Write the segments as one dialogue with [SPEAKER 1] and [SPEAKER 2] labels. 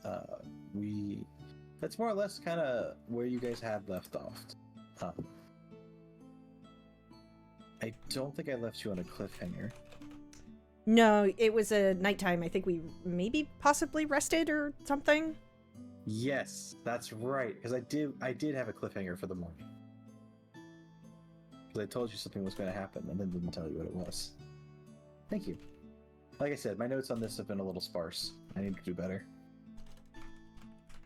[SPEAKER 1] uh, we that's more or less kind of where you guys had left off. I don't think I left you on a cliffhanger.
[SPEAKER 2] No, it was a nighttime. I think we maybe possibly rested or something.
[SPEAKER 1] Yes, that's right. Because I did have a cliffhanger for the morning. Because I told you something was going to happen and then didn't tell you what it was. Thank you. Like I said, my notes on this have been a little sparse. I need to do better.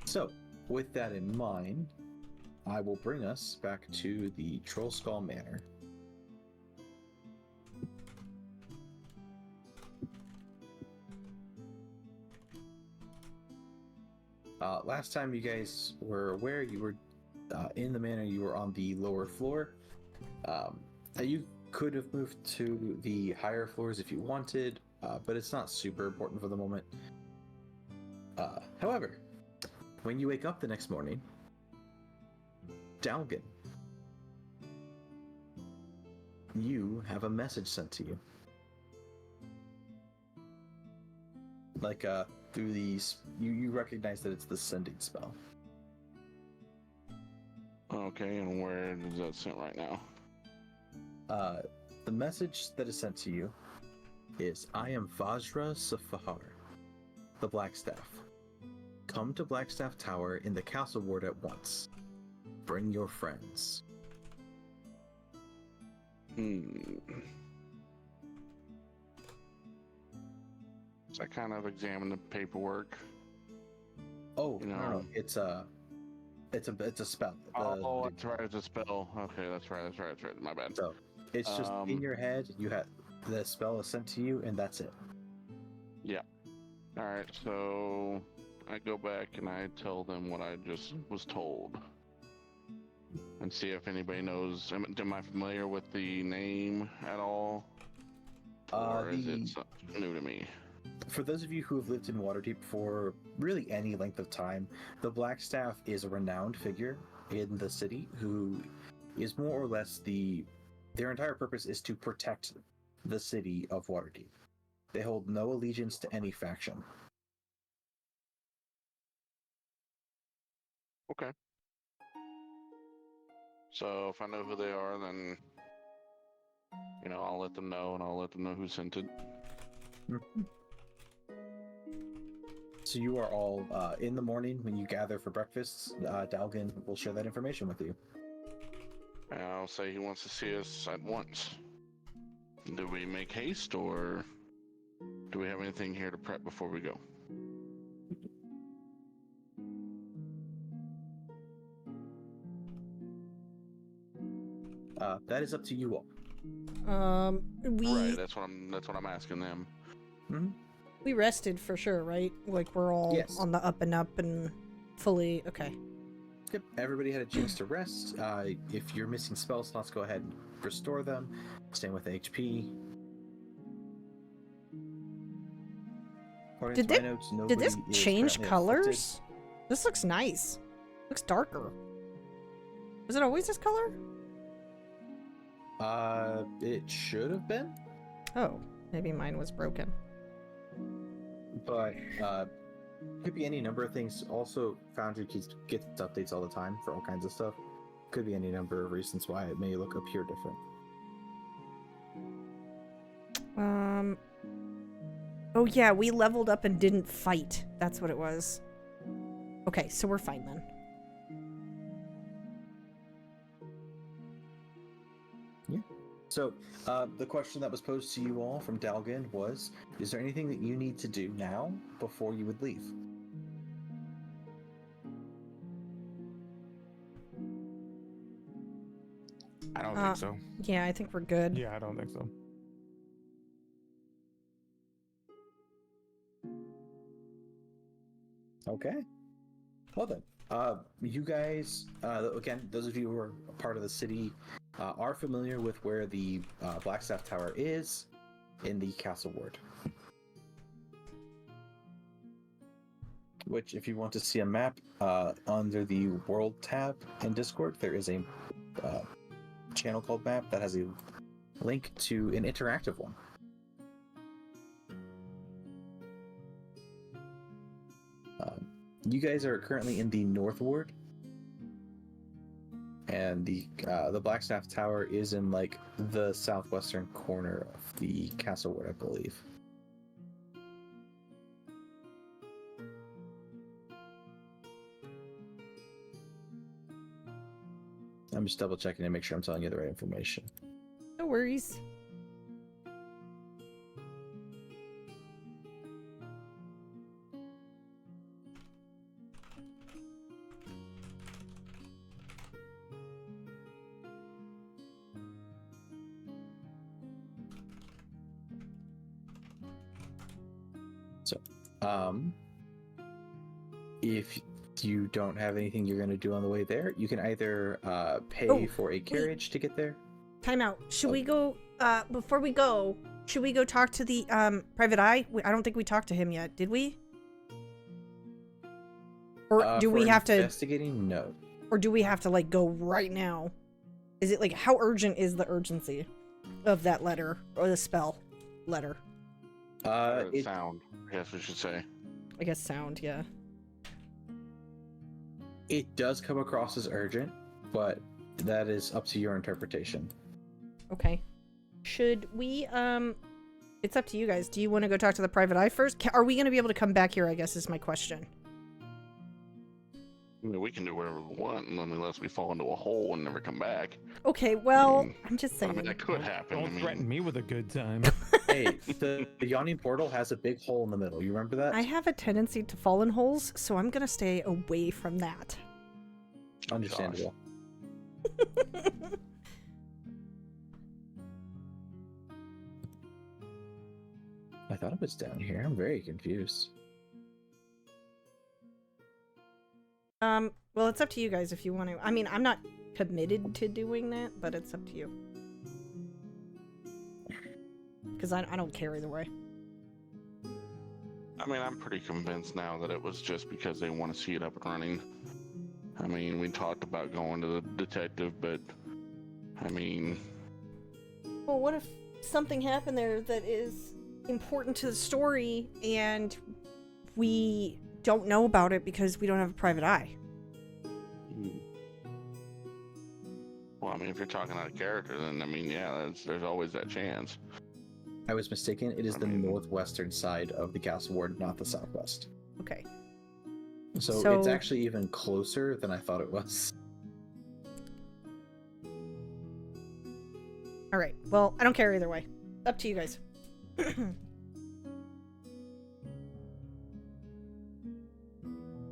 [SPEAKER 1] So, with that in mind, I will bring us back to the Troll Skull Manor. Last time you guys were aware, you were in the manor, you were on the lower floor. You could have moved to the higher floors if you wanted, but it's not super important for the moment. However, when you wake up the next morning, Dalgon, you have a message sent to you. Like, through these, you recognize that it's the sending spell.
[SPEAKER 3] Okay, and where is that sent right now?
[SPEAKER 1] The message that is sent to you is, I am Vajra Safar, the Blackstaff. Come to Blackstaff Tower in the castle ward at once. Bring your friends.
[SPEAKER 3] So I kind of examined the paperwork.
[SPEAKER 1] Oh, no, it's a spell.
[SPEAKER 3] Oh, that's right, it's a spell. Okay, that's right. My bad.
[SPEAKER 1] So it's just in your head. You have the spell is sent to you, and that's it.
[SPEAKER 3] Yeah. All right. So I go back and I tell them what I just was told, and see if anybody knows. Am I familiar with the name at all, or is it something new to me?
[SPEAKER 1] For those of you who have lived in Waterdeep for really any length of time, the Blackstaff is a renowned figure in the city who is more or less their entire purpose is to protect the city of Waterdeep. They hold no allegiance to any faction.
[SPEAKER 3] Okay. So if I know who they are, then I'll let them know, and I'll let them know who sent it.
[SPEAKER 1] Mm-hmm. So you are all in the morning when you gather for breakfast. Dalgon will share that information with you.
[SPEAKER 3] And I'll say he wants to see us at once. Do we make haste, or do we have anything here to prep before we go?
[SPEAKER 1] That is up to you all.
[SPEAKER 3] Right, that's what I'm asking them.
[SPEAKER 1] Mm-hmm.
[SPEAKER 2] We rested for sure, right? Like we're all on the up and up and fully okay.
[SPEAKER 1] Yep, everybody had a chance to rest. If you're missing spell slots, go ahead and restore them. Same with HP.
[SPEAKER 2] Did this change colors? Afflicted. This looks nice. Looks darker. Was it always this color?
[SPEAKER 1] It should have been.
[SPEAKER 2] Oh, maybe mine was broken.
[SPEAKER 1] But could be any number of things. Also, Foundry gets updates all the time for all kinds of stuff. Could be any number of reasons why it may appear different.
[SPEAKER 2] Oh yeah, we leveled up and didn't fight. That's what it was. Okay, so we're fine then.
[SPEAKER 1] Yeah. So, the question that was posed to you all from Dalgon was, is there anything that you need to do now before you would leave?
[SPEAKER 4] I don't think so.
[SPEAKER 2] Yeah, I think we're good.
[SPEAKER 4] Yeah, I don't think so.
[SPEAKER 1] Okay. Well then, you guys, again, those of you who are a part of the city are familiar with where the Blackstaff Tower is in the Castle Ward. Which, if you want to see a map, under the World tab in Discord, there is a channel called Map that has a link to an interactive one. You guys are currently in the North Ward, and the Blackstaff Tower is in like the southwestern corner of the castle ward, I believe. I'm just double checking to make sure I'm telling you the right information.
[SPEAKER 2] No worries.
[SPEAKER 1] So, if you don't have anything you're going to do on the way there, you can either pay for a carriage to get there.
[SPEAKER 2] Time out. Should we go, before we go, should we go talk to the Private Eye? I don't think we talked to him yet, did we? Or do we have to...
[SPEAKER 1] Investigating? No.
[SPEAKER 2] Or do we have to, like, go right now? Is it, like, how urgent is the urgency of that letter? Or the spell letter?
[SPEAKER 3] Sound, I guess we should say.
[SPEAKER 2] I guess sound, yeah.
[SPEAKER 1] It does come across as urgent, but that is up to your interpretation.
[SPEAKER 2] Okay. Should we, it's up to you guys. Do you want to go talk to the Private Eye first? Are we going to be able to come back here, I guess, is my question.
[SPEAKER 3] I mean, we can do whatever we want unless we fall into a hole and never come back.
[SPEAKER 2] Okay, well, I'm just saying.
[SPEAKER 3] I mean, that could happen.
[SPEAKER 4] Don't threaten me with a good time.
[SPEAKER 1] Hey, the yawning portal has a big hole in the middle. You remember that?
[SPEAKER 2] I have a tendency to fall in holes, so I'm going to stay away from that.
[SPEAKER 1] Understandable. I thought it was down here. I'm very confused.
[SPEAKER 2] Well, it's up to you guys if you want to. I mean, I'm not committed to doing that, but it's up to you. Because I don't care either way.
[SPEAKER 3] I mean, I'm pretty convinced now that it was just because they want to see it up and running. I mean, we talked about going to the detective, but I mean...
[SPEAKER 2] Well, what if something happened there that is important to the story and we don't know about it because we don't have a private eye?
[SPEAKER 3] Well, I mean, if you're talking out of character, then I mean, yeah, there's always that chance.
[SPEAKER 1] I was mistaken. It is the northwestern side of the castle ward, not the southwest.
[SPEAKER 2] Okay.
[SPEAKER 1] So it's actually even closer than I thought it was.
[SPEAKER 2] All right. Well, I don't care either way. Up to you guys.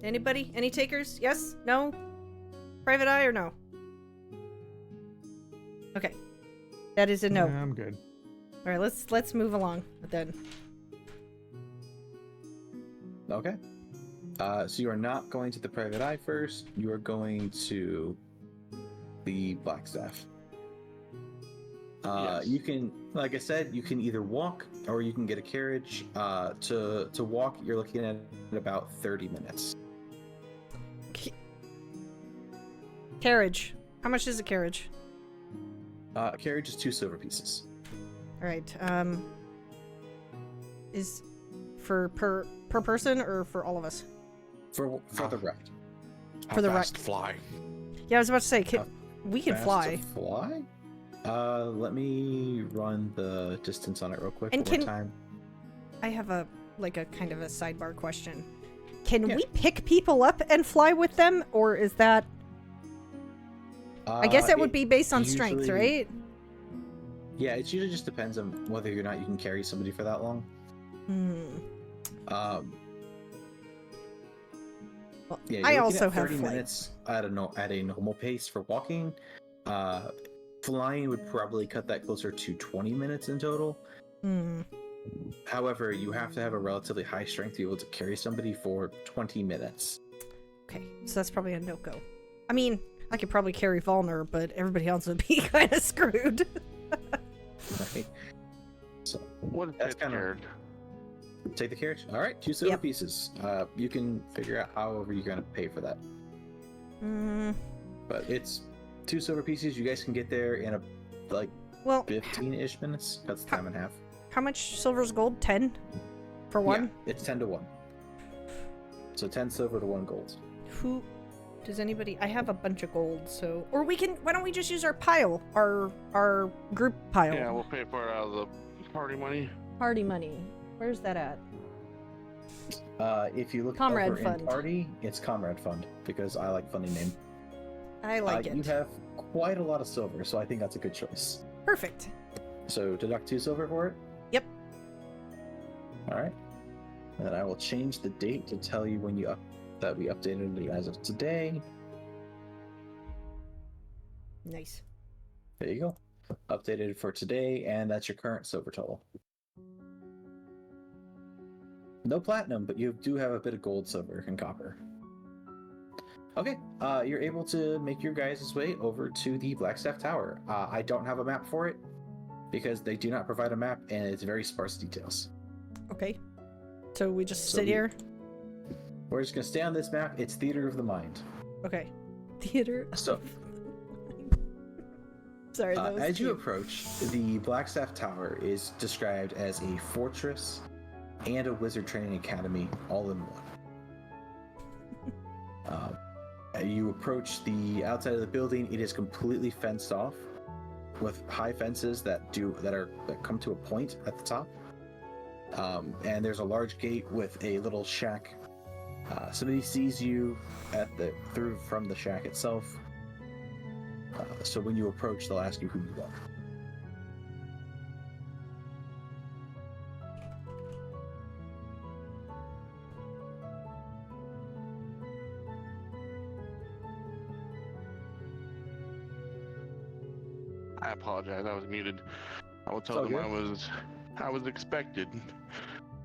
[SPEAKER 2] Anybody? Any takers? Yes? No? Private eye or no? Okay. That is a no.
[SPEAKER 4] Yeah, I'm good.
[SPEAKER 2] All right, let's move along then.
[SPEAKER 1] Okay. So you are not going to the private eye first. You are going to the Blackstaff.
[SPEAKER 3] Yes.
[SPEAKER 1] You can, like I said, you can either walk or you can get a carriage. To walk, you're looking at about 30 minutes.
[SPEAKER 2] Carriage. How much is a carriage?
[SPEAKER 1] A carriage is 2 silver pieces.
[SPEAKER 2] All right. Is for per person or for all of us?
[SPEAKER 1] For the ride.
[SPEAKER 2] For the
[SPEAKER 4] fast fly.
[SPEAKER 2] Yeah, I was about to say, we can
[SPEAKER 1] Fast
[SPEAKER 2] fly.
[SPEAKER 1] to fly? Let me run the distance on it real quick.
[SPEAKER 2] And
[SPEAKER 1] one more time.
[SPEAKER 2] I have a kind of a sidebar question. Can we pick people up and fly with them, or is that? I guess it would be based on strength, right?
[SPEAKER 1] Yeah, it usually just depends on whether or not you can carry somebody for that long.
[SPEAKER 2] Well,
[SPEAKER 1] yeah,
[SPEAKER 2] I also have
[SPEAKER 1] 30 minutes at a normal pace for walking. Flying would probably cut that closer to 20 minutes in total. However, you have to have a relatively high strength to be able to carry somebody for 20 minutes.
[SPEAKER 2] Okay, so that's probably a no-go. I mean, I could probably carry Valnur, but everybody else would be kind of screwed.
[SPEAKER 1] Right. So
[SPEAKER 3] That's
[SPEAKER 1] kind of take the carriage. All right, 2 silver pieces. You can figure out however you're gonna pay for that. But it's 2 silver pieces. You guys can get there in 15-ish minutes. That's time and a half.
[SPEAKER 2] How much silver's gold? 10 for one?
[SPEAKER 1] Yeah, it's 10 to 1. So 10 silver to 1 gold.
[SPEAKER 2] Who does anybody? I have a bunch of gold, so why don't we just use our pile, our group pile?
[SPEAKER 3] Yeah, we'll pay for it out of the party money.
[SPEAKER 2] Party money. Where's that at?
[SPEAKER 1] If you look
[SPEAKER 2] Comrade
[SPEAKER 1] over
[SPEAKER 2] Fund.
[SPEAKER 1] in party, it's Comrade Fund because I like funny name.
[SPEAKER 2] I like it.
[SPEAKER 1] You have quite a lot of silver, so I think that's a good choice.
[SPEAKER 2] Perfect.
[SPEAKER 1] So deduct 2 silver for it.
[SPEAKER 2] Yep.
[SPEAKER 1] All right. And then I will change the date to tell you when that we updated it as of today.
[SPEAKER 2] Nice.
[SPEAKER 1] There you go. Updated for today, and that's your current silver total. No platinum, but you do have a bit of gold, silver, and copper. Okay, you're able to make your guys' way over to the Blackstaff Tower. I don't have a map for it because they do not provide a map, and it's very sparse details.
[SPEAKER 2] Okay. So we just sit here?
[SPEAKER 1] We're just going to stay on this map. It's Theater of the Mind.
[SPEAKER 2] Okay. Theater.
[SPEAKER 1] So,
[SPEAKER 2] sorry, that was
[SPEAKER 1] as you
[SPEAKER 2] cute.
[SPEAKER 1] approach, the Blackstaff Tower is described as a fortress and a wizard training academy all in one. You approach the outside of the building. It is completely fenced off with high fences that come to a point at the top. And there's a large gate with a little shack. Somebody sees you from the shack itself. So when you approach, they'll ask you who you are.
[SPEAKER 3] I apologize, I was muted. I will tell
[SPEAKER 1] Oh,
[SPEAKER 3] them
[SPEAKER 1] good.
[SPEAKER 3] I was expected,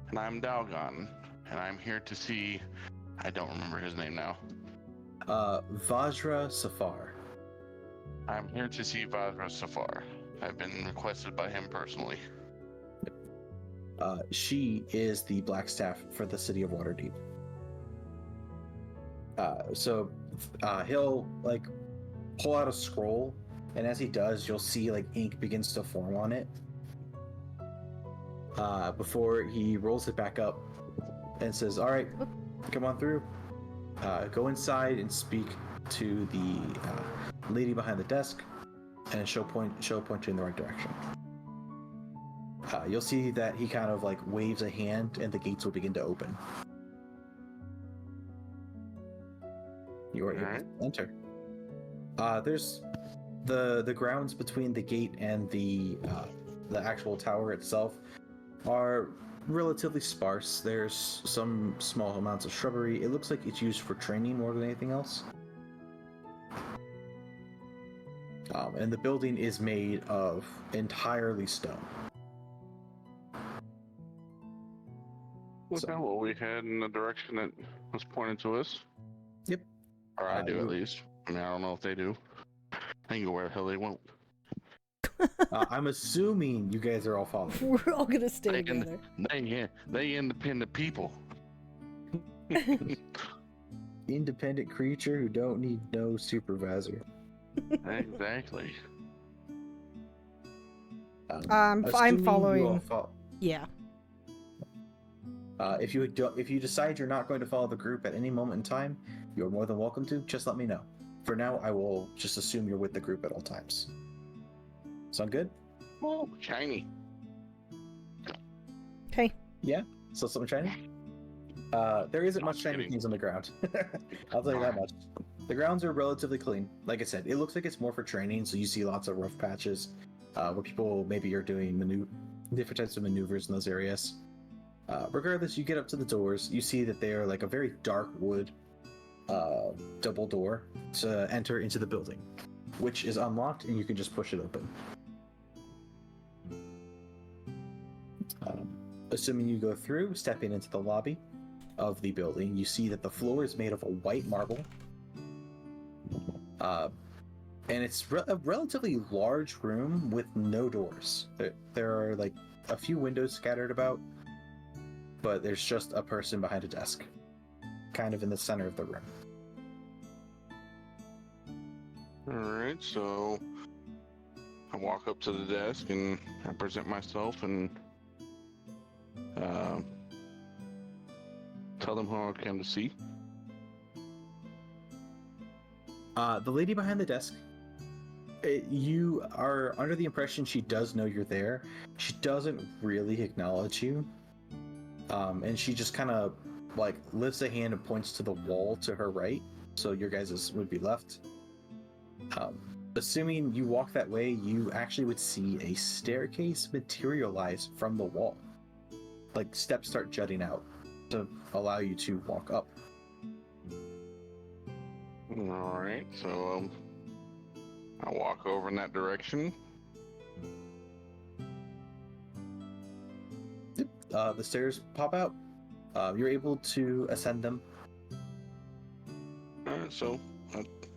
[SPEAKER 3] and I'm Dalgon, and I'm here to see. I don't remember his name now.
[SPEAKER 1] Vajra Safar.
[SPEAKER 3] I'm here to see Vajra Safar. I've been requested by him personally.
[SPEAKER 1] She is the Blackstaff for the city of Waterdeep. So he'll pull out a scroll, and as he does, you'll see ink begins to form on it. Before he rolls it back up and says, "All right, come on through. Go inside and speak to the lady behind the desk, and she'll point you in the right direction." You'll see that he kind of waves a hand, and the gates will begin to open. You are able to enter. There's the grounds between the gate and the actual tower itself are relatively sparse. There's some small amounts of shrubbery. It looks like it's used for training more than anything else. And the building is made of entirely stone.
[SPEAKER 3] Was that what we had in the direction that was pointed to us?
[SPEAKER 1] Yep.
[SPEAKER 3] Or I do, at least. I mean, I don't know if they do. They can go where the hell they want.
[SPEAKER 1] I'm assuming you guys are all following.
[SPEAKER 2] We're all gonna stay together.
[SPEAKER 3] They independent people.
[SPEAKER 1] Independent creature who don't need no supervisor.
[SPEAKER 3] Exactly.
[SPEAKER 2] I'm
[SPEAKER 1] assuming
[SPEAKER 2] following.
[SPEAKER 1] you all
[SPEAKER 2] Yeah.
[SPEAKER 1] If you decide you're not going to follow the group at any moment in time, you're more than welcome to. Just let me know. For now, I will just assume you're with the group at all times. Sound good?
[SPEAKER 3] Oh, shiny.
[SPEAKER 2] Okay.
[SPEAKER 1] Yeah? So something shiny? There isn't much shiny
[SPEAKER 3] kidding.
[SPEAKER 1] things on the ground. I'll tell you that much. The grounds are relatively clean. Like I said, it looks like it's more for training, so you see lots of rough patches where people maybe are doing different types of maneuvers in those areas. Regardless, you get up to the doors, you see that they are a very dark wood double door to enter into the building, which is unlocked, and you can just push it open. Assuming you go through, stepping into the lobby of the building, you see that the floor is made of a white marble. And it's a relatively large room with no doors. There are a few windows scattered about, but there's just a person behind a desk, kind of in the center of the room.
[SPEAKER 3] Alright, so I walk up to the desk and I present myself and tell them who I came to see?
[SPEAKER 1] The lady behind the desk. You are under the impression she does know you're there. She doesn't really acknowledge you. And she just kind of like lifts a hand and points to the wall to her right. So your guys' would be left. Assuming you walk that way, you actually would see a staircase materialize from the wall. Like steps start jutting out to allow you to walk up.
[SPEAKER 3] Alright, so I walk over in that direction.
[SPEAKER 1] The stairs pop out. You're able to ascend them.
[SPEAKER 3] Alright, so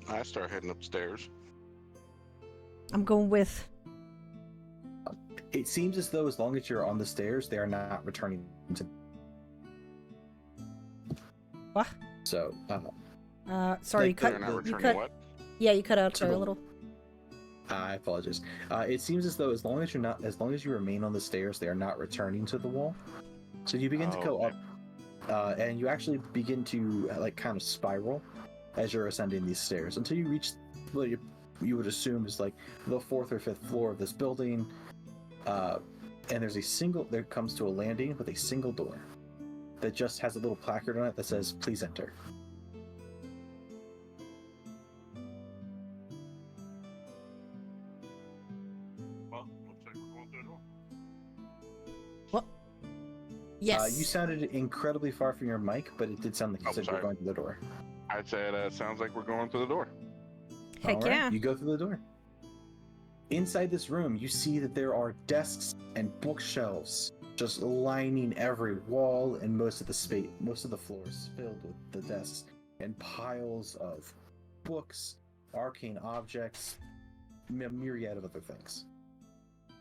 [SPEAKER 3] I start heading upstairs.
[SPEAKER 2] I'm going with.
[SPEAKER 1] It seems as though as long as you're on the stairs, they are not returning to.
[SPEAKER 2] What?
[SPEAKER 1] So,
[SPEAKER 2] sorry, you cut.
[SPEAKER 3] They're not
[SPEAKER 2] You
[SPEAKER 3] returning
[SPEAKER 2] cut.
[SPEAKER 3] what?
[SPEAKER 2] Yeah, you cut out
[SPEAKER 1] To
[SPEAKER 2] there a
[SPEAKER 1] the-
[SPEAKER 2] little.
[SPEAKER 1] I apologize. It seems as though as long as you remain on the stairs, they are not returning to the wall. So you begin to go
[SPEAKER 3] Okay.
[SPEAKER 1] up, and you actually begin to like kind of spiral as you're ascending these stairs until you reach what you would assume is like the 4th or 5th floor of this building. And there comes to a landing with a single door that just has a little placard on it that says, "Please enter."
[SPEAKER 3] Well, looks like we're going through the door.
[SPEAKER 2] Yes.
[SPEAKER 1] You sounded incredibly far from your mic, but it did sound like you
[SPEAKER 3] Oh,
[SPEAKER 1] said you were
[SPEAKER 3] sorry.
[SPEAKER 1] going to the door.
[SPEAKER 3] I'd say that sounds like we're going through the door.
[SPEAKER 2] Heck
[SPEAKER 1] All right,
[SPEAKER 2] yeah.
[SPEAKER 1] you go through the door. Inside this room, you see that there are desks and bookshelves just lining every wall, and most of the floors filled with the desks and piles of books, arcane objects, a myriad of other things.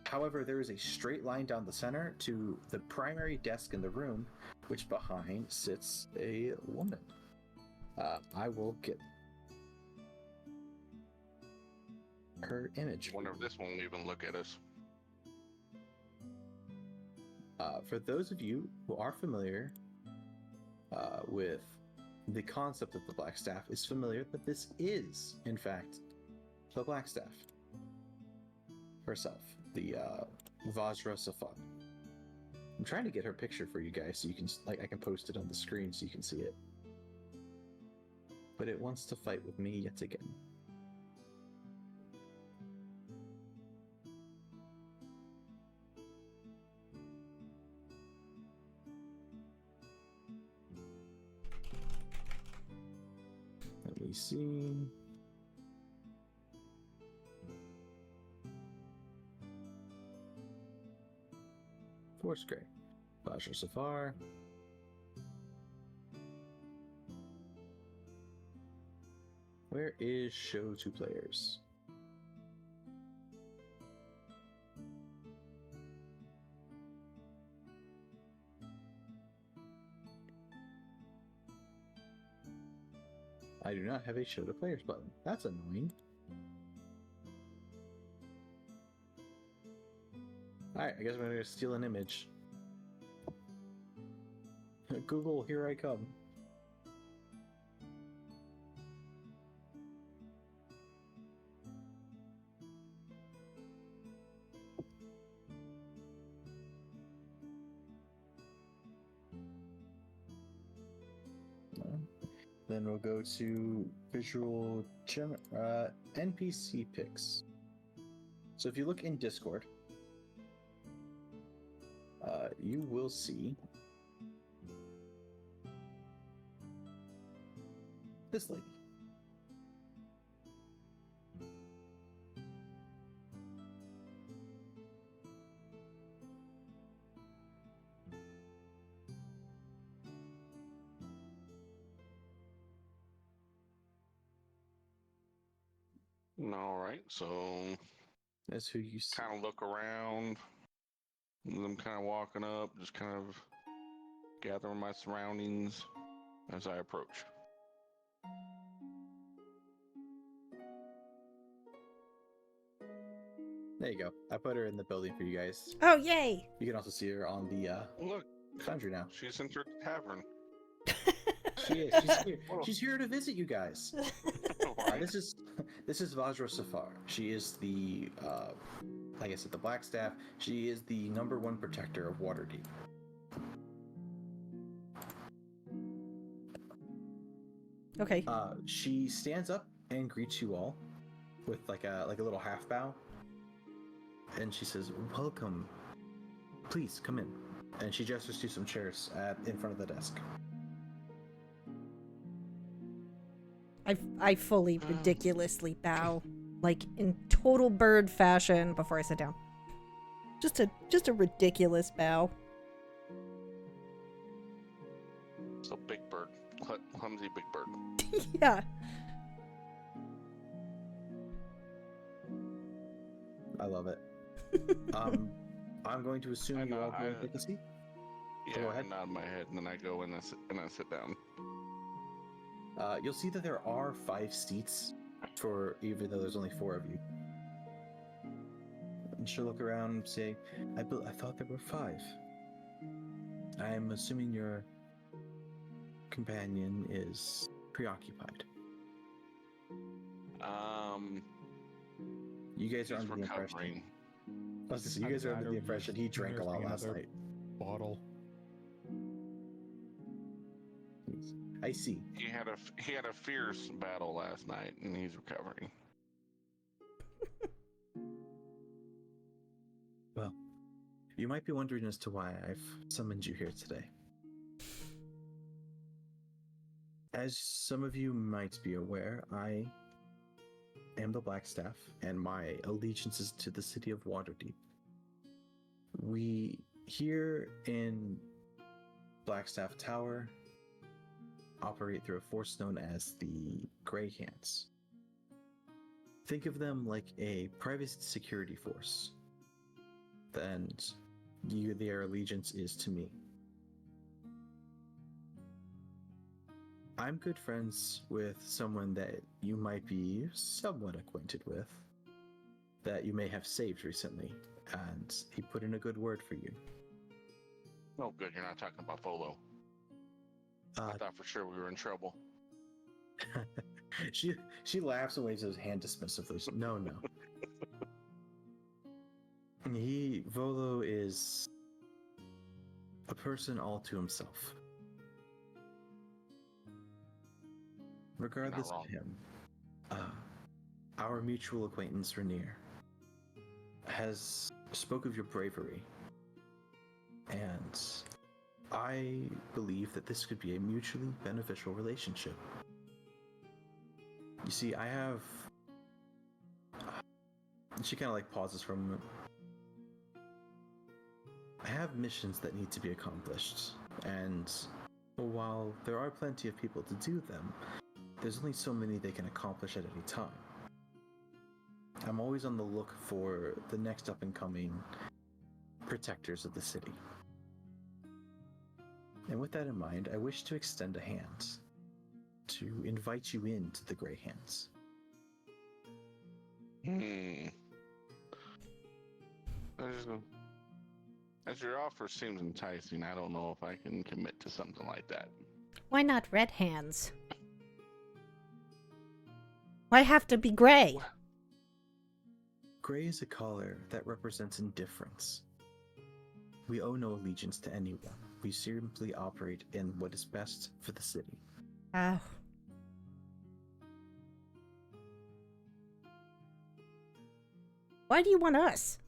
[SPEAKER 1] However, there is a straight line down the center to the primary desk in the room, which behind sits a woman. I will get her image.
[SPEAKER 3] I wonder if this won't even look at us.
[SPEAKER 1] For those of you who are familiar with the concept of the Black Staff, is familiar that this is, in fact, the Black Staff herself, the Vajra Safat. I'm trying to get her picture for you guys so you can, I can post it on the screen so you can see it. But it wants to fight with me yet again. Let me see. Force Gray. Vajra Safar. Where is show to players? I do not have a show to players button. That's annoying. Alright, I guess I'm gonna steal an image. Google, here I come. Then we'll go to visual NPC picks. So if you look in Discord, you will see this lady.
[SPEAKER 3] All right, so
[SPEAKER 1] That's who you see.
[SPEAKER 3] kind of look around. I'm kind of walking up, just kind of gathering my surroundings as I approach.
[SPEAKER 1] There you go. I put her in the building for you guys.
[SPEAKER 2] Oh, yay!
[SPEAKER 1] You can also see her on the
[SPEAKER 3] Look,
[SPEAKER 1] Foundry now.
[SPEAKER 3] she's entered the tavern.
[SPEAKER 1] She is. She's here. She's here to visit you guys. This is Vajra Safar. She is the, like I said, the Black Staff. She is the #1 protector of Waterdeep.
[SPEAKER 2] Okay.
[SPEAKER 1] She stands up and greets you all with like a little half bow, and she says, "Welcome. Please come in." And she gestures to some chairs in front of the desk.
[SPEAKER 2] I fully ridiculously bow, like in total bird fashion, before I sit down. Just a ridiculous bow.
[SPEAKER 3] So big bird, clumsy big bird.
[SPEAKER 2] Yeah.
[SPEAKER 1] I love it. I'm going to assume you all go and take a seat.
[SPEAKER 3] Yeah,
[SPEAKER 1] Go ahead.
[SPEAKER 3] I nod my head, and then I go and I sit down.
[SPEAKER 1] You'll see that there are 5 seats for, even though there's only 4 of you. And she'll look around and say, I thought there were 5. I'm assuming your companion is preoccupied. You guys are
[SPEAKER 3] He's
[SPEAKER 1] under the impression.
[SPEAKER 3] recovering.
[SPEAKER 1] You guys are under the impression he drank a lot last night.
[SPEAKER 4] Bottle.
[SPEAKER 1] I see.
[SPEAKER 3] He had a fierce battle last night, and he's recovering.
[SPEAKER 1] Well, you might be wondering as to why I've summoned you here today. As some of you might be aware, I am the Black Staff, and my allegiance is to the city of Waterdeep. We, here in Blackstaff Tower, operate through a force known as the Grey Hands. Think of them like a private security force, and their allegiance is to me. I'm good friends with someone that you might be somewhat acquainted with, that you may have saved recently, and he put in a good word for you.
[SPEAKER 3] Oh, good, you're not talking about Volo. I thought for sure we were in trouble.
[SPEAKER 1] She laughs and waves his hand dismissively. No. Volo is a person all to himself. Regardless of him, our mutual acquaintance Rainier has spoke of your bravery, and I believe that this could be a mutually beneficial relationship. You see, I have... She kind of like pauses for a moment. I have missions that need to be accomplished, and while there are plenty of people to do them, there's only so many they can accomplish at any time. I'm always on the look for the next up-and-coming protectors of the city. And with that in mind, I wish to extend a hand to invite you into the Grey Hands.
[SPEAKER 3] As your offer seems enticing, I don't know if I can commit to something like that.
[SPEAKER 2] Why not red hands? Why have to be gray?
[SPEAKER 1] Gray is a color that represents indifference. We owe no allegiance to anyone. We simply operate in what is best for the city.
[SPEAKER 2] Oh. Why do you want us?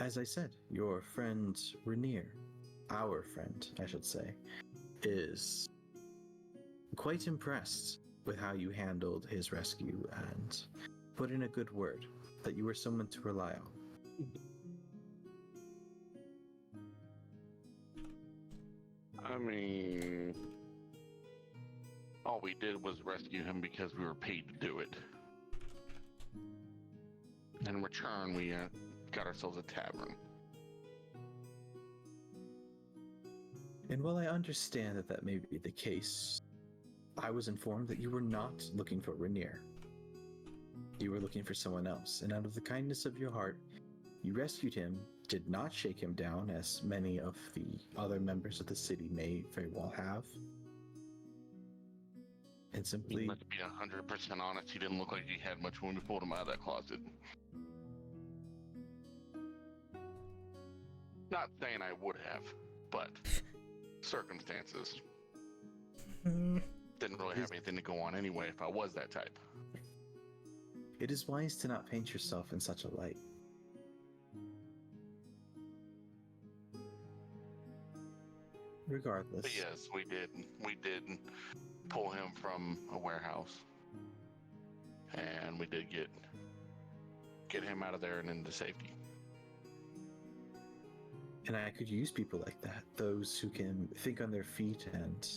[SPEAKER 1] As I said, your friend Rainier, our friend, I should say, is quite impressed with how you handled his rescue and put in a good word that you were someone to rely on.
[SPEAKER 3] I mean, all we did was rescue him because we were paid to do it. In return, we got ourselves a tavern.
[SPEAKER 1] And while I understand that may be the case, I was informed that you were not looking for Rainier. You were looking for someone else, and out of the kindness of your heart, you rescued him did not shake him down, as many of the other members of the city may very well have. And simply...
[SPEAKER 3] Let's be 100% honest, he didn't look like he had much when we pulled him out of that closet. Not saying I would have, but circumstances. Didn't really have anything to go on anyway if I was that type.
[SPEAKER 1] It is wise to not paint yourself in such a light. Regardless.
[SPEAKER 3] But yes, we did pull him from a warehouse. And we did get him out of there and into safety.
[SPEAKER 1] And I could use people like that, those who can think on their feet and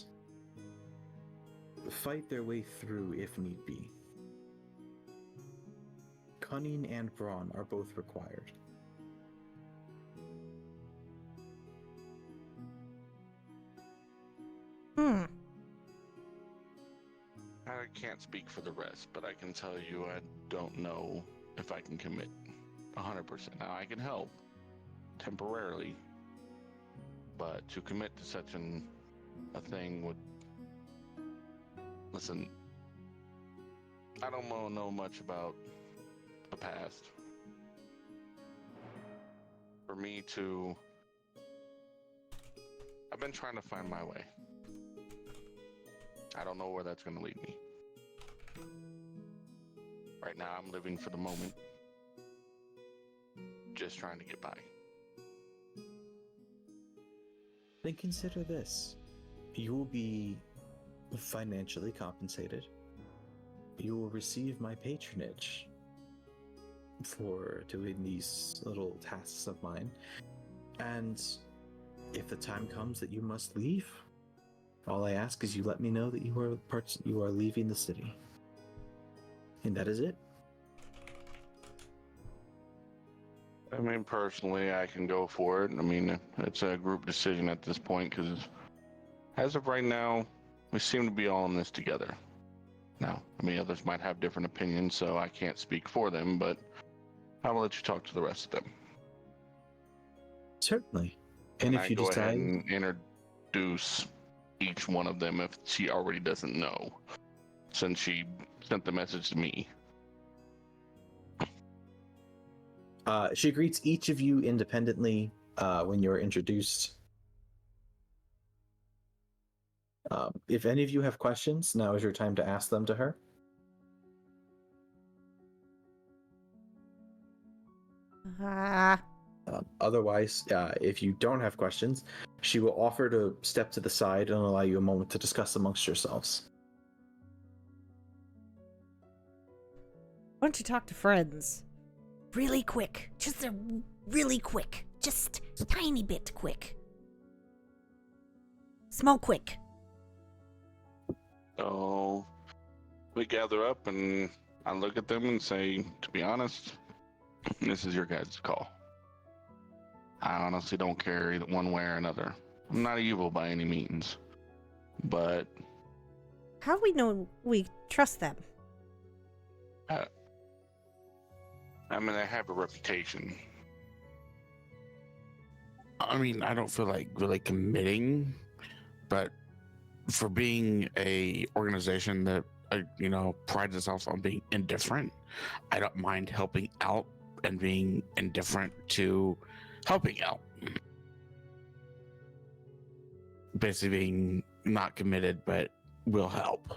[SPEAKER 1] fight their way through if need be. Cunning and brawn are both required.
[SPEAKER 3] I can't speak for the rest, but I can tell you I don't know if I can commit 100%. Now, I can help temporarily, but to commit to such a thing would... Listen, I don't know much about the past. For me to... I've been trying to find my way. I don't know where that's going to lead me. Right now, I'm living for the moment. Just trying to get by.
[SPEAKER 1] Then consider this. You will be financially compensated. You will receive my patronage for doing these little tasks of mine. And if the time comes that you must leave, all I ask is you let me know that you are leaving the city. And that is it.
[SPEAKER 3] I mean, personally, I can go for it. I mean, it's a group decision at this point, because as of right now, we seem to be all in this together. Now, I mean, others might have different opinions, so I can't speak for them, but I'll let you talk to the rest of them.
[SPEAKER 1] Certainly. And if you
[SPEAKER 3] go ahead
[SPEAKER 1] decide...
[SPEAKER 3] and introduce each one of them if she already doesn't know, since she sent the message to me.
[SPEAKER 1] She greets each of you independently when you're introduced. If any of you have questions, now is your time to ask them to her. Otherwise, if you don't have questions, she will offer to step to the side and allow you a moment to discuss amongst yourselves.
[SPEAKER 2] Why don't you talk to friends? Really quick. Just really quick. Just a tiny bit quick. Small quick.
[SPEAKER 3] So we gather up and I look at them and say, to be honest, this is your guys' call. I honestly don't care either one way or another. I'm not evil by any means, but...
[SPEAKER 2] How do we know we trust them?
[SPEAKER 3] I mean, they have a reputation.
[SPEAKER 5] I mean, I don't feel like really committing, but for being a organization that, prides itself on being indifferent, I don't mind helping out and being indifferent to helping out. Basically being not committed, but will help.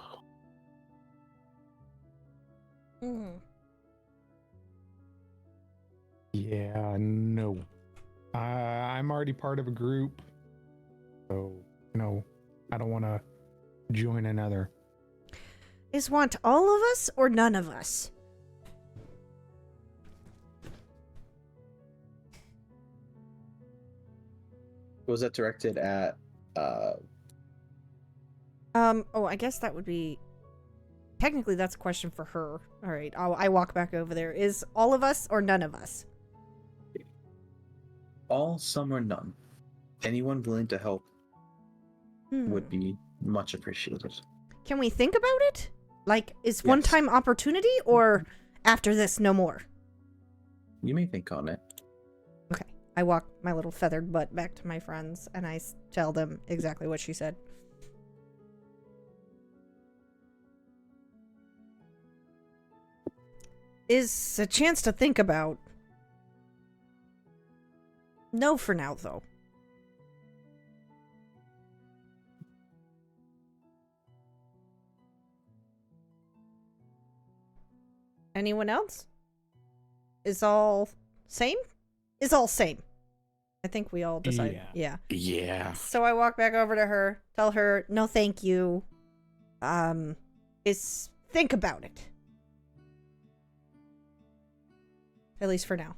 [SPEAKER 2] Mm.
[SPEAKER 4] Yeah, no. I'm already part of a group, so, I don't want to join another.
[SPEAKER 2] Is want all of us or none of us?
[SPEAKER 1] Was that directed at...
[SPEAKER 2] I guess that would be... Technically, that's a question for her. All right, I walk back over there. Is all of us or none of us?
[SPEAKER 1] All, some, or none. Anyone willing to help would be much appreciated.
[SPEAKER 2] Can we think about it? Like, is one-time opportunity, or after this, no more?
[SPEAKER 1] You may think on it.
[SPEAKER 2] Okay. I walk my little feathered butt back to my friends, and I tell them exactly what she said. Is a chance to think about. No for now, though. Anyone else? Is all same? Is all same. I think we all decided. Yeah.
[SPEAKER 5] Yeah.
[SPEAKER 2] So I walk back over to her, tell her, no thank you. Is think about it. At least for now.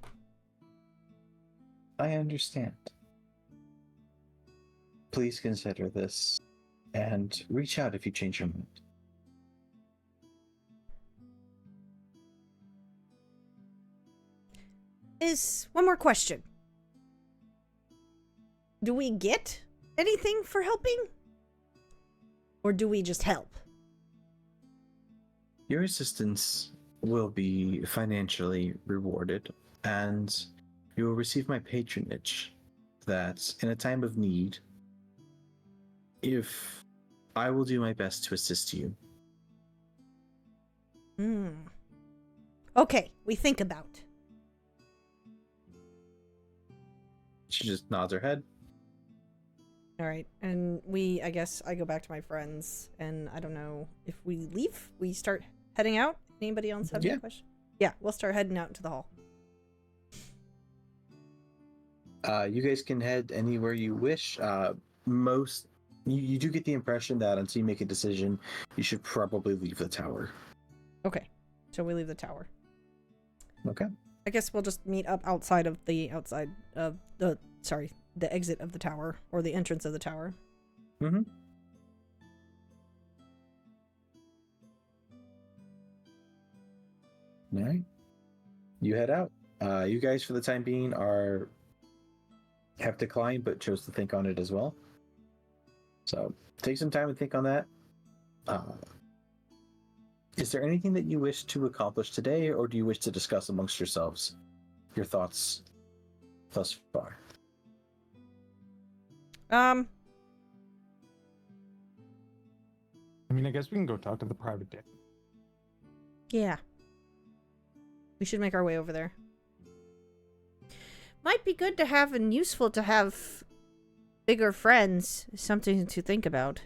[SPEAKER 1] I understand. Please consider this and reach out if you change your mind.
[SPEAKER 2] Is one more question. Do we get anything for helping? Or do we just help?
[SPEAKER 1] Your assistance will be financially rewarded, and you will receive my patronage that in a time of need, if I will do my best to assist you.
[SPEAKER 2] Okay, we think about.
[SPEAKER 1] She just nods her head.
[SPEAKER 2] All right, and I guess I go back to my friends, and I don't know if we leave, we start heading out. Anybody else have any questions? Yeah, we'll start heading out into the hall.
[SPEAKER 1] You guys can head anywhere you wish. You do get the impression that until you make a decision, you should probably leave the tower.
[SPEAKER 2] Okay, so we leave the tower.
[SPEAKER 1] Okay.
[SPEAKER 2] I guess we'll just meet up outside of the exit of the tower, or the entrance of the tower.
[SPEAKER 1] Mm-hmm. All right. You head out. You guys, for the time being, have declined, but chose to think on it as well. So take some time and think on that. Is there anything that you wish to accomplish today, or do you wish to discuss amongst yourselves your thoughts thus far?
[SPEAKER 4] I mean, I guess we can go talk to the private dick.
[SPEAKER 2] Yeah. We should make our way over there. Might be good to have and useful to have bigger friends. Something to think about.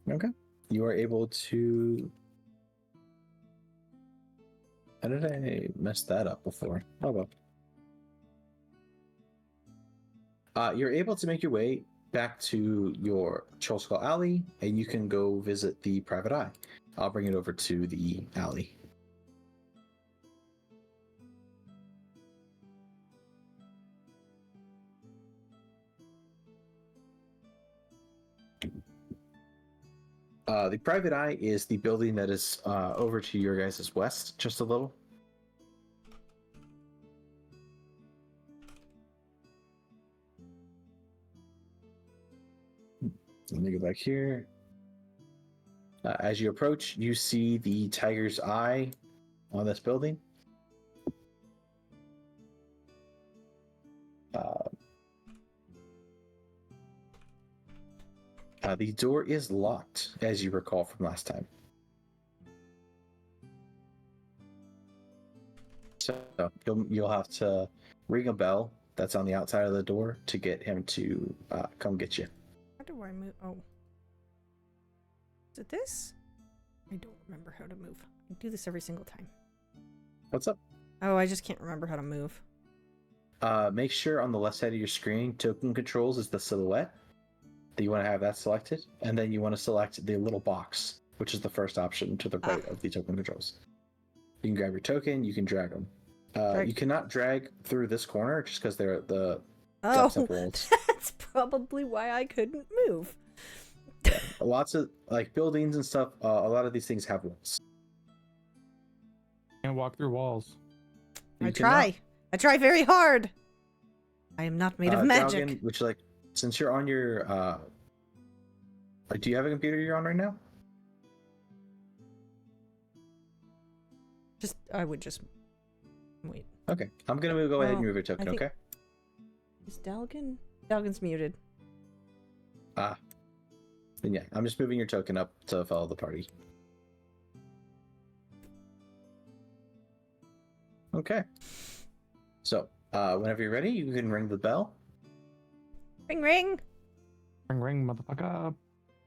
[SPEAKER 1] Okay. You are able to... How did I mess that up before? Oh well. You're able to make your way back to your Trollskull Alley, and you can go visit the private eye. I'll bring it over to the alley. The private eye is the building that is over to your guys' west, just a little. Let me go back here. As you approach, you see the tiger's eye on this building. The door is locked, as you recall from last time. So you'll have to ring a bell that's on the outside of the door to get him to come get you.
[SPEAKER 2] How do I move? Oh. Is it this? I don't remember how to move. I do this every single time.
[SPEAKER 1] What's up?
[SPEAKER 2] Oh, I just can't remember how to move.
[SPEAKER 1] Make sure on the left side of your screen, token controls is the silhouette. That you want to have that selected, and then you want to select the little box, which is the first option to the right of the token controls. You can grab your token, you can drag them. You cannot drag through this corner just because they're the depths of walls.
[SPEAKER 2] That's probably why I couldn't move.
[SPEAKER 1] Yeah, lots of like buildings and stuff. A lot of these things have walls.
[SPEAKER 4] Can't walk through walls.
[SPEAKER 2] I try very hard. I am not made of magic.
[SPEAKER 1] Dalgon, which, like, since you're on your Do you have a computer you're on right now?
[SPEAKER 2] I would just wait.
[SPEAKER 1] Okay, I'm gonna go ahead and move your token.
[SPEAKER 2] think-
[SPEAKER 1] Okay.
[SPEAKER 2] Is Dalgon? Dalgon's muted.
[SPEAKER 1] Ah. Then yeah, I'm just moving your token up to follow the party. Okay. So, whenever you're ready, you can ring the bell.
[SPEAKER 2] Ring ring.
[SPEAKER 4] Ring, motherfucker.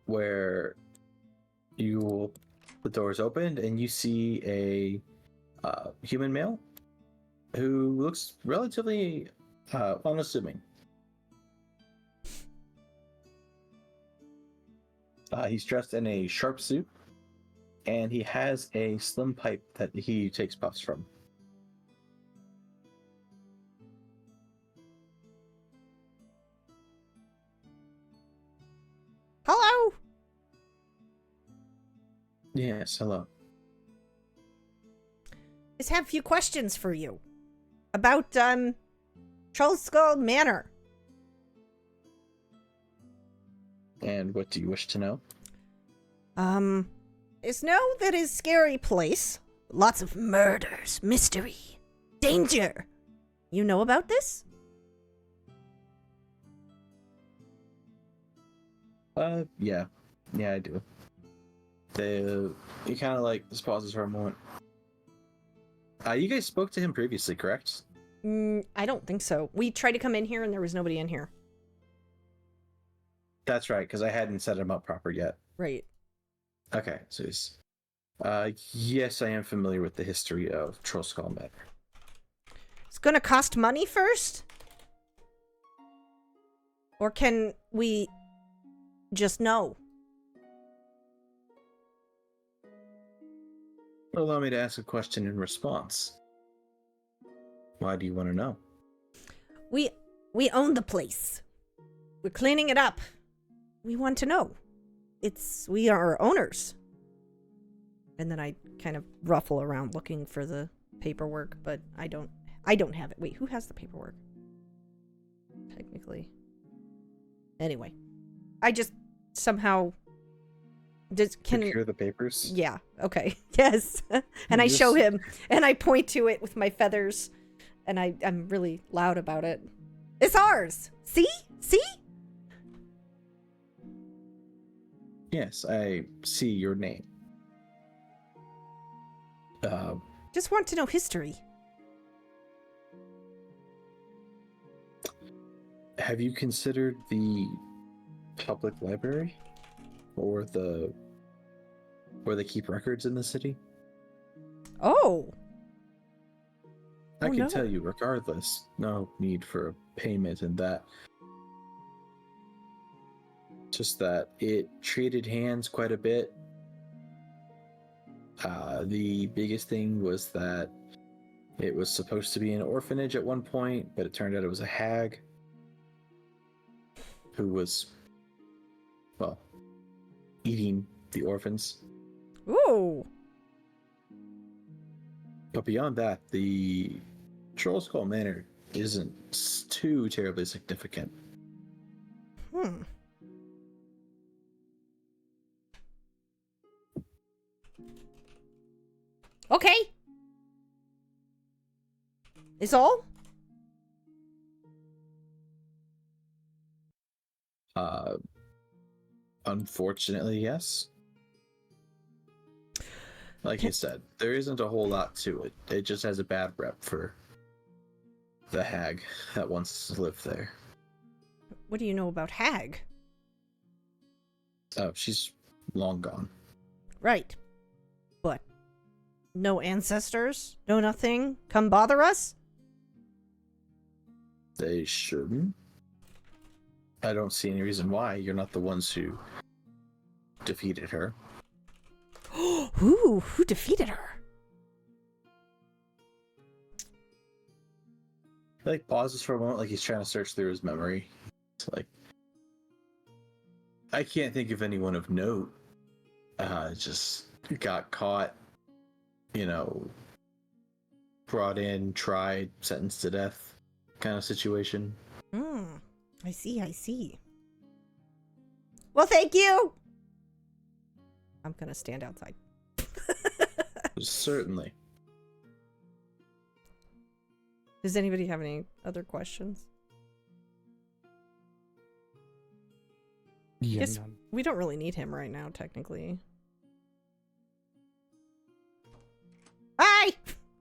[SPEAKER 1] Where the door is opened and you see a human male who looks relatively unassuming. He's dressed in a sharp suit, and he has a slim pipe that he takes puffs from.
[SPEAKER 2] Hello.
[SPEAKER 1] Yes, hello.
[SPEAKER 2] Just have a few questions for you about Trollskull Manor.
[SPEAKER 1] And what do you wish to know?
[SPEAKER 2] It's know that is scary place. Lots of murders, mystery, danger. You know about this?
[SPEAKER 1] Yeah, I do. He kind of like just pauses for a moment. You guys spoke to him previously, correct?
[SPEAKER 2] I don't think so. We tried to come in here and there was nobody in here.
[SPEAKER 1] That's right, because I hadn't set him up proper yet.
[SPEAKER 2] Right.
[SPEAKER 1] Okay, so he's... yes, I am familiar with the history of Trollskull Manor.
[SPEAKER 2] It's gonna cost money first? Or can we just know?
[SPEAKER 1] Allow me to ask a question in response. Why do you want to know?
[SPEAKER 2] We own the place. We're cleaning it up. We want to know. We are owners. And then I kind of ruffle around looking for the paperwork, but I don't have it. Wait, who has the paperwork? Technically. Anyway. I just somehow
[SPEAKER 1] Secure the papers?
[SPEAKER 2] Yeah, okay. Yes. And I show him and I point to it with my feathers and I'm really loud about it. It's ours. See? See?
[SPEAKER 1] Yes, I see your name.
[SPEAKER 2] Just want to know history.
[SPEAKER 1] Have you considered the public library? Or where they keep records in the city?
[SPEAKER 2] Oh.
[SPEAKER 1] I can
[SPEAKER 2] no.
[SPEAKER 1] tell you, regardless, no need for a payment in that. Just that it traded hands quite a bit. The biggest thing was that it was supposed to be an orphanage at one point, but it turned out it was a hag who was, well, eating the orphans.
[SPEAKER 2] Ooh.
[SPEAKER 1] But beyond that, the Trollskull Manor isn't too terribly significant.
[SPEAKER 2] Okay. Is all?
[SPEAKER 1] Unfortunately, yes. Like you said, there isn't a whole lot to it. It just has a bad rep for the hag that once lived there.
[SPEAKER 2] What do you know about Hag?
[SPEAKER 1] Oh, she's long gone.
[SPEAKER 2] Right. But no ancestors? No nothing? Come bother us?
[SPEAKER 1] They shouldn't. I don't see any reason why. You're not the ones who defeated her.
[SPEAKER 2] Who defeated her?
[SPEAKER 1] Like pauses for a moment, like he's trying to search through his memory. It's like, I can't think of anyone of note. Just got caught, brought in, tried, sentenced to death kind of situation.
[SPEAKER 2] I see. Well, thank you. I'm gonna stand outside.
[SPEAKER 1] Certainly.
[SPEAKER 2] Does anybody have any other questions?
[SPEAKER 4] Yeah,
[SPEAKER 2] Guess
[SPEAKER 4] none.
[SPEAKER 2] we don't really need him right now, technically. Hi!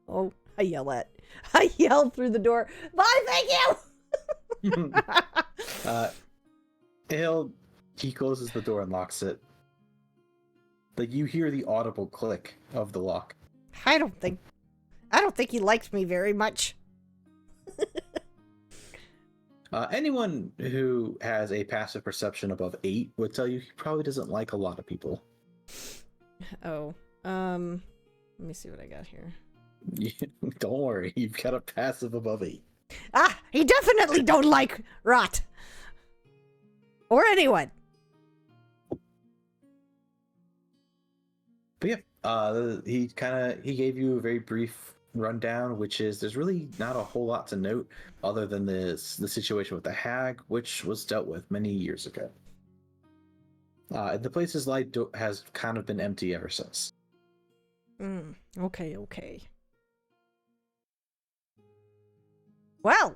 [SPEAKER 2] Oh, I yell through the door. Bye, thank you!
[SPEAKER 1] He closes the door and locks it. Like, you hear the audible click of the lock.
[SPEAKER 2] I don't think he likes me very much.
[SPEAKER 1] Anyone who has a passive perception above 8 would tell you he probably doesn't like a lot of people.
[SPEAKER 2] Oh, let me see what I got here.
[SPEAKER 1] Don't worry, you've got a passive above 8.
[SPEAKER 2] Ah, he definitely don't like Rot. Or anyone.
[SPEAKER 1] But yeah, he gave you a very brief rundown, which is there's really not a whole lot to note other than the situation with the hag, which was dealt with many years ago. The place's light has kind of been empty ever since.
[SPEAKER 2] Okay. Well,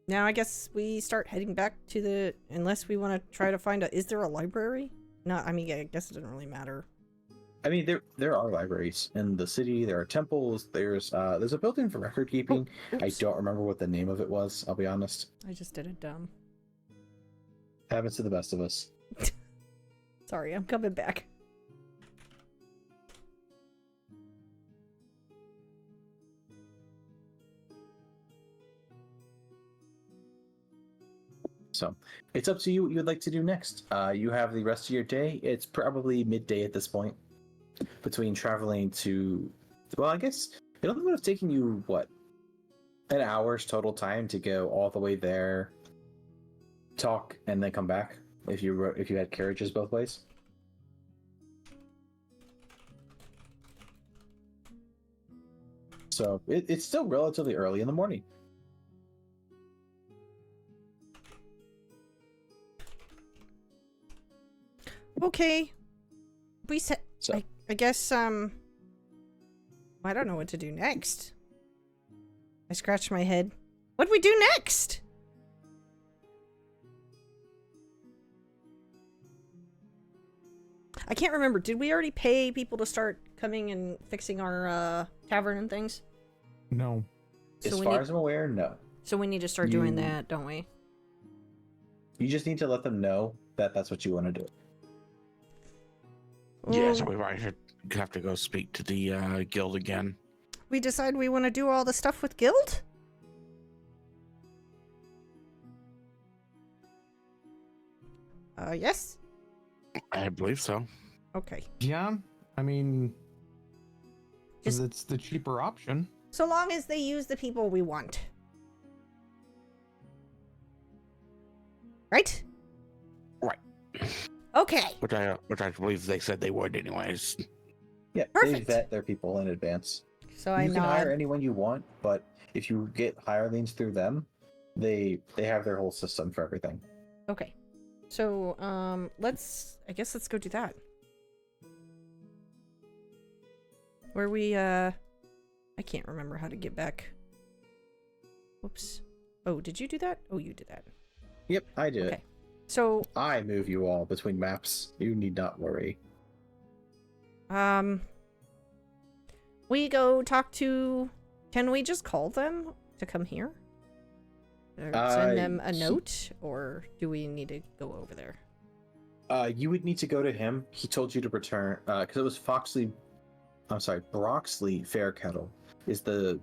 [SPEAKER 2] now I guess we start heading back to the... Unless we want to try to find is there a library? No, I mean, I guess it doesn't really matter.
[SPEAKER 1] I mean, there are libraries in the city. There are temples. There's a building for record keeping. I don't remember what the name of it was. I'll be honest.
[SPEAKER 2] I just did it dumb.
[SPEAKER 1] Happens to the best of us.
[SPEAKER 2] Sorry, I'm coming back.
[SPEAKER 1] So it's up to you what you would like to do next. You have the rest of your day. It's probably midday at this point. Between traveling to, well, I guess it only would have taken you what, an hour's total time to go all the way there, talk, and then come back if you had carriages both ways. So it's still relatively early in the morning.
[SPEAKER 2] Okay. We said...
[SPEAKER 1] So
[SPEAKER 2] I guess, I don't know what to do next. I scratched my head. What do we do next? I can't remember. Did we already pay people to start coming and fixing our, tavern and things?
[SPEAKER 4] No.
[SPEAKER 1] as far as I'm aware, no.
[SPEAKER 2] So we need to start doing that, don't we?
[SPEAKER 1] You just need to let them know that that's what you want to do.
[SPEAKER 5] Yeah, so we might have to go speak to the guild again.
[SPEAKER 2] We decide we want to do all the stuff with guild? Yes?
[SPEAKER 5] I believe so.
[SPEAKER 2] Okay.
[SPEAKER 4] Yeah, I mean, because it's the cheaper option.
[SPEAKER 2] So long as they use the people we want. Right?
[SPEAKER 5] Right.
[SPEAKER 2] Okay.
[SPEAKER 5] Which I believe they said they would anyways.
[SPEAKER 1] Yeah,
[SPEAKER 2] Perfect.
[SPEAKER 1] they vet their people in advance.
[SPEAKER 2] So I
[SPEAKER 1] You can hire
[SPEAKER 2] nod.
[SPEAKER 1] anyone you want, but if you get hirelings through them, they have their whole system for everything.
[SPEAKER 2] Okay. So, I guess let's go do that. Where we, I can't remember how to get back. Whoops. Oh, did you do that? Oh, you did that.
[SPEAKER 1] Yep, I do
[SPEAKER 2] Okay.
[SPEAKER 1] it.
[SPEAKER 2] So,
[SPEAKER 1] I move you all between maps. You need not worry.
[SPEAKER 2] we go talk to... Can we just call them to come here? Or send them a note? Or do we need to go over there?
[SPEAKER 1] You would need to go to him. He told you to return, because it was Broxley Fairkettle is the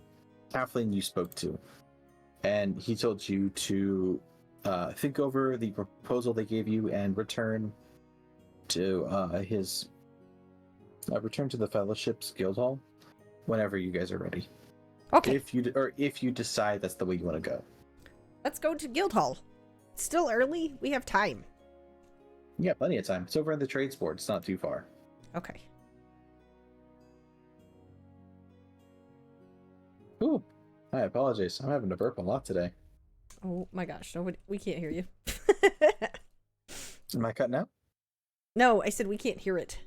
[SPEAKER 1] halfling you spoke to. And he told you to think over the proposal they gave you and return to return to the Fellowship's Guild Hall whenever you guys are ready.
[SPEAKER 2] Okay.
[SPEAKER 1] If you decide that's the way you want to go.
[SPEAKER 2] Let's go to Guildhall. It's still early. We have time.
[SPEAKER 1] Yeah, plenty of time. It's over in the trades board. It's not too far.
[SPEAKER 2] Okay.
[SPEAKER 1] Ooh, I apologize. I'm having to burp a lot today.
[SPEAKER 2] Oh my gosh. Nobody, we can't hear you.
[SPEAKER 1] Am I cutting out?
[SPEAKER 2] No, I said we can't hear it.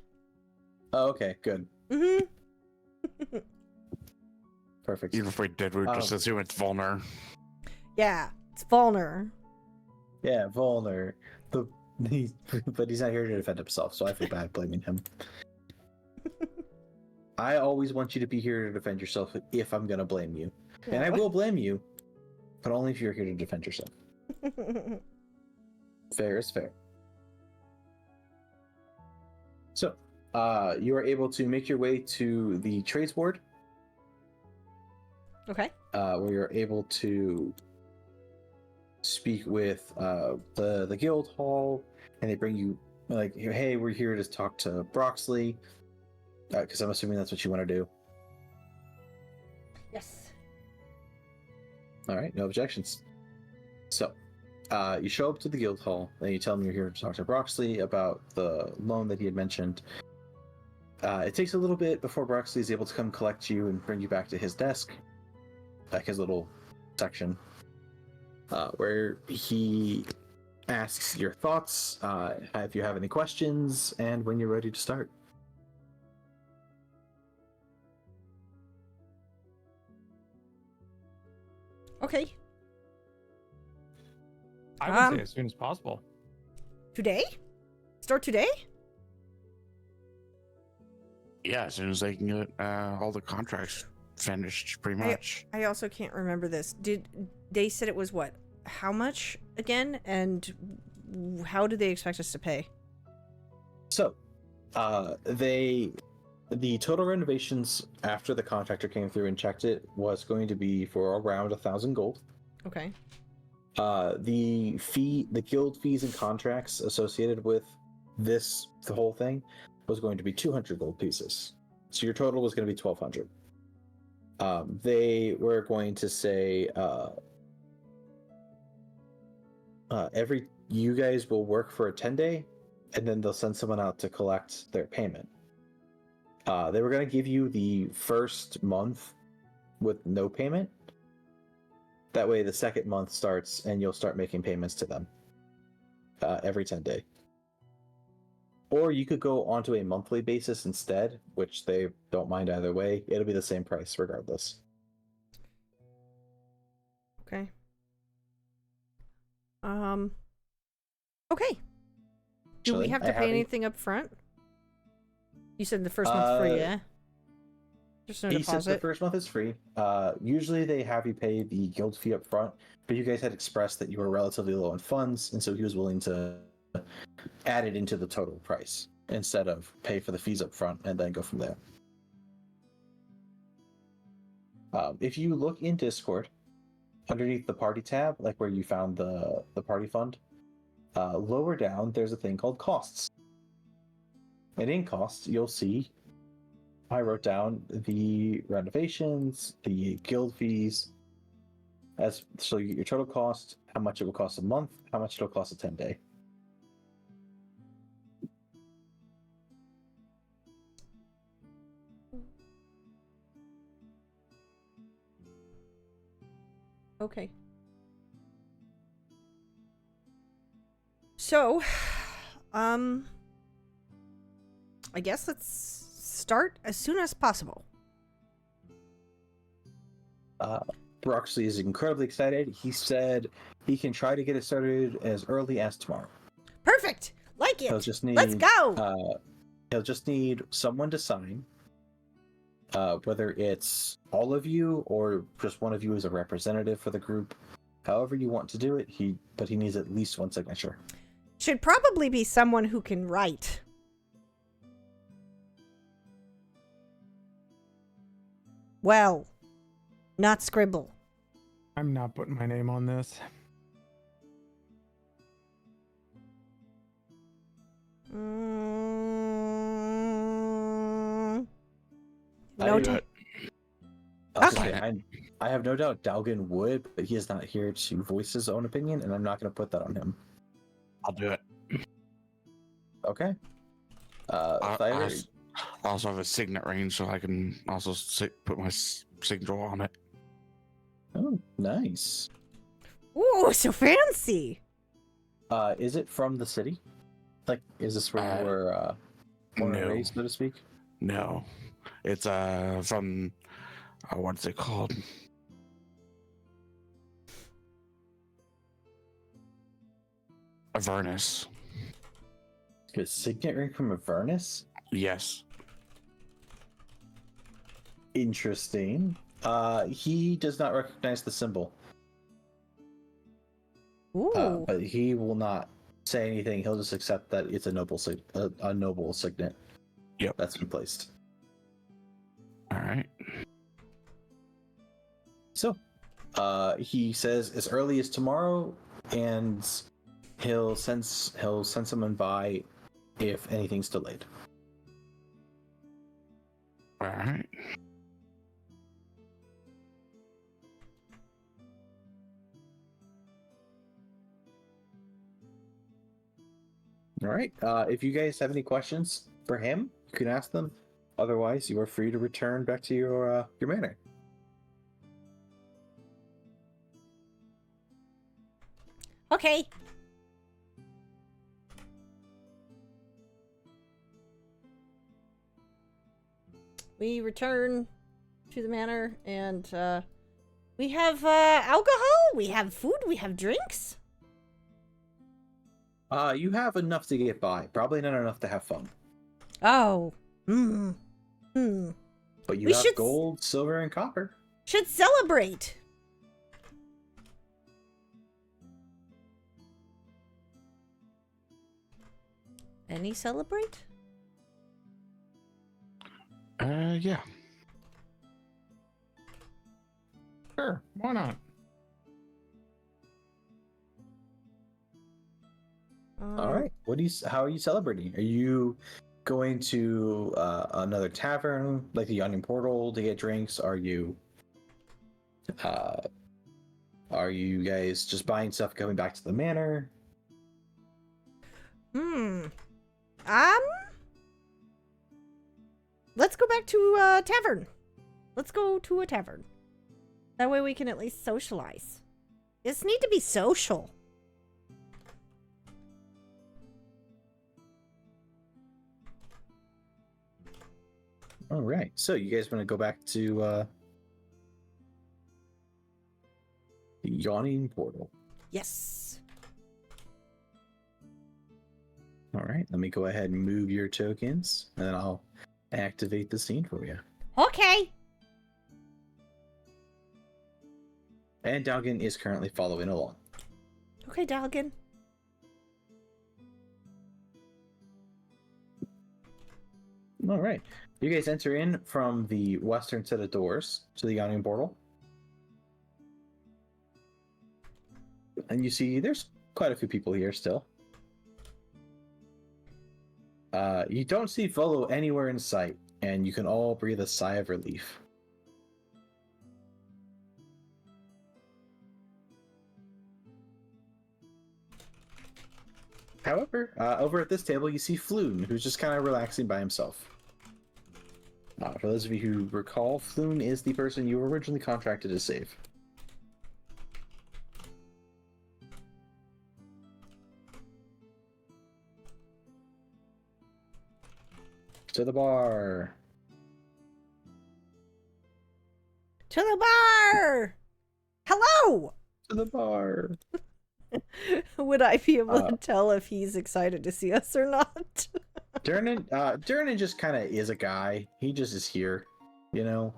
[SPEAKER 1] Oh, okay, good.
[SPEAKER 2] Mm-hmm.
[SPEAKER 1] Perfect.
[SPEAKER 5] Even if we did, we would just assume it's Valnur.
[SPEAKER 2] Yeah, it's Valnur.
[SPEAKER 1] Yeah, Valnur. But he's not here to defend himself, so I feel bad blaming him. I always want you to be here to defend yourself if I'm gonna blame you. And I will blame you, but only if you're here to defend yourself. Fair is fair. So, you are able to make your way to the trades board,
[SPEAKER 2] Okay.
[SPEAKER 1] where you're able to speak with the guild hall, and they bring you like, hey, we're here to talk to Broxley, because I'm assuming that's what you want to do.
[SPEAKER 2] Yes.
[SPEAKER 1] All right, no objections. So, you show up to the guild hall, and you tell them you're here to talk to Broxley about the loan that he had mentioned. It takes a little bit before Broxley is able to come collect you and bring you back to his desk, like his little section, where he asks your thoughts, if you have any questions, and when you're ready to start.
[SPEAKER 2] Okay.
[SPEAKER 4] I would say as soon as possible.
[SPEAKER 2] Today? Start today?
[SPEAKER 5] Yeah, as soon as they can get all the contracts finished, pretty much.
[SPEAKER 2] I also can't remember this. Did they said it was what? How much again? And how do they expect us to pay?
[SPEAKER 1] So, the total renovations after the contractor came through and checked it was going to be for around 1,000 gold.
[SPEAKER 2] Okay.
[SPEAKER 1] The guild fees and contracts associated with the whole thing was going to be 200 gold pieces. So your total was going to be 1,200. They were going to say you guys will work for a 10-day, and then they'll send someone out to collect their payment. They were going to give you the first month with no payment. That way the second month starts and you'll start making payments to them every 10-day. Or you could go onto a monthly basis instead, which they don't mind either way. It'll be the same price regardless.
[SPEAKER 2] Okay. Okay. Do we have to pay anything up front? You said the first month's free, yeah? Just no
[SPEAKER 1] He said
[SPEAKER 2] deposit?
[SPEAKER 1] the first month is free. Usually they have you pay the guild fee up front, but you guys had expressed that you were relatively low on funds, and so he was willing to add it into the total price instead of pay for the fees up front and then go from there. If you look in Discord, underneath the party tab, like where you found the party fund, lower down there's a thing called costs. And in costs, you'll see I wrote down the renovations, the guild fees, so you get your total cost, how much it will cost a month, how much it'll cost a 10-day.
[SPEAKER 2] Okay. So, I guess let's start as soon as possible.
[SPEAKER 1] Broxley is incredibly excited. He said he can try to get it started as early as tomorrow.
[SPEAKER 2] Perfect. Like it.
[SPEAKER 1] He'll just need,
[SPEAKER 2] Let's go.
[SPEAKER 1] He'll just need someone to sign. Whether it's all of you or just one of you as a representative for the group, however you want to do it. But he needs at least one signature.
[SPEAKER 2] Should probably be someone who can write. Well, not scribble.
[SPEAKER 4] I'm not putting my name on this.
[SPEAKER 2] No
[SPEAKER 5] do
[SPEAKER 2] time.
[SPEAKER 5] it.
[SPEAKER 2] Okay.
[SPEAKER 1] I have no doubt Dalgon would, but he is not here to voice his own opinion, and I'm not going to put that on him.
[SPEAKER 5] I'll do it.
[SPEAKER 1] Okay.
[SPEAKER 5] I
[SPEAKER 1] Thyvir,
[SPEAKER 5] also have a signet ring, so I can also put my signature on it.
[SPEAKER 1] oh, nice.
[SPEAKER 2] Ooh, so fancy.
[SPEAKER 1] Is it from the city? Like, is this where you were born and
[SPEAKER 5] no.
[SPEAKER 1] raised, so to speak?
[SPEAKER 5] No, it's from what's it called? Avernus.
[SPEAKER 1] A signet ring from Avernus?
[SPEAKER 5] Yes.
[SPEAKER 1] Interesting. He does not recognize the symbol.
[SPEAKER 2] Ooh.
[SPEAKER 1] But he will not say anything. He'll just accept that it's a noble signet.
[SPEAKER 5] Yep.
[SPEAKER 1] That's been placed.
[SPEAKER 5] All right.
[SPEAKER 1] So, he says as early as tomorrow, and he'll send someone by if anything's delayed.
[SPEAKER 5] All right.
[SPEAKER 1] All right. If you guys have any questions for him, you can ask them. Otherwise, you are free to return back to your manor.
[SPEAKER 2] Okay. We return to the manor, and we have alcohol, we have food, we have drinks.
[SPEAKER 1] You have enough to get by. Probably not enough to have fun.
[SPEAKER 2] Oh.
[SPEAKER 1] But you
[SPEAKER 2] We
[SPEAKER 1] have
[SPEAKER 2] should
[SPEAKER 1] gold, silver, and copper.
[SPEAKER 2] Should celebrate. Any celebrate?
[SPEAKER 5] Yeah.
[SPEAKER 4] Sure, why not?
[SPEAKER 1] All right. How are you celebrating? Are you going to another tavern like the Yawning Portal to get drinks? Are you guys just buying stuff, coming back to the manor?
[SPEAKER 2] Let's go back to a tavern. Let's go to a tavern. That way we can at least socialize. Just need to be social.
[SPEAKER 1] All right. So you guys want to go back to the Yawning Portal?
[SPEAKER 2] Yes.
[SPEAKER 1] All right. Let me go ahead and move your tokens, and then I'll activate the scene for you.
[SPEAKER 2] Okay.
[SPEAKER 1] And Dalgon is currently following along.
[SPEAKER 2] Okay, Dalgon.
[SPEAKER 1] All right. You guys enter in from the western set of doors to the Yawning Portal. And you see there's quite a few people here still. You don't see Volo anywhere in sight, and you can all breathe a sigh of relief. However, over at this table, you see Floon, who's just kind of relaxing by himself. For those of you who recall, Floon is the person you were originally contracted to save. To the bar.
[SPEAKER 2] To the bar! Hello!
[SPEAKER 1] To the bar.
[SPEAKER 2] Would I be able to tell if he's excited to see us or not?
[SPEAKER 1] Durnan just kind of is a guy. He just is here, you know?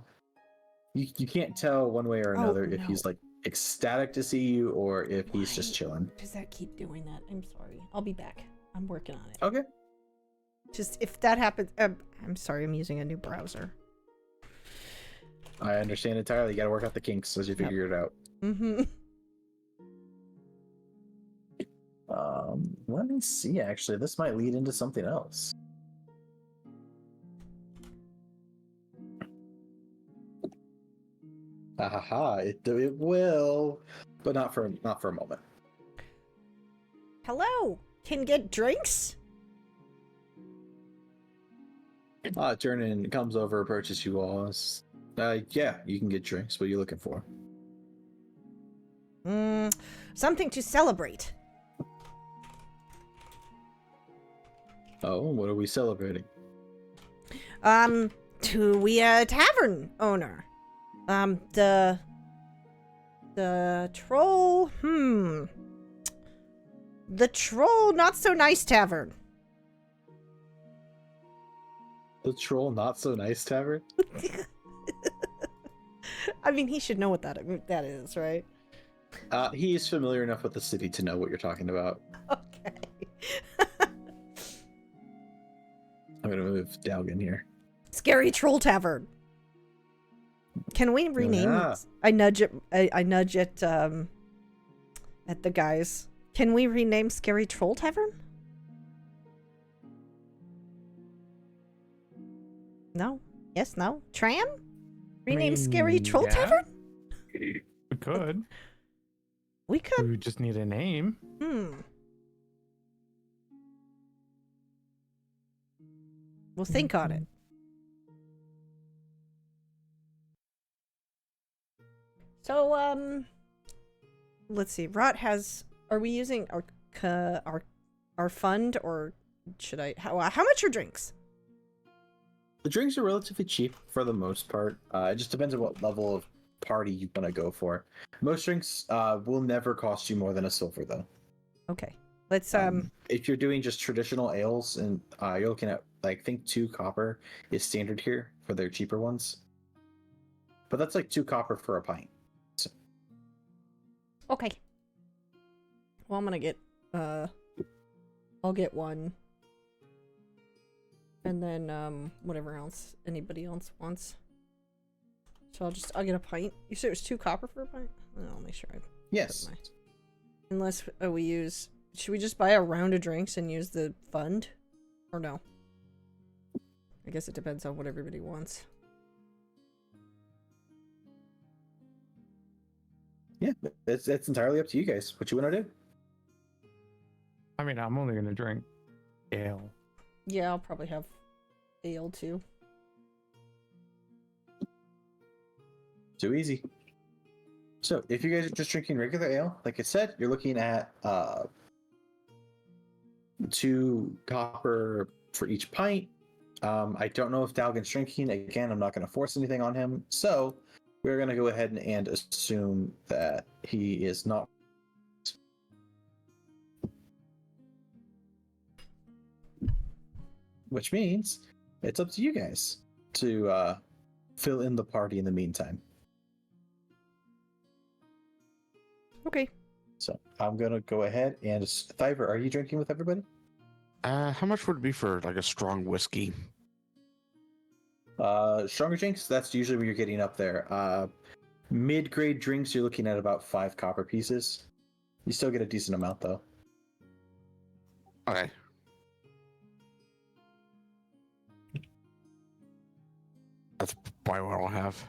[SPEAKER 1] You can't tell one way or another if he's like ecstatic to see you or if he's just chilling.
[SPEAKER 2] Does that keep doing that? I'm sorry. I'll be back. I'm working on it.
[SPEAKER 1] Okay.
[SPEAKER 2] Just if that happens, I'm sorry. I'm using a new browser.
[SPEAKER 1] I understand entirely. You got to work out the kinks as you figure it out.
[SPEAKER 2] Mm-hmm.
[SPEAKER 1] Let me see. Actually, this might lead into something else. It will, but not for a moment.
[SPEAKER 2] Hello. Can get drinks?
[SPEAKER 1] Durnan comes over, approaches you all. Yeah, you can get drinks. What are you looking for?
[SPEAKER 2] Something to celebrate.
[SPEAKER 1] Oh, what are we celebrating?
[SPEAKER 2] To we a tavern owner. The troll. The troll not so nice tavern.
[SPEAKER 1] The troll not so nice tavern?
[SPEAKER 2] I mean, he should know what that is, right?
[SPEAKER 1] He is familiar enough with the city to know what you're talking about.
[SPEAKER 2] Okay.
[SPEAKER 1] I'm gonna move Dalgon here.
[SPEAKER 2] Scary Troll Tavern. Can we rename?
[SPEAKER 1] Yeah.
[SPEAKER 2] I nudge it. I nudge it at the guys. Can we rename Scary Troll Tavern? No. Yes. No. Tram. Rename Scary Troll
[SPEAKER 4] yeah.
[SPEAKER 2] Tavern.
[SPEAKER 4] We could.
[SPEAKER 2] We could.
[SPEAKER 4] We just need a name.
[SPEAKER 2] We'll think on it. So, let's see. Rot has. Are we using our fund, or should I? How much are drinks?
[SPEAKER 1] The drinks are relatively cheap for the most part. It just depends on what level of party you want to go for. Most drinks will never cost you more than a silver, though.
[SPEAKER 2] Okay. Let's
[SPEAKER 1] If you're doing just traditional ales, and you're looking at, like, I think 2 copper is standard here for their cheaper ones. But that's like 2 copper for a pint. So.
[SPEAKER 2] Okay. Well, I'm gonna get I'll get one. And then whatever else anybody else wants. So I'll get a pint. You said it was 2 copper for a pint? I'll make sure I
[SPEAKER 1] Yes.
[SPEAKER 2] Unless we use. Should we just buy a round of drinks and use the fund? Or no? I guess it depends on what everybody wants.
[SPEAKER 1] Yeah, it's entirely up to you guys. What you want to do?
[SPEAKER 4] I mean, I'm only gonna drink ale.
[SPEAKER 2] Yeah, I'll probably have ale too.
[SPEAKER 1] Too easy. So, if you guys are just drinking regular ale, like I said, you're looking at 2 copper for each pint. I don't know if Dalgon's drinking. Again, I'm not going to force anything on him. So, we're going to go ahead and assume that he is not. Which means it's up to you guys to fill in the party in the meantime.
[SPEAKER 2] Okay.
[SPEAKER 1] So I'm gonna go ahead and Thyvir, are you drinking with everybody?
[SPEAKER 5] How much would it be for like a strong whiskey?
[SPEAKER 1] Stronger drinks, that's usually when you're getting up there. Mid-grade drinks, you're looking at about 5 copper pieces. You still get a decent amount though.
[SPEAKER 5] Okay. That's probably what I'll have.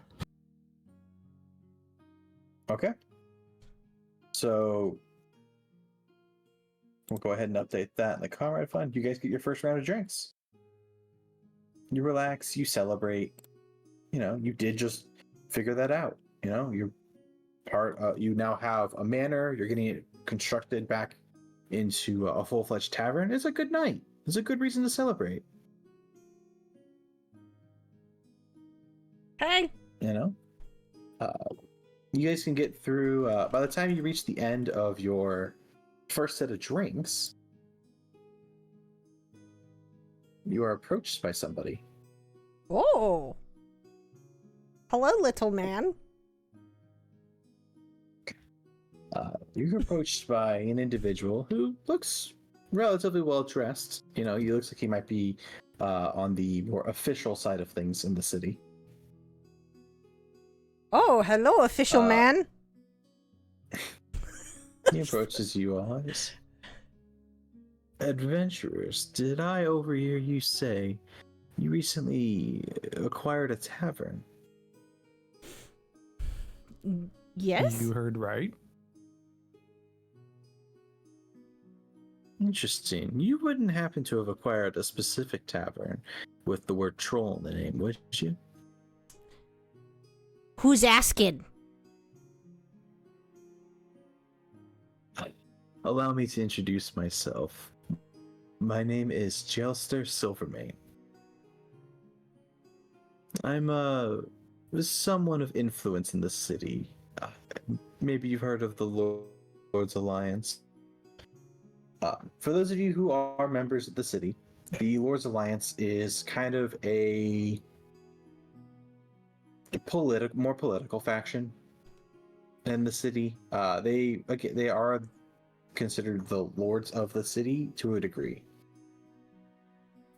[SPEAKER 1] Okay. So we'll go ahead and update that in the comrade fund. You guys get your first round of drinks. You relax, you celebrate. You know, you did just figure that out. You know, you're you now have a manor, you're getting it constructed back into a full-fledged tavern. It's a good night. It's a good reason to celebrate.
[SPEAKER 2] Hey.
[SPEAKER 1] You know? You guys can get through, by the time you reach the end of your first set of drinks, you are approached by somebody.
[SPEAKER 2] Oh. Hello, little man.
[SPEAKER 1] You're approached by an individual who looks relatively well dressed. You know, he looks like he might be on the more official side of things in the city.
[SPEAKER 2] Oh, hello, official man.
[SPEAKER 1] He approaches you all. Adventurers, did I overhear you say you recently acquired a tavern?
[SPEAKER 2] Yes?
[SPEAKER 4] You heard right.
[SPEAKER 1] Interesting. You wouldn't happen to have acquired a specific tavern with the word troll in the name, would you?
[SPEAKER 2] Who's asking?
[SPEAKER 1] Allow me to introduce myself. My name is Jelster Silvermane. I'm someone of influence in the city. Maybe you've heard of the Lord's Alliance. For those of you who are members of the city, the Lord's Alliance is kind of a more political faction in the city. They are considered the lords of the city to a degree,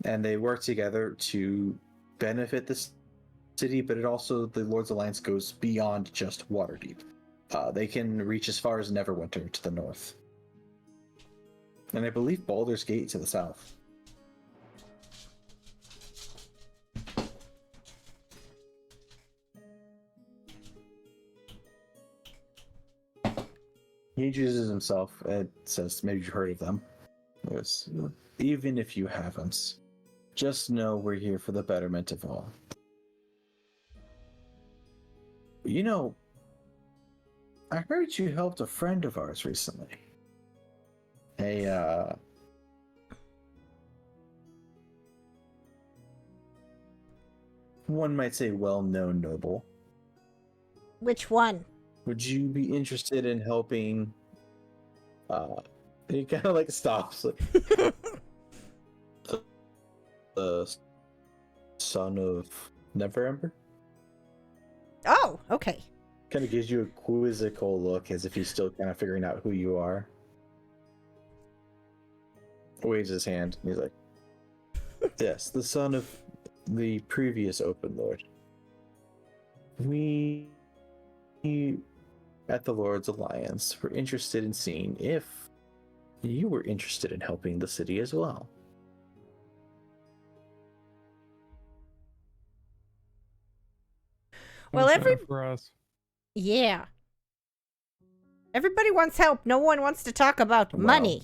[SPEAKER 1] and they work together to benefit the city. But the Lord's Alliance goes beyond just Waterdeep. They can reach as far as Neverwinter to the north, and I believe Baldur's Gate to the south. He introduces himself and says, maybe you've heard of them. Even if you haven't, just know we're here for the betterment of all. You know, I heard you helped a friend of ours recently. One might say well-known noble.
[SPEAKER 2] Which one?
[SPEAKER 1] Would you be interested in helping? He kind of like stops. The son of Neverember.
[SPEAKER 2] Oh, okay.
[SPEAKER 1] Kind of gives you a quizzical look, as if he's still kind of figuring out who you are. Waves his hand. He's like, "Yes, the son of the previous Open Lord. We at the Lord's Alliance were interested in seeing if you were interested in helping the city as well."
[SPEAKER 2] Well,
[SPEAKER 4] for us.
[SPEAKER 2] Yeah. Everybody wants help. No one wants to talk about money.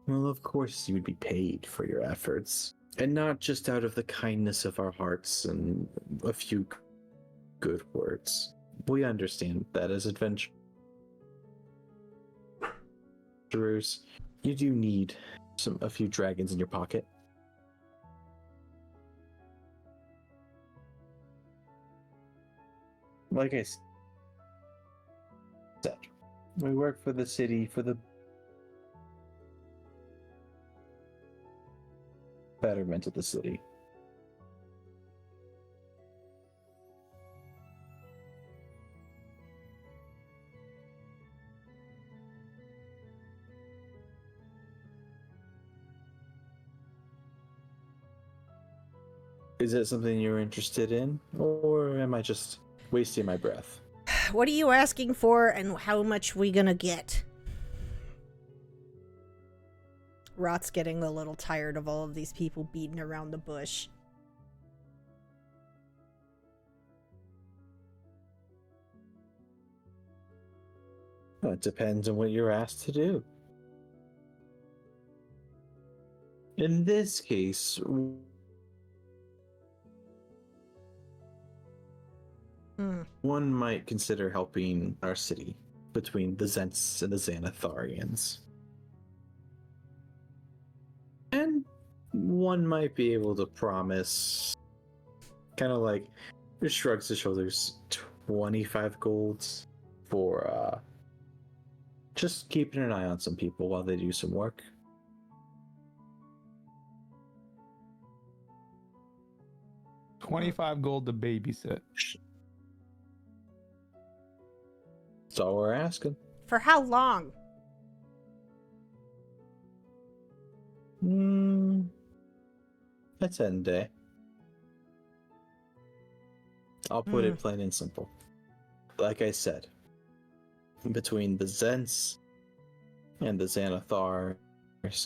[SPEAKER 1] Well, of course you would be paid for your efforts, and not just out of the kindness of our hearts and a few good words. We understand that as adventurers, you do need a few dragons in your pocket. Like I said, we work for the city, for the betterment of the city. Is it something you're interested in, or am I just wasting my breath?
[SPEAKER 2] What are you asking for, and how much we gonna get? Rot's getting a little tired of all of these people beating around the bush.
[SPEAKER 1] Well, it depends on what you're asked to do. In this case, one might consider helping our city between the Zents and the Xanatharians. And one might be able to promise, kind of like, just shrugs his shoulders, 25 golds for just keeping an eye on some people while they do some work.
[SPEAKER 4] $25 gold to babysit.
[SPEAKER 1] That's all we're asking.
[SPEAKER 2] For how long?
[SPEAKER 1] That's end day. I'll put it plain and simple. Like I said, between the Zents and the Xanathar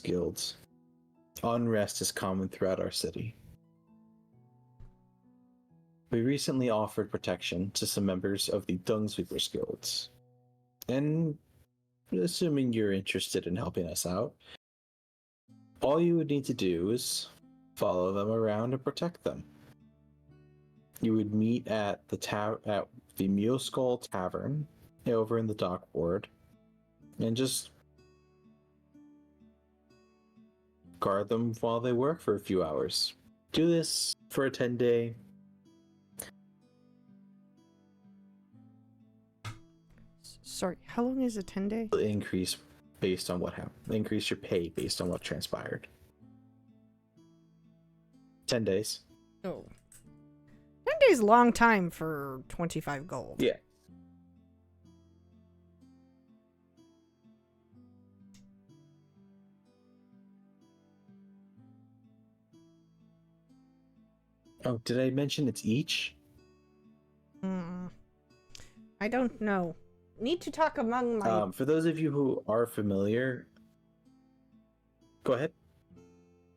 [SPEAKER 1] guilds, unrest is common throughout our city. We recently offered protection to some members of the Dungsweepers guilds. And assuming you're interested in helping us out, all you would need to do is follow them around and protect them. You would meet at the Mule Skull Tavern over in the Dock Ward, and just guard them while they work for a few hours. Do this for a 10-day.
[SPEAKER 2] Sorry, how long is a 10-day?
[SPEAKER 1] Increase based on what happened. Increase your pay based on what transpired. 10 days.
[SPEAKER 2] Oh. 10 days, long time for 25 gold.
[SPEAKER 1] Yeah. Oh, did I mention it's each?
[SPEAKER 2] I don't know. Need to talk among my...
[SPEAKER 1] For those of you who are familiar... Go ahead.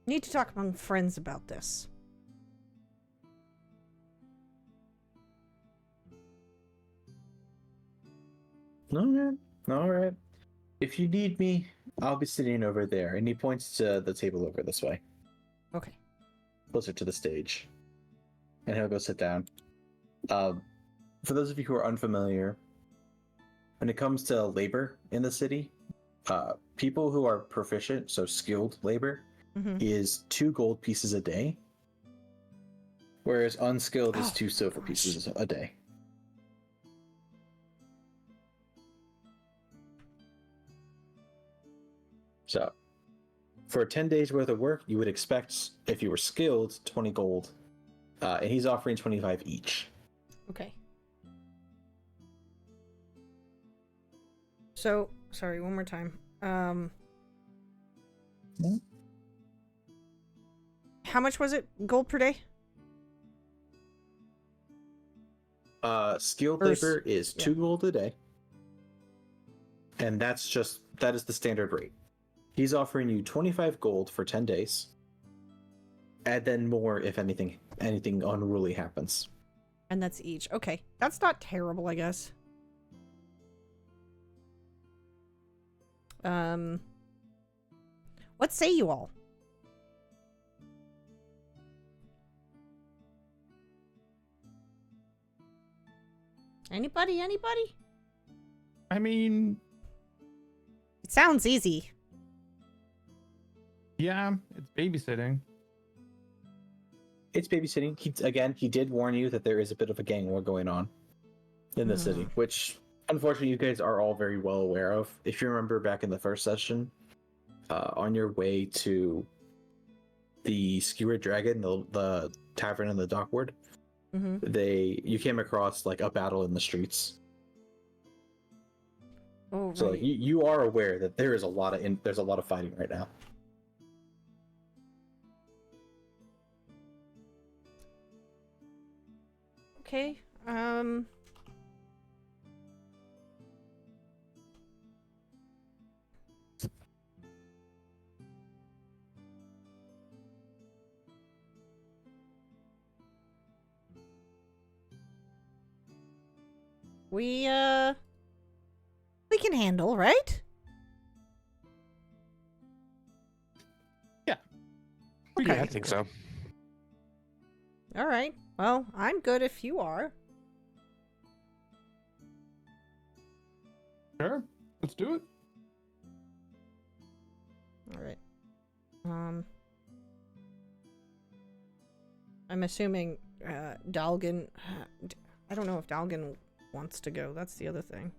[SPEAKER 2] Need to talk among friends about this.
[SPEAKER 1] All right. If you need me, I'll be sitting over there. And he points to the table over this way,
[SPEAKER 2] Okay.
[SPEAKER 1] closer to the stage. And he'll go sit down. For those of you who are unfamiliar, when it comes to labor in the city, people who are proficient, so skilled labor, is 2 gold pieces a day, whereas unskilled is 2 silver pieces a day. So, for 10 days worth of work, you would expect, if you were skilled, 20 gold, and he's offering 25 each.
[SPEAKER 2] Okay. So, sorry, one more time. How much was it? Gold per day?
[SPEAKER 1] Skilled labor is 2 gold a day. And that is the standard rate. He's offering you 25 gold for 10 days. And then more if anything unruly happens.
[SPEAKER 2] And that's each. Okay. That's not terrible, I guess. What say you all? Anybody?
[SPEAKER 4] I mean,
[SPEAKER 2] It sounds easy.
[SPEAKER 4] yeah, it's babysitting.
[SPEAKER 1] It's babysitting. He did warn you that there is a bit of a gang war going on in the city, which unfortunately you guys are all very well aware of. If you remember back in the first session, on your way to the Skewered Dragon, the tavern in the Dockward, you came across like a battle in the streets.
[SPEAKER 2] Oh, right.
[SPEAKER 1] So like, you are aware that there's a lot of fighting right now.
[SPEAKER 2] Okay. We can handle, right?
[SPEAKER 4] Yeah.
[SPEAKER 2] Okay.
[SPEAKER 5] Yeah, I think so.
[SPEAKER 2] All right. Well, I'm good if you are.
[SPEAKER 4] Sure, let's do it.
[SPEAKER 2] All right. I'm assuming Dalgon. I don't know if Dalgon wants to go. That's the other thing.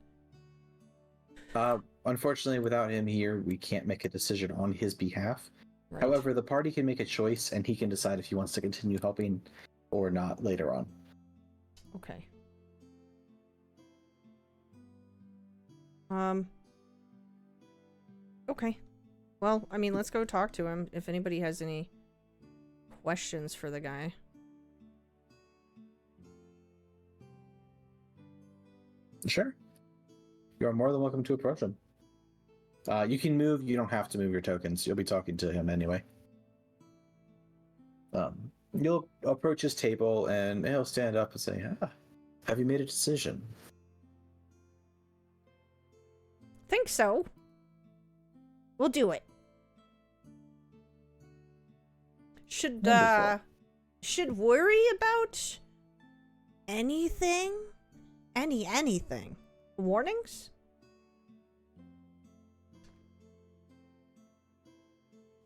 [SPEAKER 1] Unfortunately, without him here, we can't make a decision on his behalf.
[SPEAKER 2] Right.
[SPEAKER 1] However, the party can make a choice, and he can decide if he wants to continue helping or not later on.
[SPEAKER 2] Okay. Okay. Well, I mean, let's go talk to him if anybody has any questions for the guy.
[SPEAKER 1] Sure. You are more than welcome to approach him. You can move. You don't have to move your tokens. You'll be talking to him anyway. You'll approach his table, and he'll stand up and say, have you made a decision?
[SPEAKER 2] Think so. We'll do it. Should worry about anything? Anything? Warnings?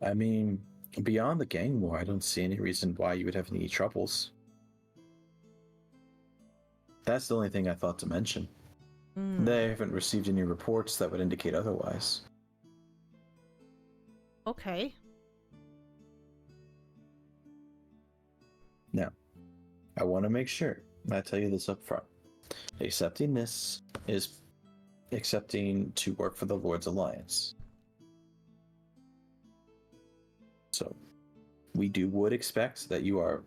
[SPEAKER 1] I mean, beyond the gang war, I don't see any reason why you would have any troubles. That's the only thing I thought to mention. They haven't received any reports that would indicate otherwise.
[SPEAKER 2] Okay.
[SPEAKER 1] Now, I want to make sure I tell you this up front. Accepting this is accepting to work for the Lord's Alliance. So, we would expect that you are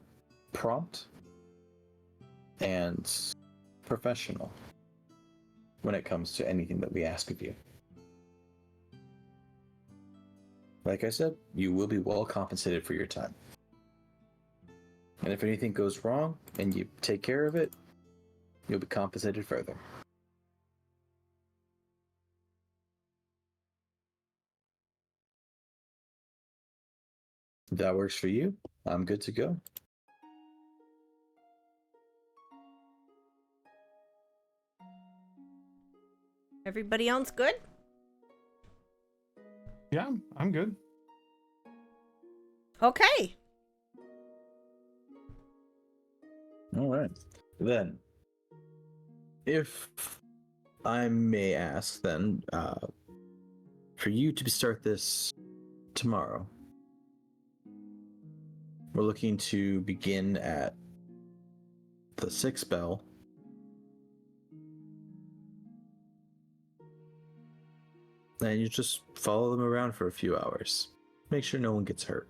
[SPEAKER 1] prompt and professional when it comes to anything that we ask of you. Like I said, you will be well compensated for your time. And if anything goes wrong and you take care of it, you'll be compensated further. If that works for you, I'm good to go.
[SPEAKER 2] Everybody else good?
[SPEAKER 4] Yeah, I'm good.
[SPEAKER 2] Okay.
[SPEAKER 1] All right. Then, if I may ask, then, for you to start this tomorrow, we're looking to begin at the 6th bell. And you just follow them around for a few hours. Make sure no one gets hurt.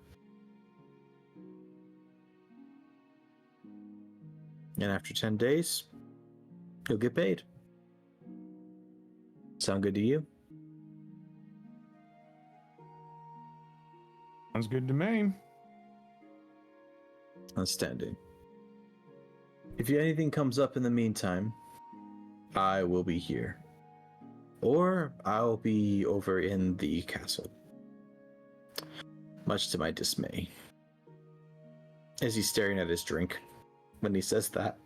[SPEAKER 1] And after 10 days, you'll get paid. Sound good to you?
[SPEAKER 4] Sounds good to me.
[SPEAKER 1] Outstanding. If anything comes up in the meantime, I will be here. Or I'll be over in the castle. Much to my dismay. As he's staring at his drink when he says that.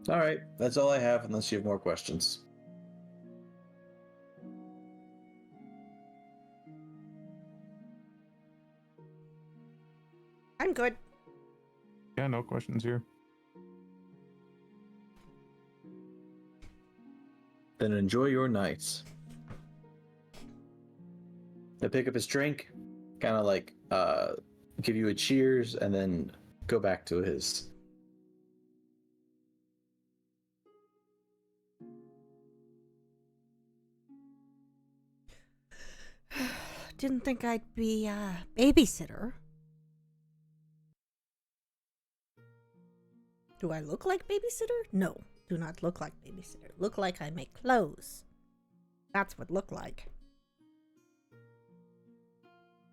[SPEAKER 1] Alright, that's all I have unless you have more questions.
[SPEAKER 2] I'm good.
[SPEAKER 4] Yeah, no questions here.
[SPEAKER 1] Then enjoy your nights. He'll pick up his drink, kind of like give you a cheers, and then go back to his.
[SPEAKER 2] Didn't think I'd be a babysitter. Do I look like babysitter? No, do not look like babysitter. Look like I make clothes. That's what look like.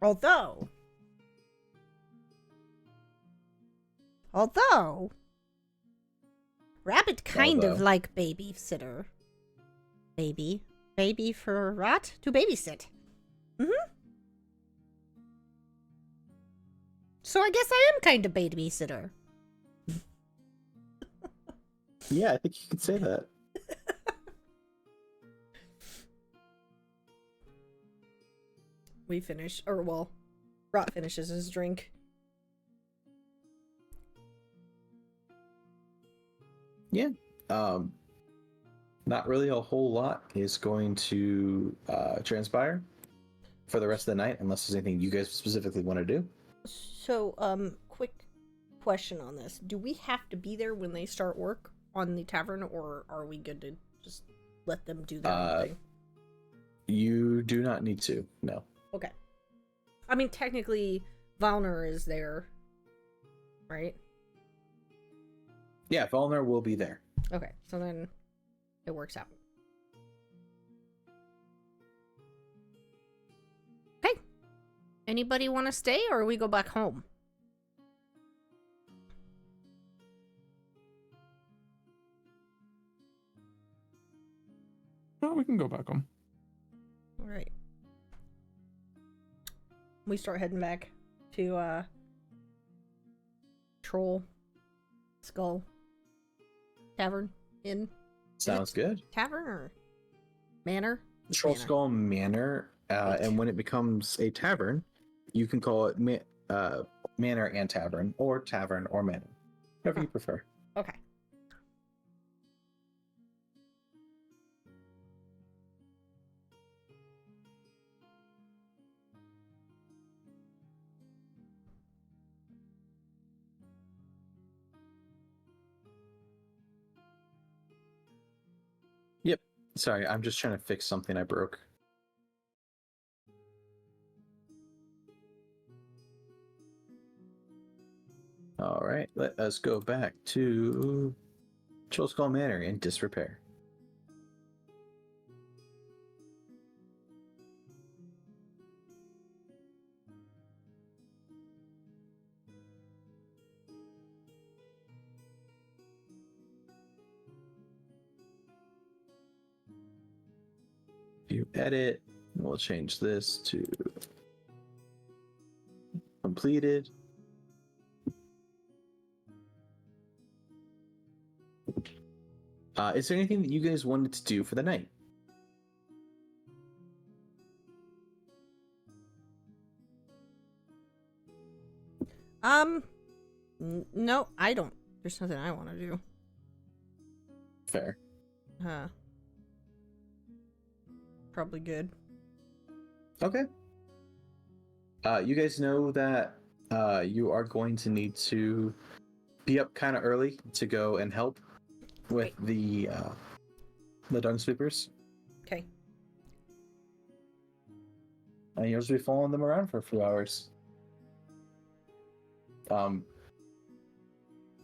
[SPEAKER 2] Although, Rabbit kind of like babysitter. Baby for rat to babysit. So I guess I am kind of babysitter.
[SPEAKER 1] Yeah, I think you could say that.
[SPEAKER 2] We finish, or well, Rot finishes his drink.
[SPEAKER 1] Yeah. Not really a whole lot is going to transpire for the rest of the night, unless there's anything you guys specifically want to do.
[SPEAKER 2] So, quick question on this. Do we have to be there when they start work on the tavern, or are we good to just let them do their own thing?
[SPEAKER 1] You do not need to, no.
[SPEAKER 2] Okay. I mean, technically, Valnur is there, right?
[SPEAKER 1] Yeah, Valnur will be there.
[SPEAKER 2] Okay, so then it works out. Okay. Anybody want to stay, or we go back home?
[SPEAKER 4] Well, we can go back home.
[SPEAKER 2] All right. We start heading back to Troll Skull Tavern Inn.
[SPEAKER 1] Sounds good.
[SPEAKER 2] Tavern or Manor?
[SPEAKER 1] Troll
[SPEAKER 2] Manor.
[SPEAKER 1] Skull Manor,
[SPEAKER 2] Right.
[SPEAKER 1] and when it becomes a tavern, you can call it Manor and Tavern, or Tavern or Manor, whatever you prefer.
[SPEAKER 2] Okay.
[SPEAKER 1] Yep. Sorry, I'm just trying to fix something I broke. All right, let us go back to Troll Skull Manor in disrepair. You edit, we'll change this to completed. Is there anything that you guys wanted to do for the night?
[SPEAKER 2] No, I don't. There's nothing I want to do.
[SPEAKER 1] Fair.
[SPEAKER 2] Probably good.
[SPEAKER 1] Okay. You guys know that you are going to need to be up kind of early to go and help with the dung sweepers,
[SPEAKER 2] Okay.
[SPEAKER 1] and you'll just be following them around for a few hours.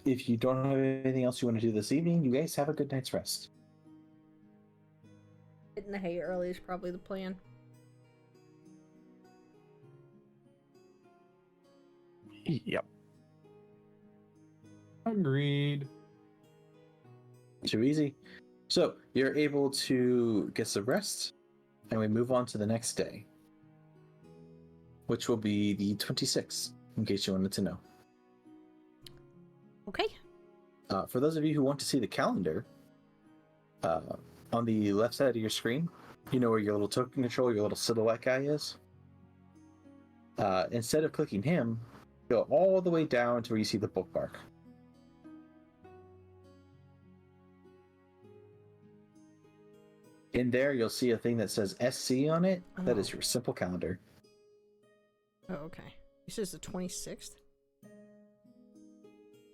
[SPEAKER 1] If you don't have anything else you want to do this evening, you guys have a good night's rest.
[SPEAKER 2] Hitting the hay early is probably the plan.
[SPEAKER 5] Yep.
[SPEAKER 4] Agreed.
[SPEAKER 1] Too easy. So you're able to get some rest, and we move on to the next day, which will be the 26th, in case you wanted to know.
[SPEAKER 2] Okay.
[SPEAKER 1] For those of you who want to see the calendar, on the left side of your screen, you know where your little token control, your little silhouette guy is? Instead of clicking him, go all the way down to where you see the bookmark. In there, you'll see a thing that says SC on it. That is your simple calendar.
[SPEAKER 2] Oh, okay. This is the 26th?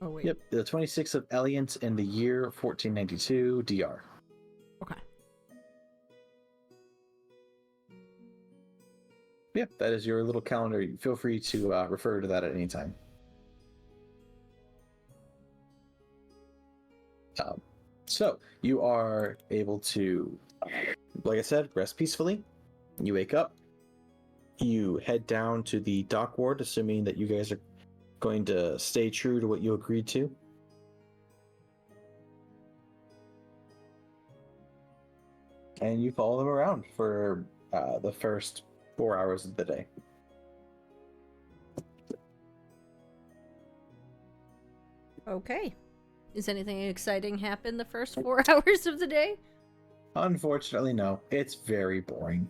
[SPEAKER 2] Oh, wait.
[SPEAKER 1] Yep, the 26th of Eliant in the year 1492 DR.
[SPEAKER 2] Okay.
[SPEAKER 1] Yep, that is your little calendar. Feel free to refer to that at any time. So, you are able to, like I said, rest peacefully. You wake up. You head down to the dock ward, assuming that you guys are going to stay true to what you agreed to. And you follow them around for the first 4 hours of the day.
[SPEAKER 2] Okay. Is anything exciting happen the first 4 hours of the day?
[SPEAKER 1] Unfortunately, no. It's very boring.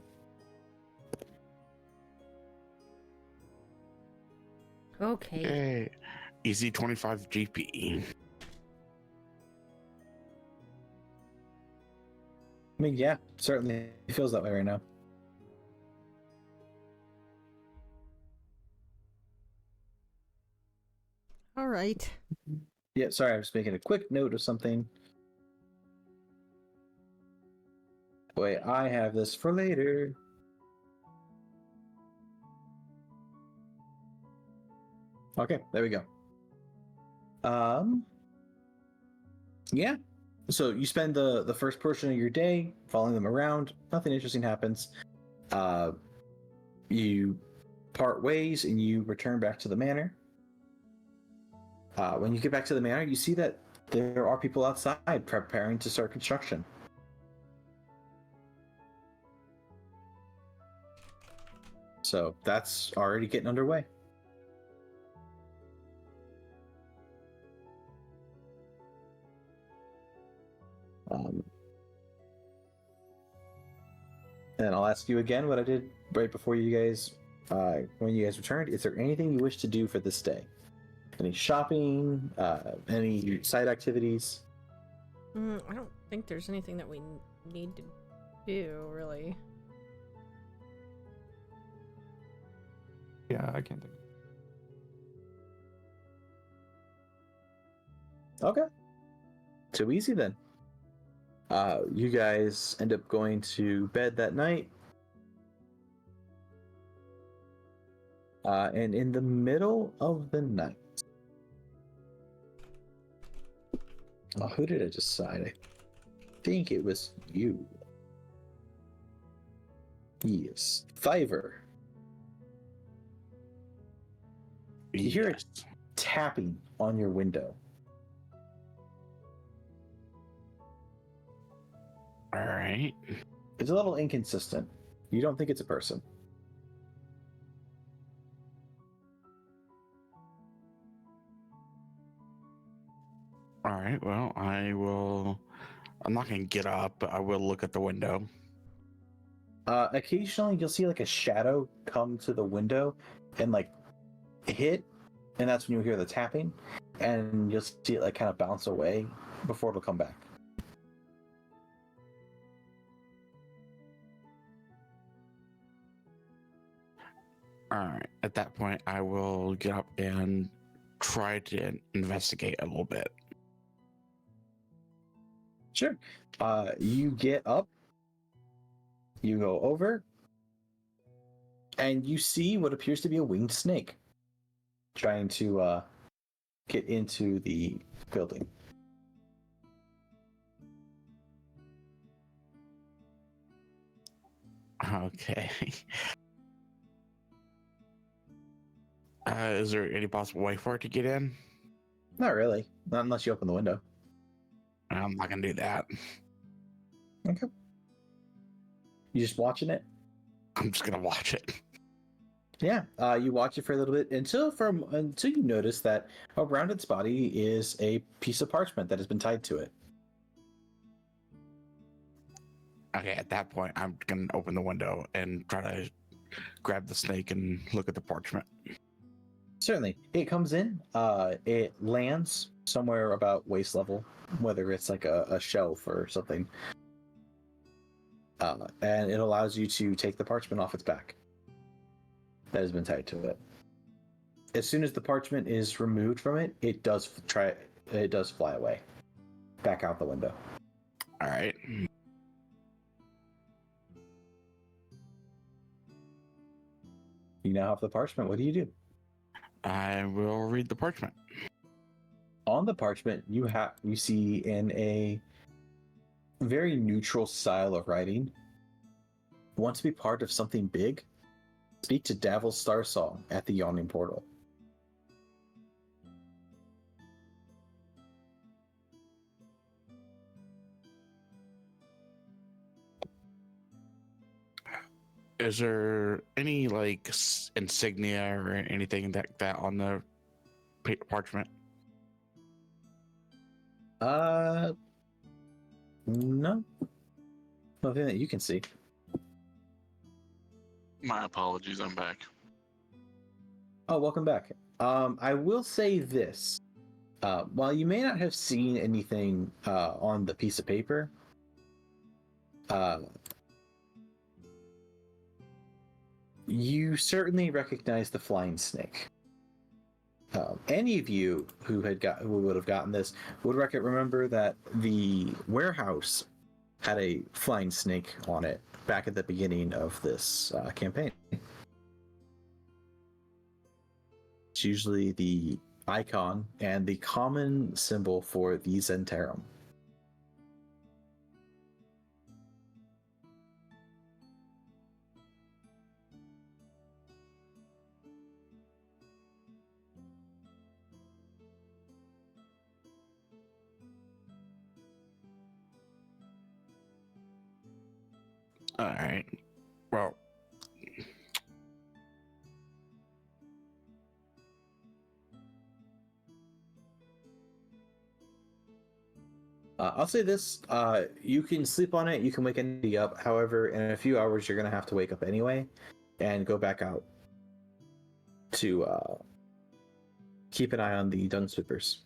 [SPEAKER 2] Okay.
[SPEAKER 5] Hey, easy 25 GP.
[SPEAKER 1] I mean, yeah, certainly it feels that way right now.
[SPEAKER 2] All right.
[SPEAKER 1] Yeah, sorry, I was making a quick note of something. Wait, I have this for later. Okay, there we go. Yeah. So you spend the first portion of your day following them around. Nothing interesting happens. You part ways and you return back to the manor. When you get back to the manor, you see that there are people outside preparing to start construction. So that's already getting underway. then I'll ask you again what I did right before you guys, when you guys returned. Is there anything you wish to do for this day? Any shopping? Any side activities?
[SPEAKER 2] I don't think there's anything that we need to do, really.
[SPEAKER 4] Yeah, I can't think.
[SPEAKER 1] Okay. Too easy then. You guys end up going to bed that night. And in the middle of the night. Oh, who did I decide? I think it was you. Yes. Thyvir. You hear it tapping on your window.
[SPEAKER 5] All right.
[SPEAKER 1] It's a little inconsistent. You don't think it's a person.
[SPEAKER 5] All right. Well, I will. I'm not gonna get up, but I will look at the window.
[SPEAKER 1] Occasionally, you'll see like a shadow come to the window and like hit, and that's when you'll hear the tapping, and you'll see it like kind of bounce away before it'll come back.
[SPEAKER 5] All right. At that point, I will get up and try to investigate a little bit.
[SPEAKER 1] Sure. You get up, you go over, and you see what appears to be a winged snake trying to get into the building.
[SPEAKER 5] Okay. Is there any possible way for it to get in?
[SPEAKER 1] Not really. Not unless you open the window.
[SPEAKER 5] I'm not gonna do that.
[SPEAKER 1] Okay. You just watching it?
[SPEAKER 5] I'm just gonna watch it.
[SPEAKER 1] Yeah. You watch it for a little bit until you notice that around its body is a piece of parchment that has been tied to it.
[SPEAKER 5] Okay, at that point, I'm gonna open the window and try to grab the snake and look at the parchment.
[SPEAKER 1] Certainly. It comes in, it lands somewhere about waist level, whether it's like a shelf or something. And it allows you to take the parchment off its back that has been tied to it. As soon as the parchment is removed from it, it does fly away, back out the window.
[SPEAKER 5] All right.
[SPEAKER 1] You now have the parchment. What do you do?
[SPEAKER 5] I will read the parchment.
[SPEAKER 1] On the parchment, you see in a very neutral style of writing. Want to be part of something big? Speak to Davil Starsong at the Yawning Portal.
[SPEAKER 5] Is there any like insignia or anything that on the parchment?
[SPEAKER 1] No. Nothing that you can see.
[SPEAKER 3] My apologies, I'm back.
[SPEAKER 1] Oh, welcome back. I will say this. While you may not have seen anything on the piece of paper, you certainly recognize the flying snake. Any of you who would have gotten this would remember that the warehouse had a flying snake on it back at the beginning of this campaign. It's usually the icon and the common symbol for the Zentarum.
[SPEAKER 5] All right. Well,
[SPEAKER 1] I'll say this: you can sleep on it, you can wake Andy up. However, in a few hours, you're gonna have to wake up anyway, and go back out to keep an eye on the dung sweepers.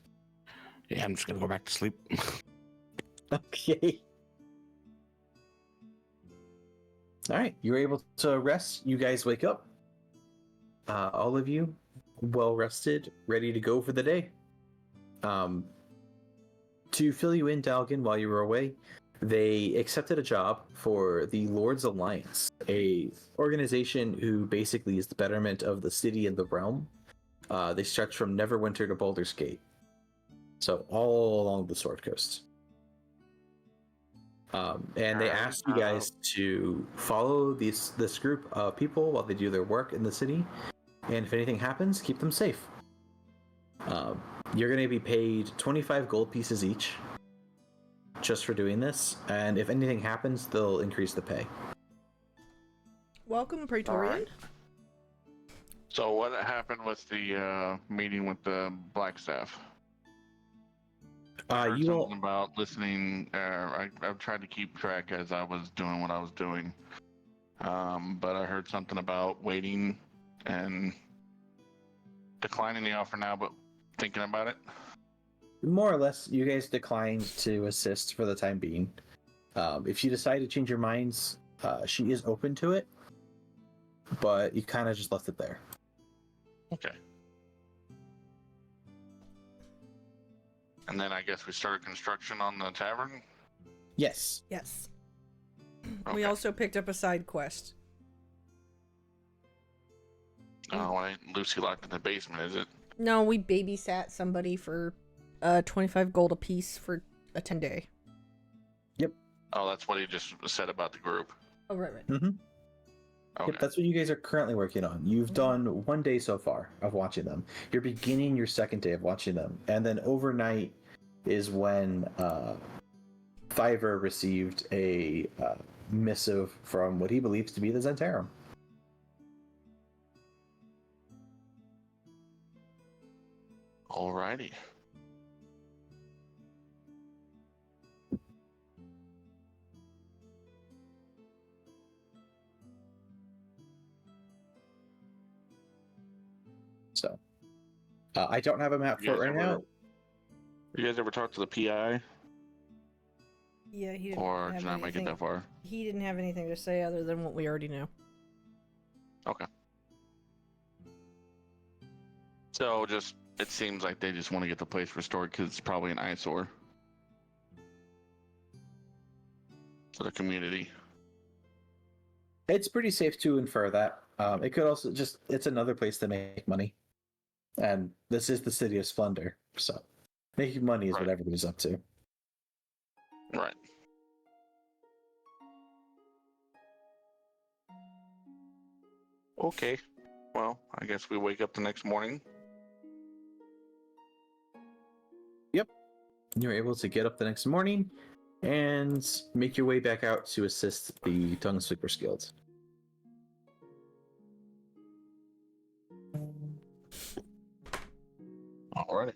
[SPEAKER 5] Yeah, I'm just gonna go back to sleep.
[SPEAKER 1] Okay. All right, you're able to rest. You guys wake up. All of you, well rested, ready to go for the day. To fill you in, Dalgon, while you were away, they accepted a job for the Lord's Alliance, a organization who basically is the betterment of the city and the realm. They stretch from Neverwinter to Baldur's Gate, so all along the Sword Coast. And they asked you guys to follow this group of people while they do their work in the city, and if anything happens, keep them safe. You're going to be paid 25 gold pieces each just for doing this, and if anything happens, they'll increase the pay.
[SPEAKER 2] Welcome, Praetorian.
[SPEAKER 3] Alright. So what happened with the meeting with the Black Staff? I heard
[SPEAKER 1] You
[SPEAKER 3] something
[SPEAKER 1] all,
[SPEAKER 3] about listening. I've tried to keep track as I was doing what I was doing, but I heard something about waiting and declining the offer now, but thinking about it.
[SPEAKER 1] more or less, you guys declined to assist for the time being. If you decide to change your minds, she is open to it, but you kind of just left it there.
[SPEAKER 3] Okay. And then I guess we started construction on the tavern.
[SPEAKER 1] Yes.
[SPEAKER 2] Yes.
[SPEAKER 3] Okay.
[SPEAKER 2] We also picked up a side quest.
[SPEAKER 3] Oh, well, ain't Lucy locked in the basement, is it?
[SPEAKER 2] No, we babysat somebody for 25 gold apiece for a 10-day.
[SPEAKER 3] Oh, that's what he just said about the group.
[SPEAKER 2] Oh, right.
[SPEAKER 1] Mm-hmm.
[SPEAKER 3] Okay.
[SPEAKER 1] Yep, that's what you guys are currently working on. You've done 1 day so far of watching them. You're beginning your second day of watching them. And then overnight is when Thyvir received a missive from what he believes to be the Zentarum.
[SPEAKER 3] Alrighty.
[SPEAKER 1] So I don't have a map
[SPEAKER 3] You
[SPEAKER 1] for it
[SPEAKER 3] guys
[SPEAKER 1] right now.
[SPEAKER 3] You guys ever talk to the PI,
[SPEAKER 2] Yeah, he didn't
[SPEAKER 3] or
[SPEAKER 2] have
[SPEAKER 3] did not make it
[SPEAKER 2] anything.
[SPEAKER 3] that far?
[SPEAKER 2] He didn't have anything to say other than what we already knew.
[SPEAKER 3] Okay. So just, it seems like they just want to get the place restored because it's probably an eyesore for the community.
[SPEAKER 1] It's pretty safe to infer that. It could also just, it's another place to make money. And this is the City of Splendor. So making money is
[SPEAKER 3] Right.
[SPEAKER 1] what everybody's up to.
[SPEAKER 3] Right. Okay. Well, I guess we wake up the next morning.
[SPEAKER 1] You're able to get up the next morning and make your way back out to assist the Tongue Sweepers Guild.
[SPEAKER 3] Alrighty.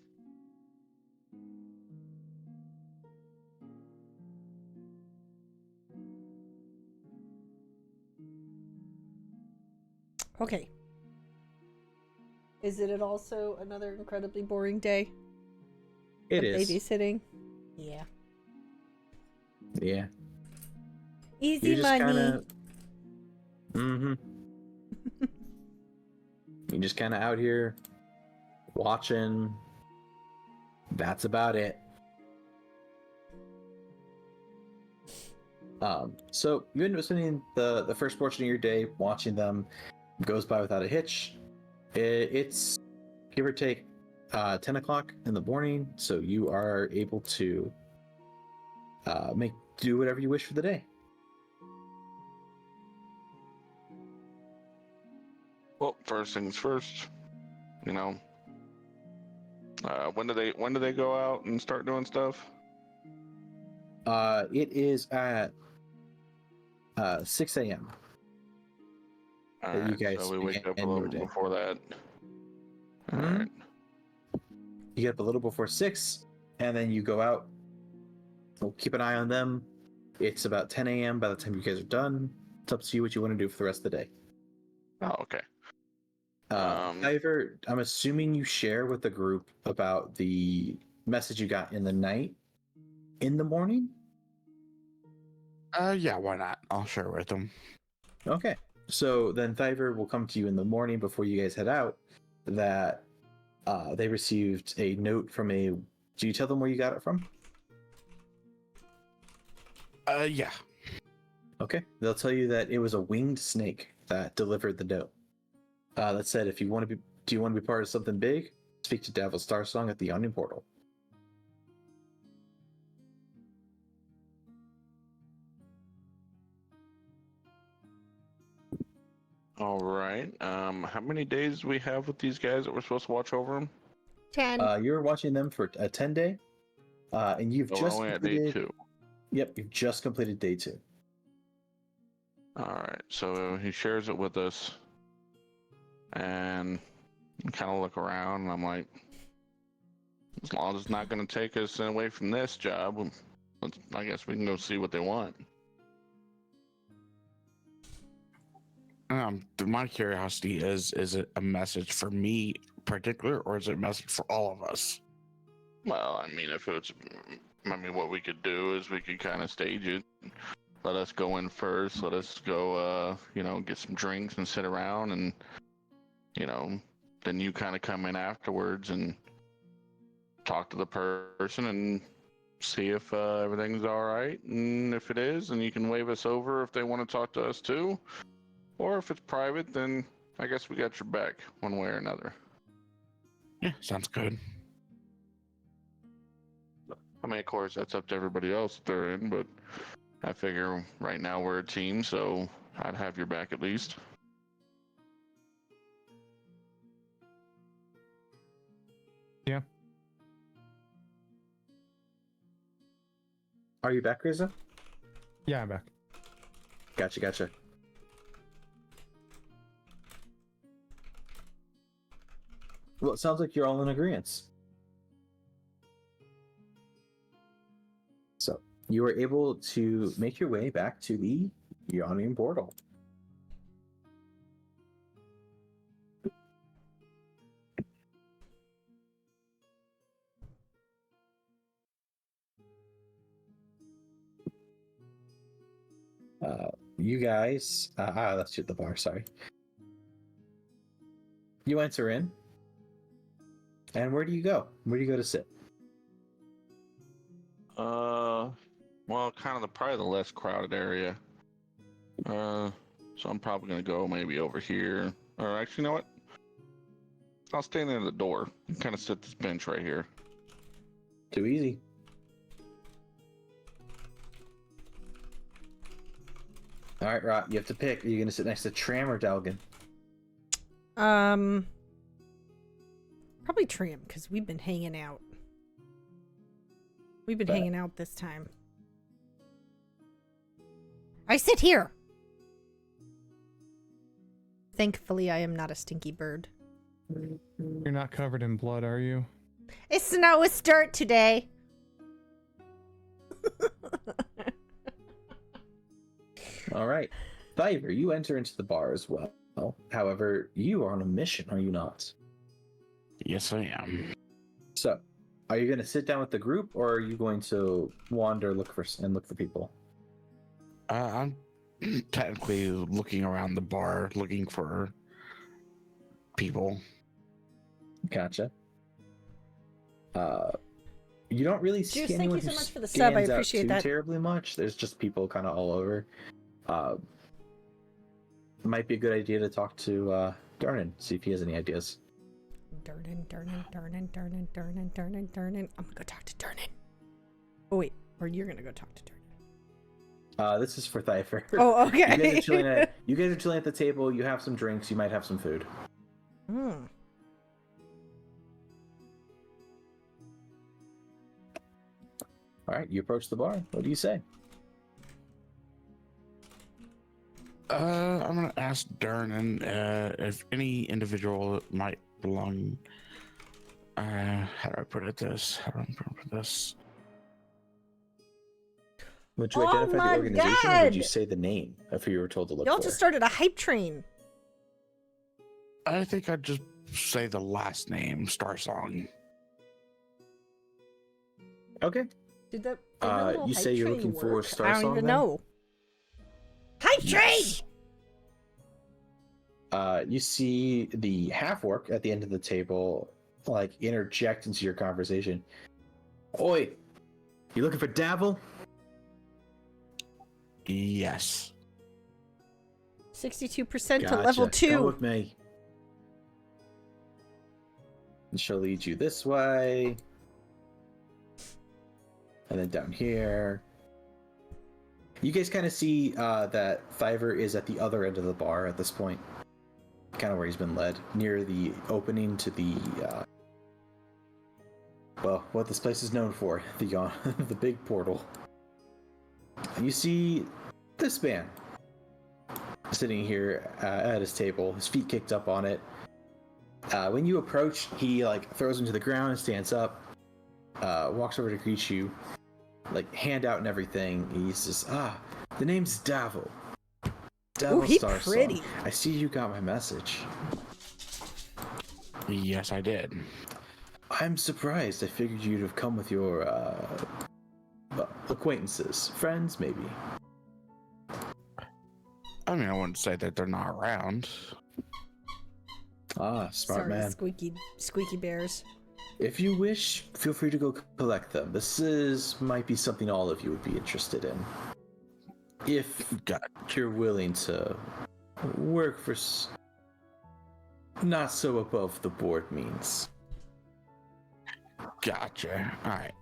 [SPEAKER 2] Okay. Is it also another incredibly boring day?
[SPEAKER 1] It
[SPEAKER 2] of
[SPEAKER 1] is.
[SPEAKER 2] babysitting? Yeah.
[SPEAKER 1] Yeah.
[SPEAKER 2] Easy
[SPEAKER 1] You're just
[SPEAKER 2] money.
[SPEAKER 1] kind of. Mm-hmm. You're just kind of out here watching. That's about it. So you end up spending the first portion of your day watching them. Goes by without a hitch. It's give or take 10 o'clock in the morning, so you are able to do whatever you wish for the day.
[SPEAKER 3] Well, first things first. You know, when do they go out and start doing stuff?
[SPEAKER 1] It is at 6 a.m.
[SPEAKER 3] All
[SPEAKER 1] that you
[SPEAKER 3] right,
[SPEAKER 1] guys
[SPEAKER 3] so we wake up a
[SPEAKER 1] begin your
[SPEAKER 3] little
[SPEAKER 1] day.
[SPEAKER 3] before that. All
[SPEAKER 1] Mhm.
[SPEAKER 3] right.
[SPEAKER 1] You get up a little before 6, and then you go out we'll keep an eye on them. It's about 10 a.m. by the time you guys are done. It's up to you what you want to do for the rest of the day.
[SPEAKER 3] Oh, okay.
[SPEAKER 1] Thyvir, I'm assuming you share with the group about the message you got in the night in the morning?
[SPEAKER 5] Yeah, why not? I'll share with them.
[SPEAKER 1] Okay. So then Thyvir will come to you in the morning before you guys head out that they received a note from a... Do you tell them where you got it from?
[SPEAKER 5] Yeah.
[SPEAKER 1] Okay. They'll tell you that it was a winged snake that delivered the note. That said, if you want to be... Do you want to be part of something big? Speak to Davil Starsong at the Onion Portal.
[SPEAKER 3] All right. How many days do we have with these guys that we're supposed to watch over them?
[SPEAKER 2] 10.
[SPEAKER 1] You're watching them for a 10-day, and you've
[SPEAKER 3] Oh, we're
[SPEAKER 1] just
[SPEAKER 3] only at day
[SPEAKER 1] completed...
[SPEAKER 3] 2.
[SPEAKER 1] Yep, you've just completed day 2.
[SPEAKER 3] All right. So he shares it with us, and kind of look around, and I'm like, as long as it's not going to take us away from this job, I guess we can go see what they want.
[SPEAKER 5] My curiosity is it a message for me in particular, or is it a message for all of us?
[SPEAKER 3] Well, I mean, what we could do is we could kind of stage it. Let us go in first. Let us go, get some drinks and sit around, and, then you kind of come in afterwards and talk to the person and see if everything's all right. And if it is, then you can wave us over if they want to talk to us too. Or if it's private, then I guess we got your back one way or another.
[SPEAKER 5] Yeah, sounds good.
[SPEAKER 3] I mean, of course, that's up to everybody else if they're in, but I figure right now we're a team, so I'd have your back at least.
[SPEAKER 4] Yeah.
[SPEAKER 1] Are you back, Reza?
[SPEAKER 4] Yeah, I'm back.
[SPEAKER 1] Gotcha. Well, it sounds like you're all in agreement. So, you were able to make your way back to the Onion Portal. You guys... let's shoot the bar, sorry. You enter in. And where do you go? Where do you go to sit?
[SPEAKER 3] Well, kind of probably the less crowded area. So I'm probably gonna go maybe over here. Or actually, you know what? I'll stand near the door and kind of sit this bench right here.
[SPEAKER 1] Too easy. All right, Rot, you have to pick. Are you going to sit next to Tram or Dalgon?
[SPEAKER 2] Probably Tram, because we've been hanging out. We've been hanging out this time. I sit here! Thankfully, I am not a stinky bird.
[SPEAKER 4] You're not covered in blood, are you?
[SPEAKER 2] It's not with dirt today.
[SPEAKER 1] All right. Thyvir, you enter into the bar as well. However, you are on a mission, are you not?
[SPEAKER 5] Yes, I am.
[SPEAKER 1] So, are you going to sit down with the group, or are you going to wander, look for people?
[SPEAKER 5] I'm technically looking around the bar, looking for people.
[SPEAKER 1] Gotcha. You don't really see
[SPEAKER 2] Juice, thank
[SPEAKER 1] anyone
[SPEAKER 2] you so
[SPEAKER 1] who
[SPEAKER 2] much for the sub. I
[SPEAKER 1] stands out
[SPEAKER 2] appreciate
[SPEAKER 1] too
[SPEAKER 2] that.
[SPEAKER 1] terribly much. There's just people kind of all over. Might be a good idea to talk to Darnan, see if he has any ideas.
[SPEAKER 2] Darnan. I'm gonna go talk to Darnan. Oh wait, or you're gonna go talk to Darnan.
[SPEAKER 1] This is for Thyvir.
[SPEAKER 2] Oh, okay.
[SPEAKER 1] You guys are chilling at the table. You have some drinks. You might have some food. All right, you approach the bar. What do you say?
[SPEAKER 5] I'm gonna ask Darnan if any individual might belong. How do I put this?
[SPEAKER 1] Would you
[SPEAKER 2] Oh
[SPEAKER 1] identify
[SPEAKER 2] my
[SPEAKER 1] the organization, or would you
[SPEAKER 2] God!
[SPEAKER 1] say the name of who you were told to look
[SPEAKER 2] Y'all
[SPEAKER 1] for?
[SPEAKER 2] just started a hype train.
[SPEAKER 5] I think I'd just say the last name, Star Song.
[SPEAKER 1] Okay.
[SPEAKER 2] Did that little
[SPEAKER 1] you
[SPEAKER 2] hype
[SPEAKER 1] say you're
[SPEAKER 2] train
[SPEAKER 1] looking for
[SPEAKER 2] work?
[SPEAKER 1] Star
[SPEAKER 2] I don't
[SPEAKER 1] Song,
[SPEAKER 2] even
[SPEAKER 1] then?
[SPEAKER 2] know. Hype train!
[SPEAKER 1] You see the half-orc at the end of the table, like, interject into your conversation. Oi! You looking for Davil?
[SPEAKER 5] Yes.
[SPEAKER 2] 62% to
[SPEAKER 1] Gotcha.
[SPEAKER 2] level
[SPEAKER 1] Come
[SPEAKER 2] 2.
[SPEAKER 1] with me. And she'll lead you this way. And then down here. You guys kind of see that Thyvir is at the other end of the bar at this point. Kind of where he's been led. Near the opening to the... well, what this place is known for. The, the big portal. You see this man. Sitting here at his table. His feet kicked up on it. When you approach, he like throws him to the ground and stands up. Walks over to greet you. Like, hand out and everything. He says, the name's Davil.
[SPEAKER 2] Ooh, he
[SPEAKER 1] Star
[SPEAKER 2] pretty.
[SPEAKER 1] Song. I see you got my message.
[SPEAKER 5] Yes, I did.
[SPEAKER 1] I'm surprised. I figured you'd have come with your, well, acquaintances. Friends, maybe.
[SPEAKER 5] I mean, I wouldn't say that they're not around.
[SPEAKER 1] Smart
[SPEAKER 2] Sorry,
[SPEAKER 1] man.
[SPEAKER 2] squeaky bears.
[SPEAKER 1] If you wish, feel free to go collect them. Might be something all of you would be interested in. If you're willing to work for not so above the board means.
[SPEAKER 5] Gotcha. All right.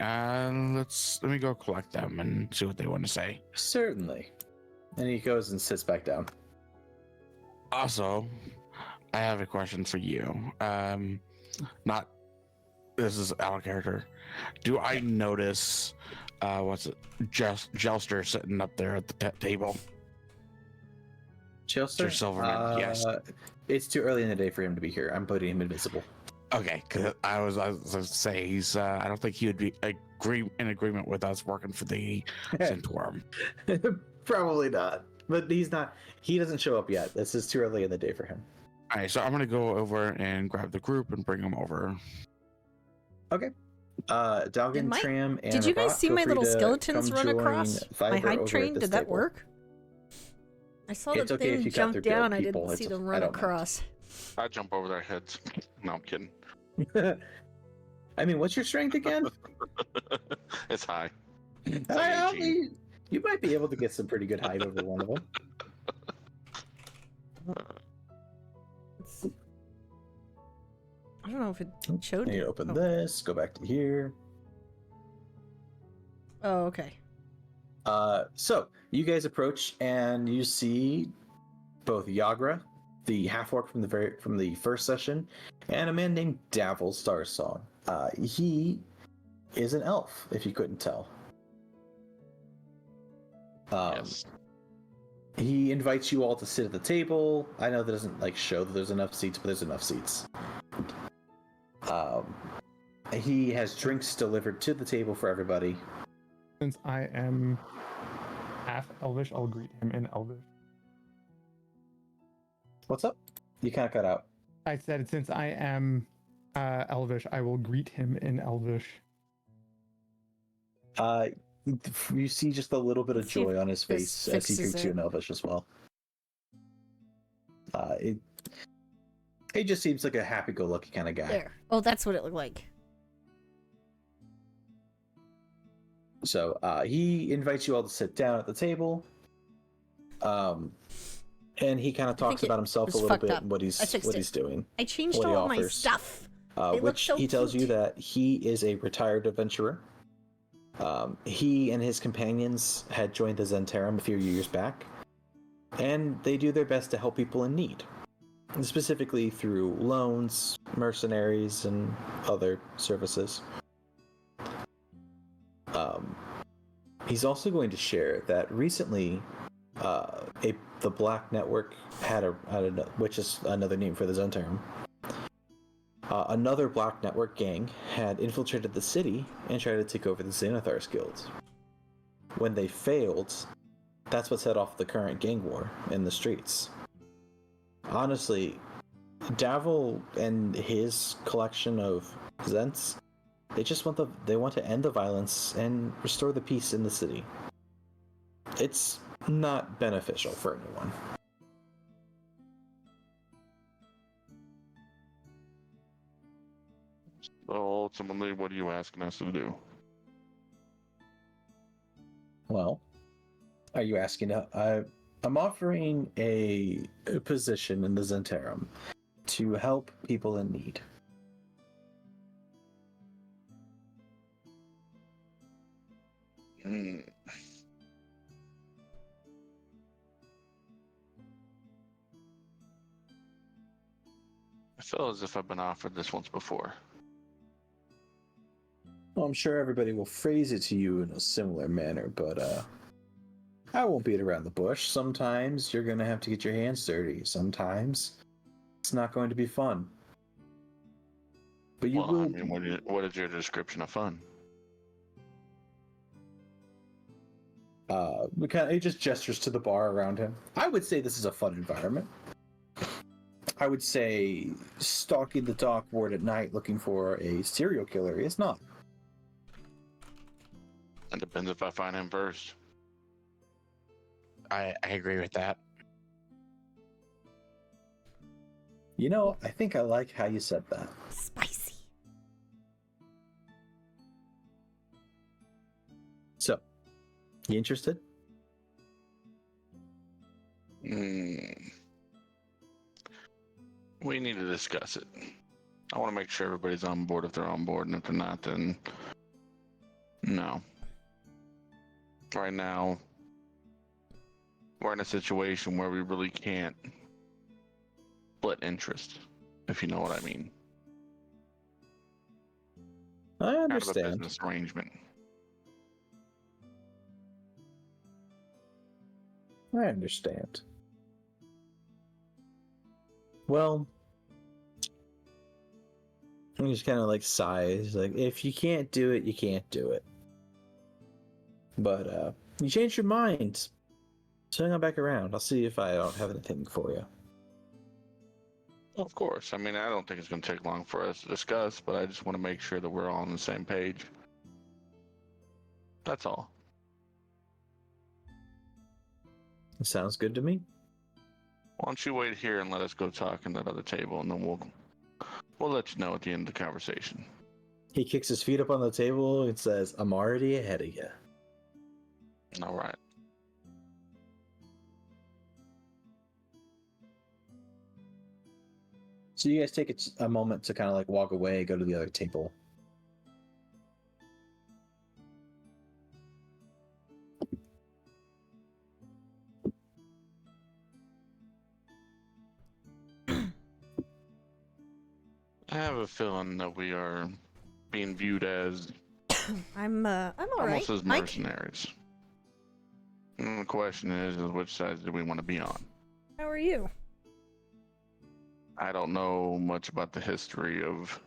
[SPEAKER 5] Let me go collect them and see what they want to say.
[SPEAKER 1] Certainly. And he goes and sits back down.
[SPEAKER 5] Also, I have a question for you. This is out of character. Do I notice Jelster sitting up there at the table?
[SPEAKER 1] Jelster?
[SPEAKER 5] Silverman, yes.
[SPEAKER 1] It's too early in the day for him to be here. I'm putting him invisible.
[SPEAKER 5] Okay, because I was going to say he's. I don't think he would be in agreement with us working for the Centaur.
[SPEAKER 1] Probably not. But he's not. He doesn't show up yet. This is too early in the day for him.
[SPEAKER 5] All right, so I'm gonna go over and grab the group and bring them over.
[SPEAKER 1] Okay. Dalgon, Tram, and
[SPEAKER 2] Did you guys
[SPEAKER 1] Rabat,
[SPEAKER 2] see
[SPEAKER 1] feel
[SPEAKER 2] my
[SPEAKER 1] free
[SPEAKER 2] little
[SPEAKER 1] to
[SPEAKER 2] skeletons
[SPEAKER 1] come
[SPEAKER 2] run
[SPEAKER 1] join
[SPEAKER 2] across my
[SPEAKER 1] Thyvir
[SPEAKER 2] hype
[SPEAKER 1] over
[SPEAKER 2] train?
[SPEAKER 1] at this
[SPEAKER 2] Did that
[SPEAKER 1] table.
[SPEAKER 2] work? I saw
[SPEAKER 1] It's
[SPEAKER 2] the
[SPEAKER 1] okay if
[SPEAKER 2] thing
[SPEAKER 1] you cut
[SPEAKER 2] jump
[SPEAKER 1] through guild
[SPEAKER 2] down. I
[SPEAKER 1] people.
[SPEAKER 2] didn't see
[SPEAKER 1] It's-
[SPEAKER 2] them
[SPEAKER 1] I
[SPEAKER 2] run
[SPEAKER 1] don't mind.
[SPEAKER 2] across.
[SPEAKER 3] I jump over their heads. No, I'm kidding.
[SPEAKER 1] I mean, what's your strength again?
[SPEAKER 3] It's high.
[SPEAKER 1] I
[SPEAKER 3] 18.
[SPEAKER 1] mean, you might be able to get some pretty good height over one of them.
[SPEAKER 2] I don't know if it showed
[SPEAKER 1] And
[SPEAKER 2] me.
[SPEAKER 1] you open
[SPEAKER 2] Oh.
[SPEAKER 1] this, go back to here.
[SPEAKER 2] Oh, okay.
[SPEAKER 1] So you guys approach and you see both Yagra, the half-orc from the first session, and a man named Davil Starsong. He is an elf, if you couldn't tell.
[SPEAKER 3] Yes.
[SPEAKER 1] He invites you all to sit at the table. I know that doesn't show that there's enough seats, but there's enough seats. He has drinks delivered to the table for everybody.
[SPEAKER 4] Since I am half Elvish, I'll greet him in Elvish.
[SPEAKER 1] What's up? You kind of cut out.
[SPEAKER 4] I said, since I am Elvish, I will greet him in Elvish.
[SPEAKER 1] You see just a little bit of
[SPEAKER 2] Let's see if
[SPEAKER 1] joy on his
[SPEAKER 2] this
[SPEAKER 1] face as he
[SPEAKER 2] fixes
[SPEAKER 1] greets you
[SPEAKER 2] it.
[SPEAKER 1] in Elvish as well. He just seems like a happy-go-lucky kind of guy.
[SPEAKER 2] There. Oh, that's what it looked like.
[SPEAKER 1] So he invites you all to sit down at the table. And he kind of talks
[SPEAKER 2] it
[SPEAKER 1] about himself a
[SPEAKER 2] was
[SPEAKER 1] little
[SPEAKER 2] fucked
[SPEAKER 1] bit
[SPEAKER 2] up.
[SPEAKER 1] and what
[SPEAKER 2] I fixed
[SPEAKER 1] he's
[SPEAKER 2] it.
[SPEAKER 1] doing.
[SPEAKER 2] I changed
[SPEAKER 1] What he
[SPEAKER 2] all my
[SPEAKER 1] offers.
[SPEAKER 2] stuff. They look
[SPEAKER 1] Which
[SPEAKER 2] so
[SPEAKER 1] he tells you
[SPEAKER 2] cute.
[SPEAKER 1] that he is a retired adventurer. He and his companions had joined the Zentarum a few years back, and they do their best to help people in need, specifically through loans, mercenaries, and other services. He's also going to share that recently, the Black Network which is another name for the Zentarum. Another Black Network gang had infiltrated the city and tried to take over the Xanathar's Guild. when they failed, that's what set off the current gang war in the streets. Honestly, Davil and his collection of Zents, they want to end the violence and restore the peace in the city. It's not beneficial for anyone.
[SPEAKER 3] So ultimately, what are you asking us to do?
[SPEAKER 1] Well, are you asking? I'm offering a position in the Zentarum to help people in need.
[SPEAKER 3] Hmm. I feel as if I've been offered this once before.
[SPEAKER 1] Well, I'm sure everybody will phrase it to you in a similar manner, but I won't beat around the bush. Sometimes you're going to have to get your hands dirty. Sometimes it's not going to be fun. But you
[SPEAKER 3] Well,
[SPEAKER 1] will.
[SPEAKER 3] I mean, what is your description of fun?
[SPEAKER 1] He just gestures to the bar around him. I would say this is a fun environment. I would say stalking the dock ward at night looking for a serial killer is not.
[SPEAKER 3] It depends if I find him first.
[SPEAKER 5] I agree with that.
[SPEAKER 1] You know, I think I like how you said that.
[SPEAKER 2] Spicy.
[SPEAKER 1] So, you interested?
[SPEAKER 3] We need to discuss it. I want to make sure everybody's on board if they're on board, and if they're not, then no. Right now, we're in a situation where we really can't split interest, if you know what I mean.
[SPEAKER 1] I
[SPEAKER 3] Kind of a
[SPEAKER 1] understand.
[SPEAKER 3] business arrangement.
[SPEAKER 1] I understand. Well, he just kind of like sighs, like, if you can't do it, you can't do it. But you changed your mind. So hang on back around. I'll see if I don't have anything for you.
[SPEAKER 3] Of course. I mean, I don't think it's going to take long for us to discuss, but I just want to make sure that we're all on the same page. That's all.
[SPEAKER 1] Sounds good to me.
[SPEAKER 3] Why don't you wait here and let us go talk in that other table, and then we'll let you know at the end of the conversation.
[SPEAKER 1] He kicks his feet up on the table and says, I'm already ahead of you.
[SPEAKER 3] All right.
[SPEAKER 1] So you guys take a moment to kind of like walk away, go to the other table.
[SPEAKER 3] I have a feeling that we are being viewed as
[SPEAKER 2] I'm all right.
[SPEAKER 3] almost as mercenaries. And the question is which side do we want to be on?
[SPEAKER 2] How are you?
[SPEAKER 3] I don't know much about the history of,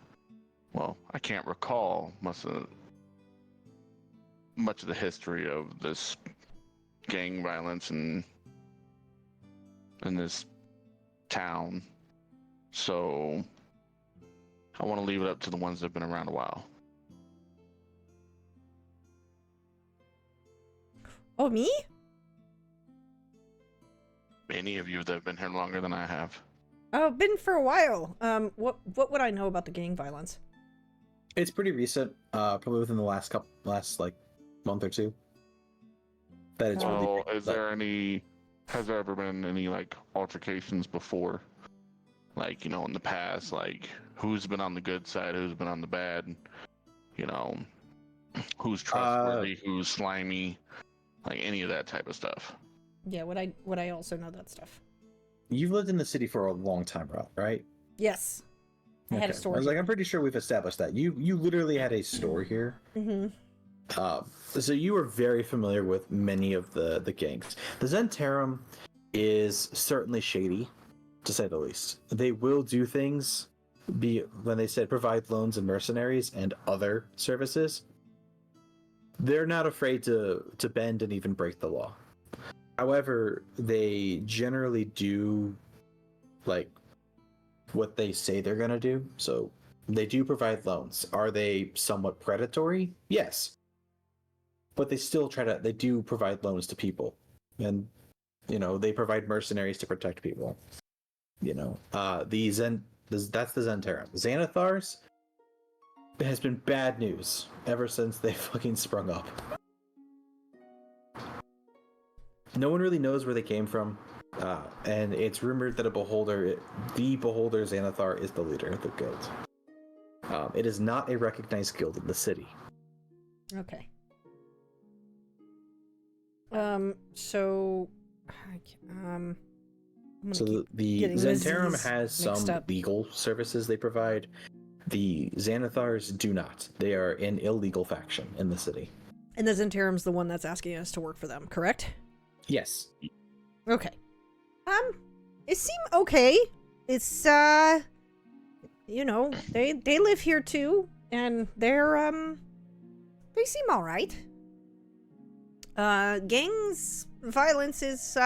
[SPEAKER 3] well, I can't recall much of the history of this gang violence in this town. So I want to leave it up to the ones that have been around a while.
[SPEAKER 2] Oh, me?
[SPEAKER 3] Any of you that have been here longer than I have.
[SPEAKER 2] Oh, been for a while. What would I know about the gang violence?
[SPEAKER 1] It's pretty recent, probably within the last like month or two. That it's
[SPEAKER 3] Well,
[SPEAKER 1] really
[SPEAKER 3] has there ever been any like altercations before? Like, you know, in the past, like who's been on the good side, who's been on the bad, you know, who's trustworthy, who's slimy, like any of that type of stuff.
[SPEAKER 2] Yeah, would I also know that stuff?
[SPEAKER 1] You've lived in the city for a long time, right?
[SPEAKER 2] Yes. I had a
[SPEAKER 1] Okay.
[SPEAKER 2] store.
[SPEAKER 1] I was like, I'm pretty sure we've established that. You literally had a store here.
[SPEAKER 2] Mm-hmm.
[SPEAKER 1] So you are very familiar with many of the gangs. The Zentarum is certainly shady, to say the least. They will do things, when they said provide loans and mercenaries and other services. they're not afraid to bend and even break the law. However, they generally do like what they say they're gonna do. So they do provide loans. Are they somewhat predatory? Yes. But they do provide loans to people. And they provide mercenaries to protect people. That's the Zentarum. Xanathars has been bad news ever since they fucking sprung up. No one really knows where they came from, and it's rumored that the Beholder Xanathar, is the leader of the guild. It is not a recognized guild in the city.
[SPEAKER 2] Okay. So, I'm gonna
[SPEAKER 1] So
[SPEAKER 2] keep
[SPEAKER 1] the
[SPEAKER 2] getting
[SPEAKER 1] Zentarum
[SPEAKER 2] Z's
[SPEAKER 1] has
[SPEAKER 2] mixed
[SPEAKER 1] some
[SPEAKER 2] up.
[SPEAKER 1] legal services they provide. The Xanathars do not. They are an illegal faction in the city.
[SPEAKER 2] And the Zentarim's the one that's asking us to work for them, correct?
[SPEAKER 1] Yes.
[SPEAKER 2] Okay. It seemed okay. It's they live here too, and they seem all right. Gangs violence is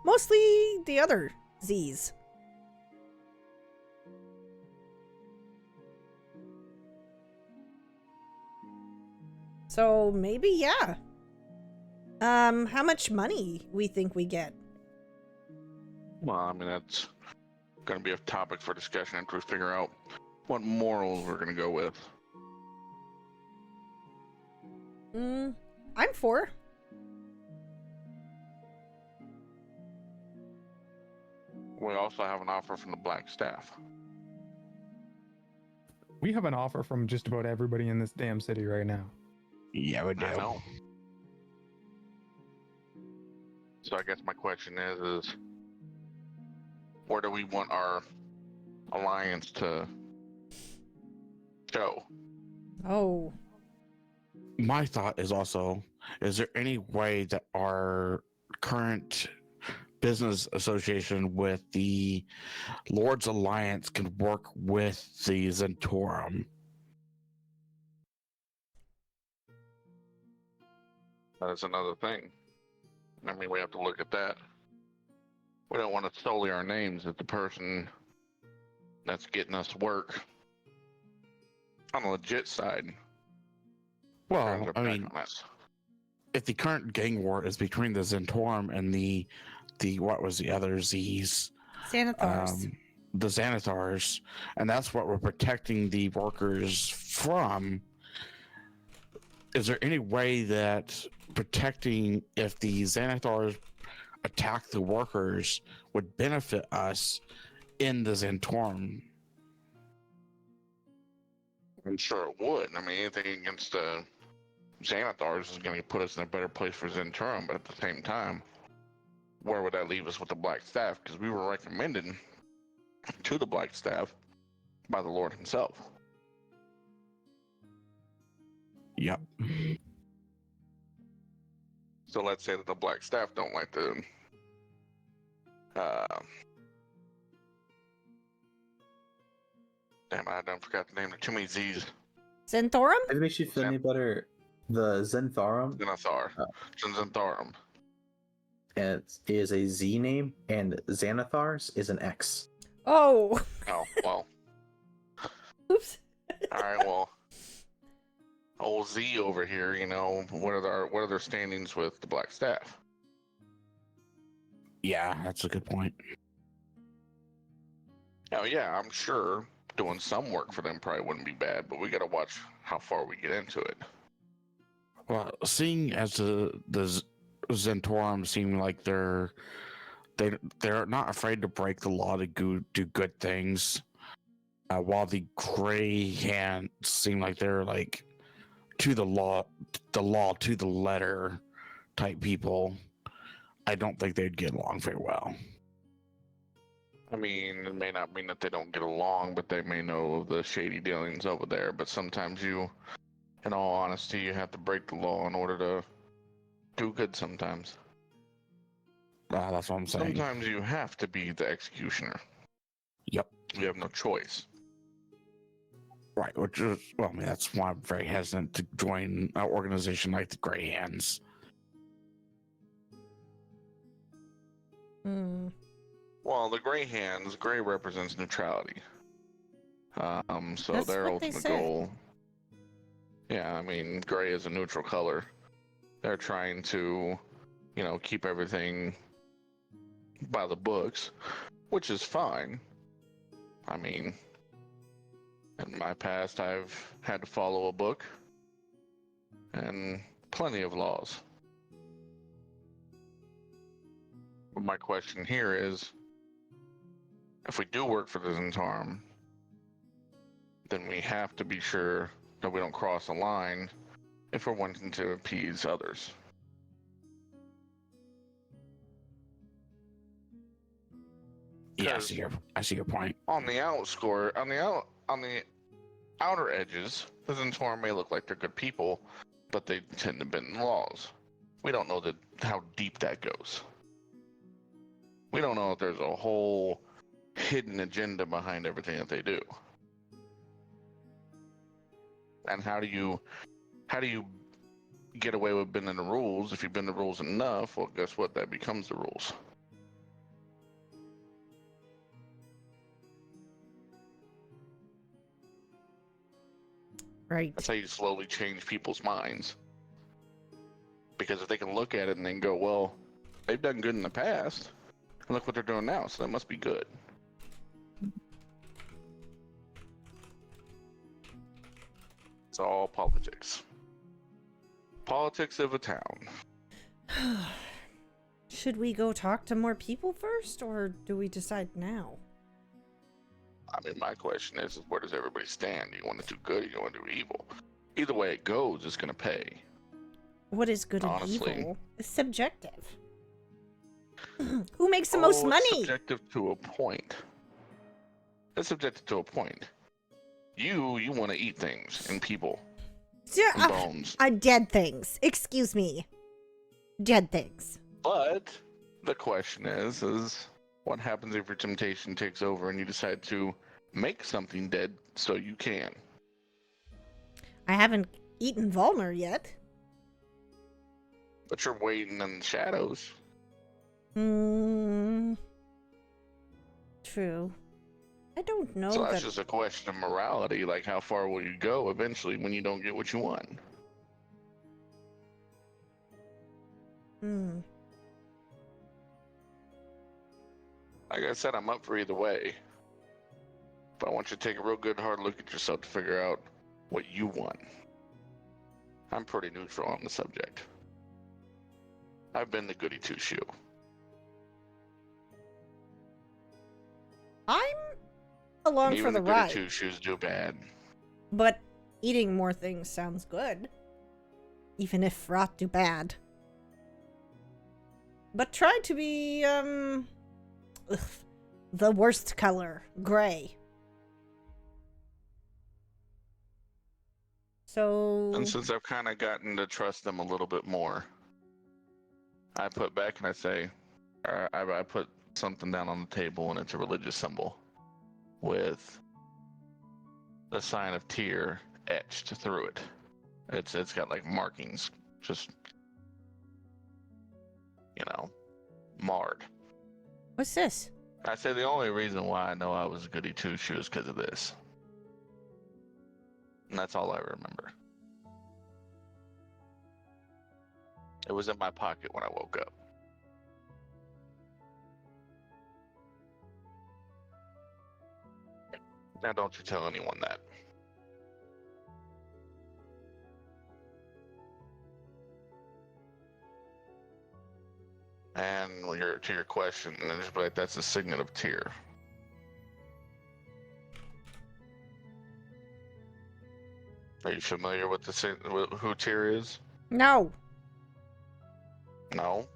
[SPEAKER 2] mostly the other Z's. So maybe, yeah. How much money we think we get?
[SPEAKER 3] Well, I mean, that's going to be a topic for discussion after we figure out what morals we're going to go with.
[SPEAKER 2] I'm for.
[SPEAKER 3] We also have an offer from the Black Staff.
[SPEAKER 4] We have an offer from just about everybody in this damn city right now.
[SPEAKER 5] Yeah, we do.
[SPEAKER 3] I know. So I guess my question is where do we want our alliance to go?
[SPEAKER 2] Oh.
[SPEAKER 5] My thought is also, is there any way that our current business association with the Lord's Alliance can work with the Zentarum?
[SPEAKER 3] That's another thing. I mean, we have to look at that. We don't want to sully our names as the person that's getting us work on the legit side.
[SPEAKER 5] Well, I mean, if the current gang war is between the Zentarum and the what was the other Z's?
[SPEAKER 2] Xanathars.
[SPEAKER 5] The Xanathars, and that's what we're protecting the workers from. Is there any way that protecting, if the Xanathars attack the workers, would benefit us in the Zentarum?
[SPEAKER 3] I'm sure it would. I mean, anything against the Xanathars is going to put us in a better place for Zentarum, but at the same time, where would that leave us with the Black Staff? Because we were recommended to the Black Staff by the Lord himself.
[SPEAKER 5] Yep.
[SPEAKER 3] So let's say that the Black Staff don't like the damn, I done forgot the name. There's too many Z's.
[SPEAKER 2] Zenthorum?
[SPEAKER 1] If it makes you feel any better, the Zentharum
[SPEAKER 3] Zentharum.
[SPEAKER 1] is a Z name, and Xanathars is an X.
[SPEAKER 2] Oh.
[SPEAKER 3] Oh, well.
[SPEAKER 2] Oops.
[SPEAKER 3] Alright, well. Old Z over here, what are their standings with the Black Staff?
[SPEAKER 5] Yeah, that's a good point.
[SPEAKER 3] Oh yeah, I'm sure doing some work for them probably wouldn't be bad, but we gotta watch how far we get into it.
[SPEAKER 5] Well, seeing as the Zentarum seem like they're not afraid to break the law to do good things, while the Gray Hands seem like they're like to the law to the letter type people, I don't think they'd get along very well.
[SPEAKER 3] I mean, it may not mean that they don't get along, but they may know of the shady dealings over there. But sometimes in all honesty, you have to break the law in order to do good sometimes.
[SPEAKER 5] That's what I'm saying.
[SPEAKER 3] Sometimes you have to be the executioner.
[SPEAKER 5] Yep.
[SPEAKER 3] You have no choice.
[SPEAKER 5] Right, which is, well, I mean, that's why I'm very hesitant to join an organization like the Grey Hands.
[SPEAKER 2] Hmm.
[SPEAKER 3] Well, the Gray Hands, gray represents neutrality. So
[SPEAKER 2] That's
[SPEAKER 3] their
[SPEAKER 2] what they
[SPEAKER 3] ultimate
[SPEAKER 2] say.
[SPEAKER 3] goal. Yeah, I mean, gray is a neutral color. They're trying to, keep everything by the books, which is fine. I mean, in my past, I've had to follow a book and plenty of laws. But my question here is, if we do work for the Zentarum, then we have to be sure that we don't cross a line if we're wanting to appease others.
[SPEAKER 5] Yeah, I see your point.
[SPEAKER 3] On the outer edges, the Zentarum may look like they're good people, but they tend to bend the laws. We don't know how deep that goes. We don't know if there's a whole hidden agenda behind everything that they do. And how do you get away with bending the rules? If you bend the rules enough, well, guess what? That becomes the rules.
[SPEAKER 2] Right.
[SPEAKER 3] That's how you slowly change people's minds. Because if they can look at it and then go, well, they've done good in the past, and look what they're doing now, so that must be good. It's all politics. Politics of a town.
[SPEAKER 2] Should we go talk to more people first, or do we decide now?
[SPEAKER 3] I mean, my question is where does everybody stand? Do you want to do good or do you want to do evil? Either way it goes, it's going to pay.
[SPEAKER 2] What is good
[SPEAKER 3] Honestly.
[SPEAKER 2] and evil? It's subjective. Who makes the most money?
[SPEAKER 3] It's subjective to a point. It's subjective to a point. You want to eat things and people and bones.
[SPEAKER 2] Dead things. Excuse me. Dead things.
[SPEAKER 3] But the question is what happens if your temptation takes over and you decide to make something dead so you can?
[SPEAKER 2] I haven't eaten Valnur yet.
[SPEAKER 3] But you're waiting in the shadows.
[SPEAKER 2] True. I don't know.
[SPEAKER 3] So that's just a question of morality. Like, how far will you go eventually when you don't get what you want? Like I said, I'm up for either way. But I want you to take a real good hard look at yourself to figure out what you want. I'm pretty neutral on the subject. I've been the goody two-shoe.
[SPEAKER 2] I'm along for the ride.
[SPEAKER 3] Even the goody two-shoes do bad.
[SPEAKER 2] But eating more things sounds good. Even if rot do bad. But try to be, the worst color. Gray. So...
[SPEAKER 3] And since I've kind of gotten to trust them a little bit more, I put back and I say, I put something down on the table and it's a religious symbol with the sign of Tyr etched through it. It's got like markings, just, marred.
[SPEAKER 2] What's this?
[SPEAKER 3] I say the only reason why I know I was a goody two-shoe is because of this. And that's all I remember. It was in my pocket when I woke up. Now don't you tell anyone that. And to your question, and just be like, that's a signet of Tyr. Are you familiar with who Tyr is?
[SPEAKER 2] No.
[SPEAKER 3] No?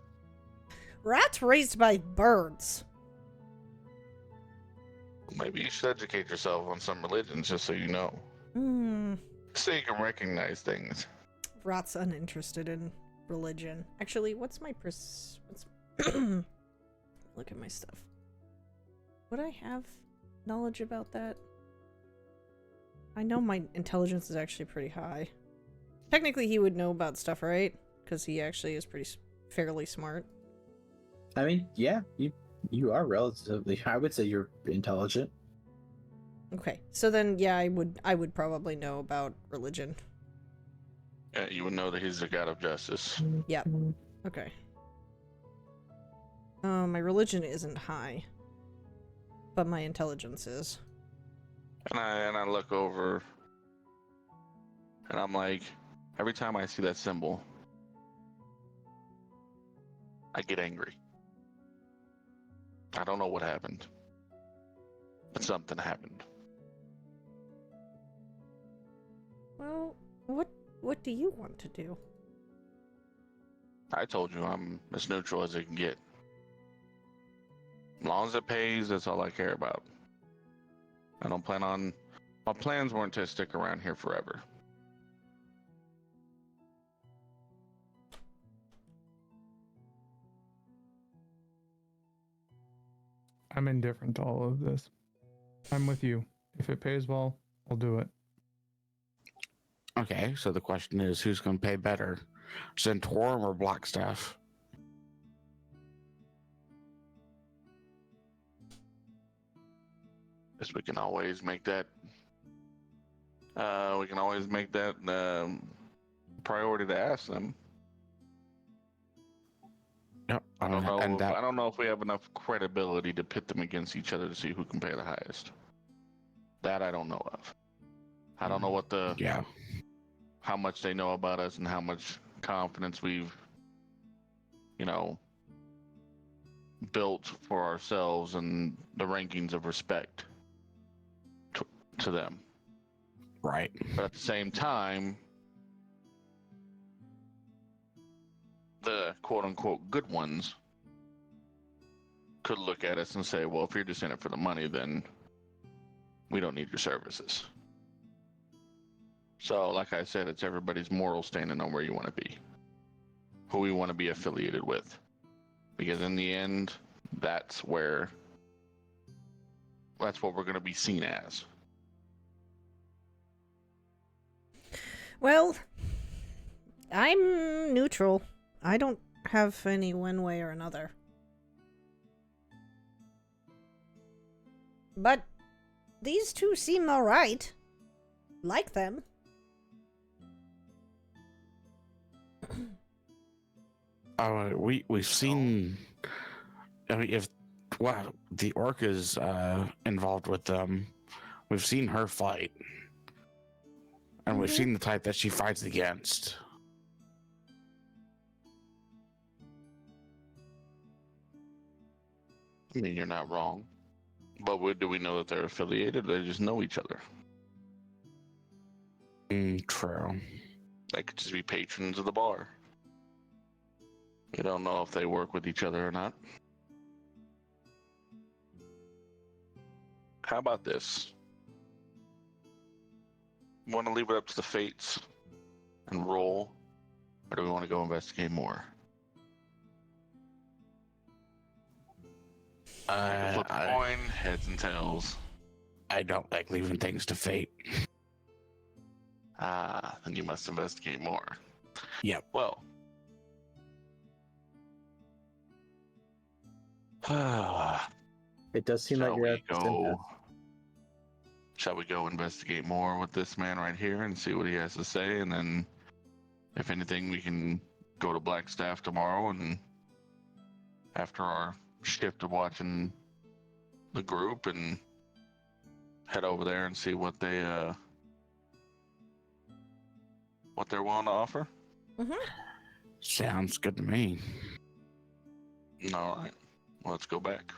[SPEAKER 2] Rats raised by birds.
[SPEAKER 3] Maybe you should educate yourself on some religions just so you know. So you can recognize things.
[SPEAKER 2] Rat's uninterested in religion. Actually, what's look at my stuff. Would I have knowledge about that? I know my intelligence is actually pretty high. Technically, he would know about stuff, right? Because he actually is fairly smart.
[SPEAKER 1] I mean, yeah, you are relatively. I would say you're intelligent.
[SPEAKER 2] Okay, so then, yeah, I would probably know about religion.
[SPEAKER 3] Yeah, you would know that he's the god of justice.
[SPEAKER 2] Yep. Okay. My religion isn't high, but my intelligence is.
[SPEAKER 3] And I look over, and I'm like, every time I see that symbol, I get angry. I don't know what happened, but something happened.
[SPEAKER 2] Well, what do you want to do?
[SPEAKER 3] I told you I'm as neutral as it can get. As long as it pays, that's all I care about. I don't plan on... My plans weren't to stick around here forever.
[SPEAKER 4] I'm indifferent to all of this. I'm with you. If it pays well, I'll do it.
[SPEAKER 5] Okay, so the question is, who's going to pay better, Centaurum or Blackstaff?
[SPEAKER 3] Guess we can always make that. We can always make that priority to ask them.
[SPEAKER 5] Yep,
[SPEAKER 3] I don't know.
[SPEAKER 5] and that,
[SPEAKER 3] I don't know if we have enough credibility to pit them against each other to see who can pay the highest. That I don't know of. I don't know what the
[SPEAKER 5] yeah.
[SPEAKER 3] how much they know about us and how much confidence we've, built for ourselves and the rankings of respect to them.
[SPEAKER 5] Right.
[SPEAKER 3] But at the same time, the quote-unquote good ones could look at us and say, well, if you're just in it for the money, then we don't need your services. So, like I said, it's everybody's moral standing on where you want to be, who we want to be affiliated with. Because in the end, that's what we're going to be seen as.
[SPEAKER 2] Well, I'm neutral. I don't have any one way or another. But these two seem alright. Like them.
[SPEAKER 5] We've seen. I mean, if the orc is involved with them, we've seen her fight, and we've seen the type that she fights against.
[SPEAKER 3] I mean, you're not wrong. But do we know that they're affiliated, or they just know each other?
[SPEAKER 5] True.
[SPEAKER 3] They could just be patrons of the bar. You don't know if they work with each other or not. How about this? Want to leave it up to the fates and roll, or do we want to go investigate more? Flip a coin, heads and tails.
[SPEAKER 5] I don't like leaving things to fate.
[SPEAKER 3] Then you must investigate more.
[SPEAKER 5] Yep.
[SPEAKER 3] Well.
[SPEAKER 1] It does seem like you're
[SPEAKER 3] Shall we go investigate more with this man right here and see what he has to say? And then, if anything, we can go to Blackstaff tomorrow and after our shift of watching the group and head over there and see what they're willing to offer.
[SPEAKER 5] Sounds good to me.
[SPEAKER 3] All right, let's go back.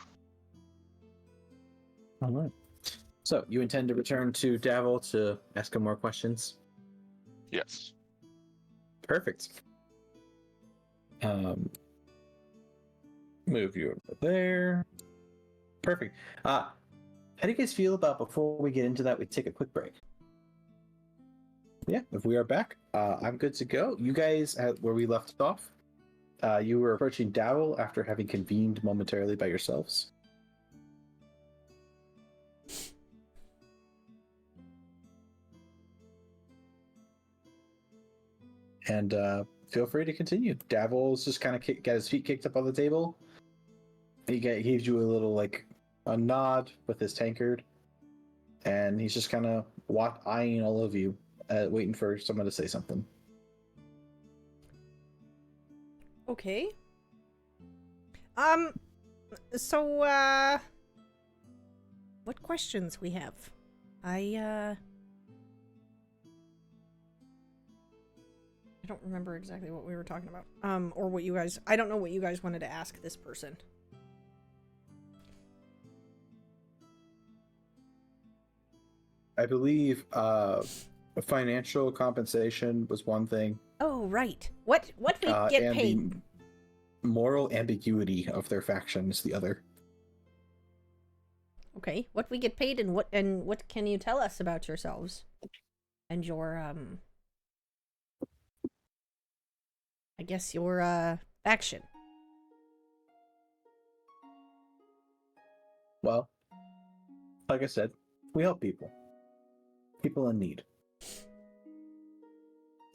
[SPEAKER 1] All right. So you intend to return to Davil to ask him more questions?
[SPEAKER 3] Yes.
[SPEAKER 1] Perfect. Move you over there. Perfect. How do you guys feel about, before we get into that, we take a quick break? Yeah, if we are back, I'm good to go. You guys, where we left off, you were approaching Davil after having convened momentarily by yourselves. and feel free to continue. Davil's just kind of got his feet kicked up on the table. He gives you a little a nod with his tankard, and he's just kind of eyeing all of you, waiting for someone to say something.
[SPEAKER 2] Okay. So, what questions we have? I don't remember exactly what we were talking about. Or what you guys... I don't know what you guys wanted to ask this person.
[SPEAKER 1] I believe financial compensation was one thing.
[SPEAKER 2] Oh, right. What we get
[SPEAKER 1] and
[SPEAKER 2] paid?
[SPEAKER 1] The moral ambiguity of their faction is the other.
[SPEAKER 2] Okay, what we get paid, and what can you tell us about yourselves and your I guess your faction.
[SPEAKER 1] Well, like I said, we help people in need.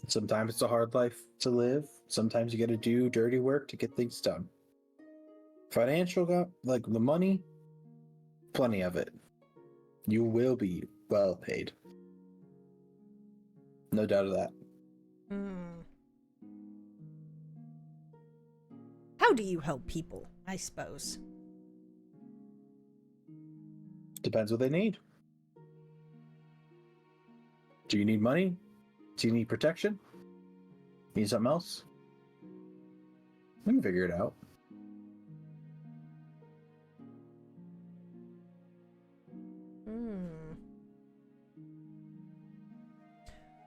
[SPEAKER 1] Sometimes it's a hard life to live. Sometimes you got to do dirty work to get things done. Financial, the money, plenty of it. You will be well paid. No doubt of that.
[SPEAKER 2] How do you help people, I suppose?
[SPEAKER 1] Depends what they need. Do you need money? Do you need protection? Need something else? We can figure it out.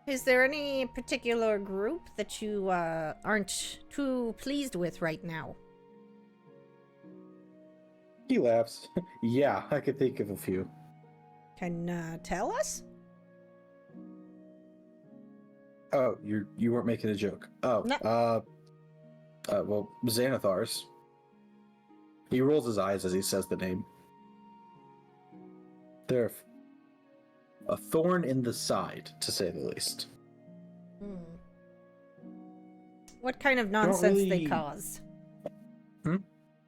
[SPEAKER 2] Is there any particular group that you aren't too pleased with right now?
[SPEAKER 1] He laughs. Yeah, I could think of a few.
[SPEAKER 2] Can tell us?
[SPEAKER 1] Oh, you weren't making a joke. Oh,
[SPEAKER 2] No.
[SPEAKER 1] Well, Xanathars. He rolls his eyes as he says the name. They're a thorn in the side, to say the least.
[SPEAKER 2] What kind of nonsense they cause?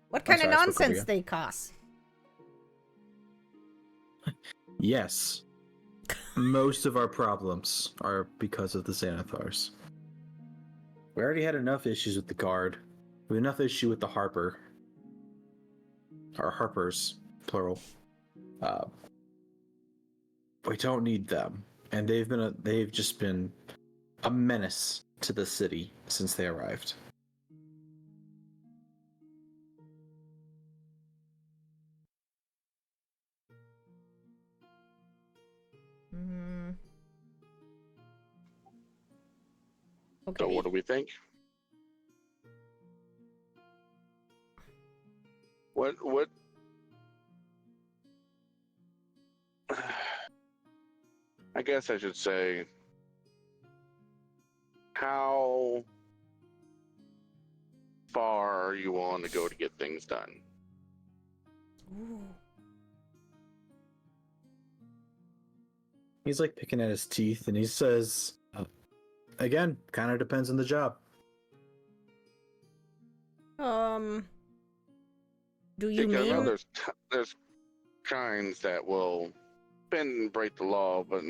[SPEAKER 2] What kind of nonsense they cause?
[SPEAKER 1] Yes. Most of our problems are because of the Xanathars. We already had enough issues with the guard. We had enough issue with the Harper. Or Harpers, plural. We don't need them. And they've just been a menace to the city since they arrived.
[SPEAKER 2] Okay.
[SPEAKER 3] So what do we think? What I guess I should say, how far are you willing to go to get things done?
[SPEAKER 2] Ooh.
[SPEAKER 1] He's picking at his teeth, and he says, again, kind of depends on the job.
[SPEAKER 2] Do you mean...
[SPEAKER 3] I know there's kinds that will bend and break the law, but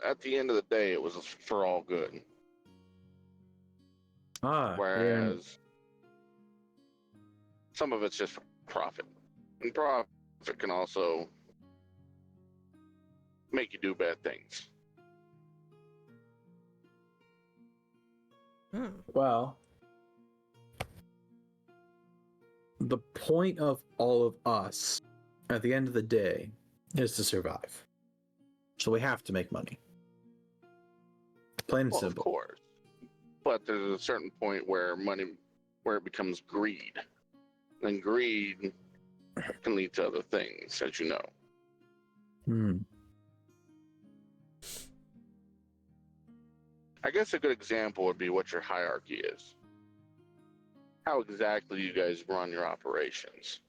[SPEAKER 3] at the end of the day, it was for all good. Whereas some of it's just for profit. And profit can also make you do bad things.
[SPEAKER 1] Well, the point of all of us, at the end of the day, is to survive. So we have to make money. Plain and simple.
[SPEAKER 3] Of course. But there's a certain point where it becomes greed. And greed can lead to other things, as you know. I guess a good example would be what your hierarchy is. How exactly you guys run your operations.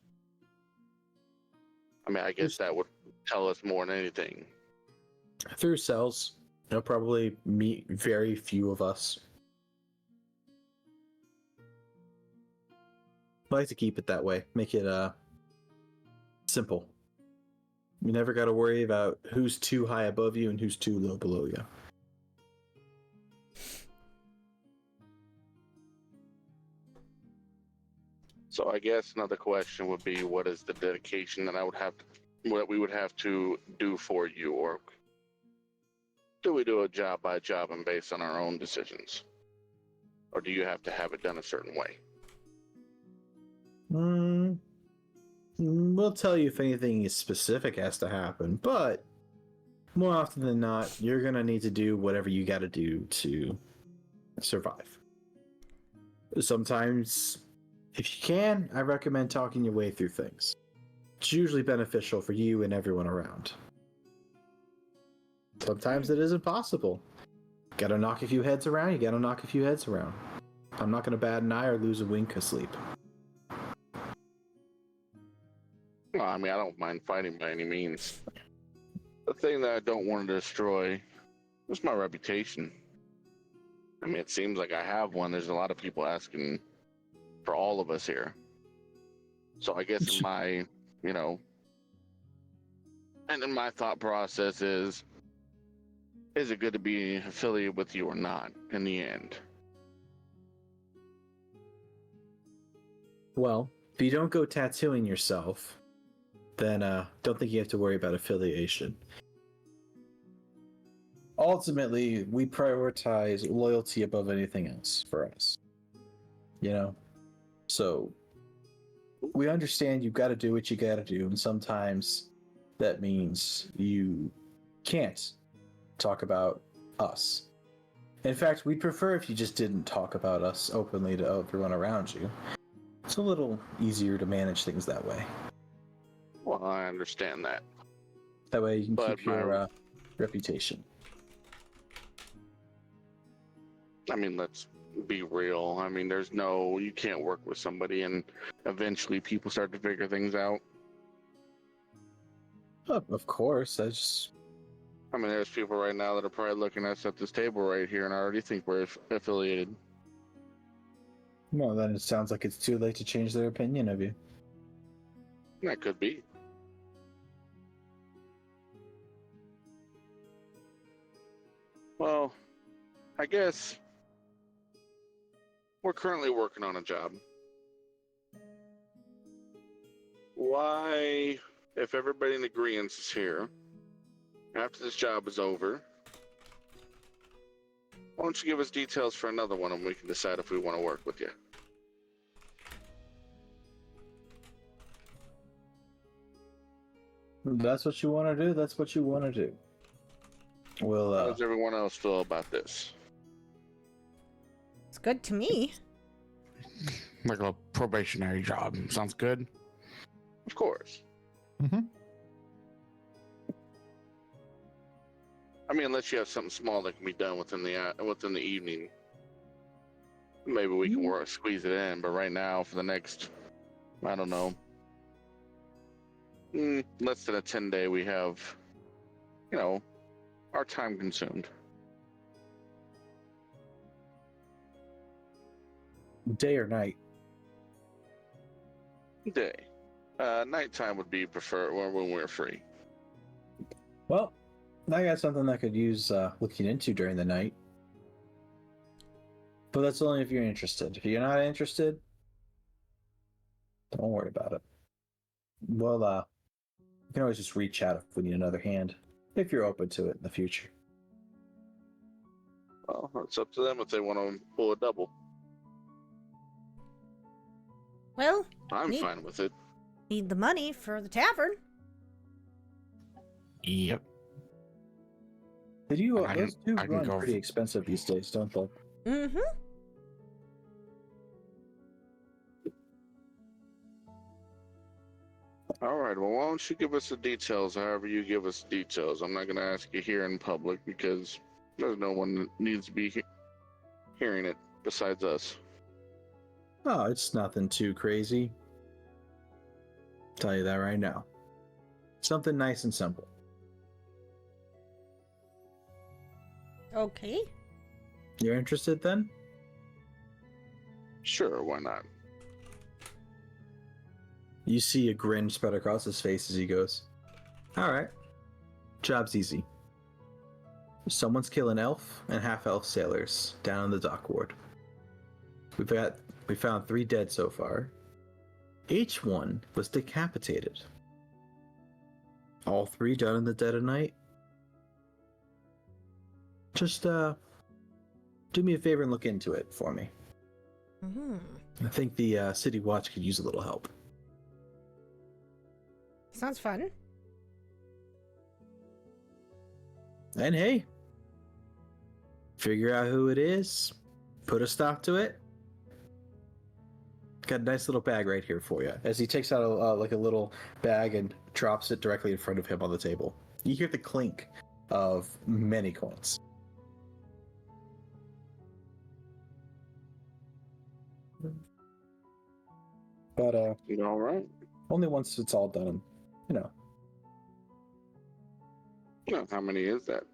[SPEAKER 3] I mean, I guess that would tell us more than anything.
[SPEAKER 1] Through cells. You'll probably meet very few of us. I like to keep it that way. Make it simple. You never got to worry about who's too high above you and who's too low below you.
[SPEAKER 3] So I guess another question would be, what is the dedication that what we would have to do for you, or do we do a job by job and based on our own decisions, or do you have to have it done a certain way?
[SPEAKER 1] We'll tell you if anything is specific has to happen, but more often than not, you're gonna need to do whatever you got to do to survive. Sometimes, if you can, I recommend talking your way through things. It's usually beneficial for you and everyone around. Sometimes it isn't possible. Gotta knock a few heads around, you gotta knock a few heads around. I'm not gonna bat an eye or lose a wink of sleep.
[SPEAKER 3] Well, I mean, I don't mind fighting by any means. The thing that I don't want to destroy is my reputation. I mean, it seems like I have one. There's a lot of people asking for all of us here. So I guess in my, and in my thought process is it good to be affiliated with you or not in the end?
[SPEAKER 1] Well, if you don't go tattooing yourself, then don't think you have to worry about affiliation. Ultimately, we prioritize loyalty above anything else for us. So we understand you've got to do what you got to do, and sometimes that means you can't talk about us. In fact, we'd prefer if you just didn't talk about us openly to everyone around you. It's a little easier to manage things that way.
[SPEAKER 3] Well, I understand that.
[SPEAKER 1] That way you can keep your reputation.
[SPEAKER 3] I mean, let's be real. I mean, you can't work with somebody and eventually people start to figure things out.
[SPEAKER 1] Oh, of course.
[SPEAKER 3] I mean, there's people right now that are probably looking at us at this table right here and I already think we're affiliated.
[SPEAKER 1] Well, then it sounds like it's too late to change their opinion of you.
[SPEAKER 3] That could be. Well, I guess we're currently working on a job. Why, if everybody in agreement is here, after this job is over, why don't you give us details for another one and we can decide if we want to work with you?
[SPEAKER 1] That's what you want to do. That's what you want to do. Well,
[SPEAKER 3] how does everyone else feel about this?
[SPEAKER 2] It's good to me.
[SPEAKER 5] Like a probationary job. Sounds good.
[SPEAKER 3] Of course.
[SPEAKER 4] Mm-hmm.
[SPEAKER 3] I mean, unless you have something small that can be done within the evening, maybe we can squeeze it in. But right now, for the next, I don't know, less than a 10-day, we have, our time consumed.
[SPEAKER 1] Day or night?
[SPEAKER 3] Day. Nighttime would be preferred when we're free.
[SPEAKER 1] Well, I got something I could use looking into during the night. But that's only if you're interested. If you're not interested, don't worry about it. Well, you can always just reach out if we need another hand, if you're open to it in the future.
[SPEAKER 3] Well, it's up to them if they want to pull a double.
[SPEAKER 2] Well,
[SPEAKER 3] I'm fine with it.
[SPEAKER 2] need the money for the tavern.
[SPEAKER 5] Yep.
[SPEAKER 1] Those two
[SPEAKER 5] I can
[SPEAKER 1] run
[SPEAKER 5] go
[SPEAKER 1] pretty expensive these days, don't they?
[SPEAKER 2] Mm-hmm.
[SPEAKER 3] All right, well, why don't you give us the details however you give us details? I'm not going to ask you here in public because there's no one that needs to be hearing it besides us.
[SPEAKER 1] Oh, it's nothing too crazy. Tell you that right now. Something nice and simple.
[SPEAKER 2] Okay.
[SPEAKER 1] You're interested then?
[SPEAKER 3] Sure, why not?
[SPEAKER 1] You see a grin spread across his face as he goes, all right, job's easy. Someone's killing elf and half-elf sailors down in the dock ward. We found 3 dead so far. Each one was decapitated. All 3 done in the dead of night. Just do me a favor and look into it for me.
[SPEAKER 2] Mm-hmm.
[SPEAKER 1] I think the City Watch could use a little help.
[SPEAKER 2] Sounds fun.
[SPEAKER 1] And hey, figure out who it is, put a stop to it. Got a nice little bag right here for you. As he takes out a little bag and drops it directly in front of him on the table. You hear the clink of many coins. But
[SPEAKER 3] You all right?
[SPEAKER 1] only once it's all done, you know.
[SPEAKER 3] Well, how many is that?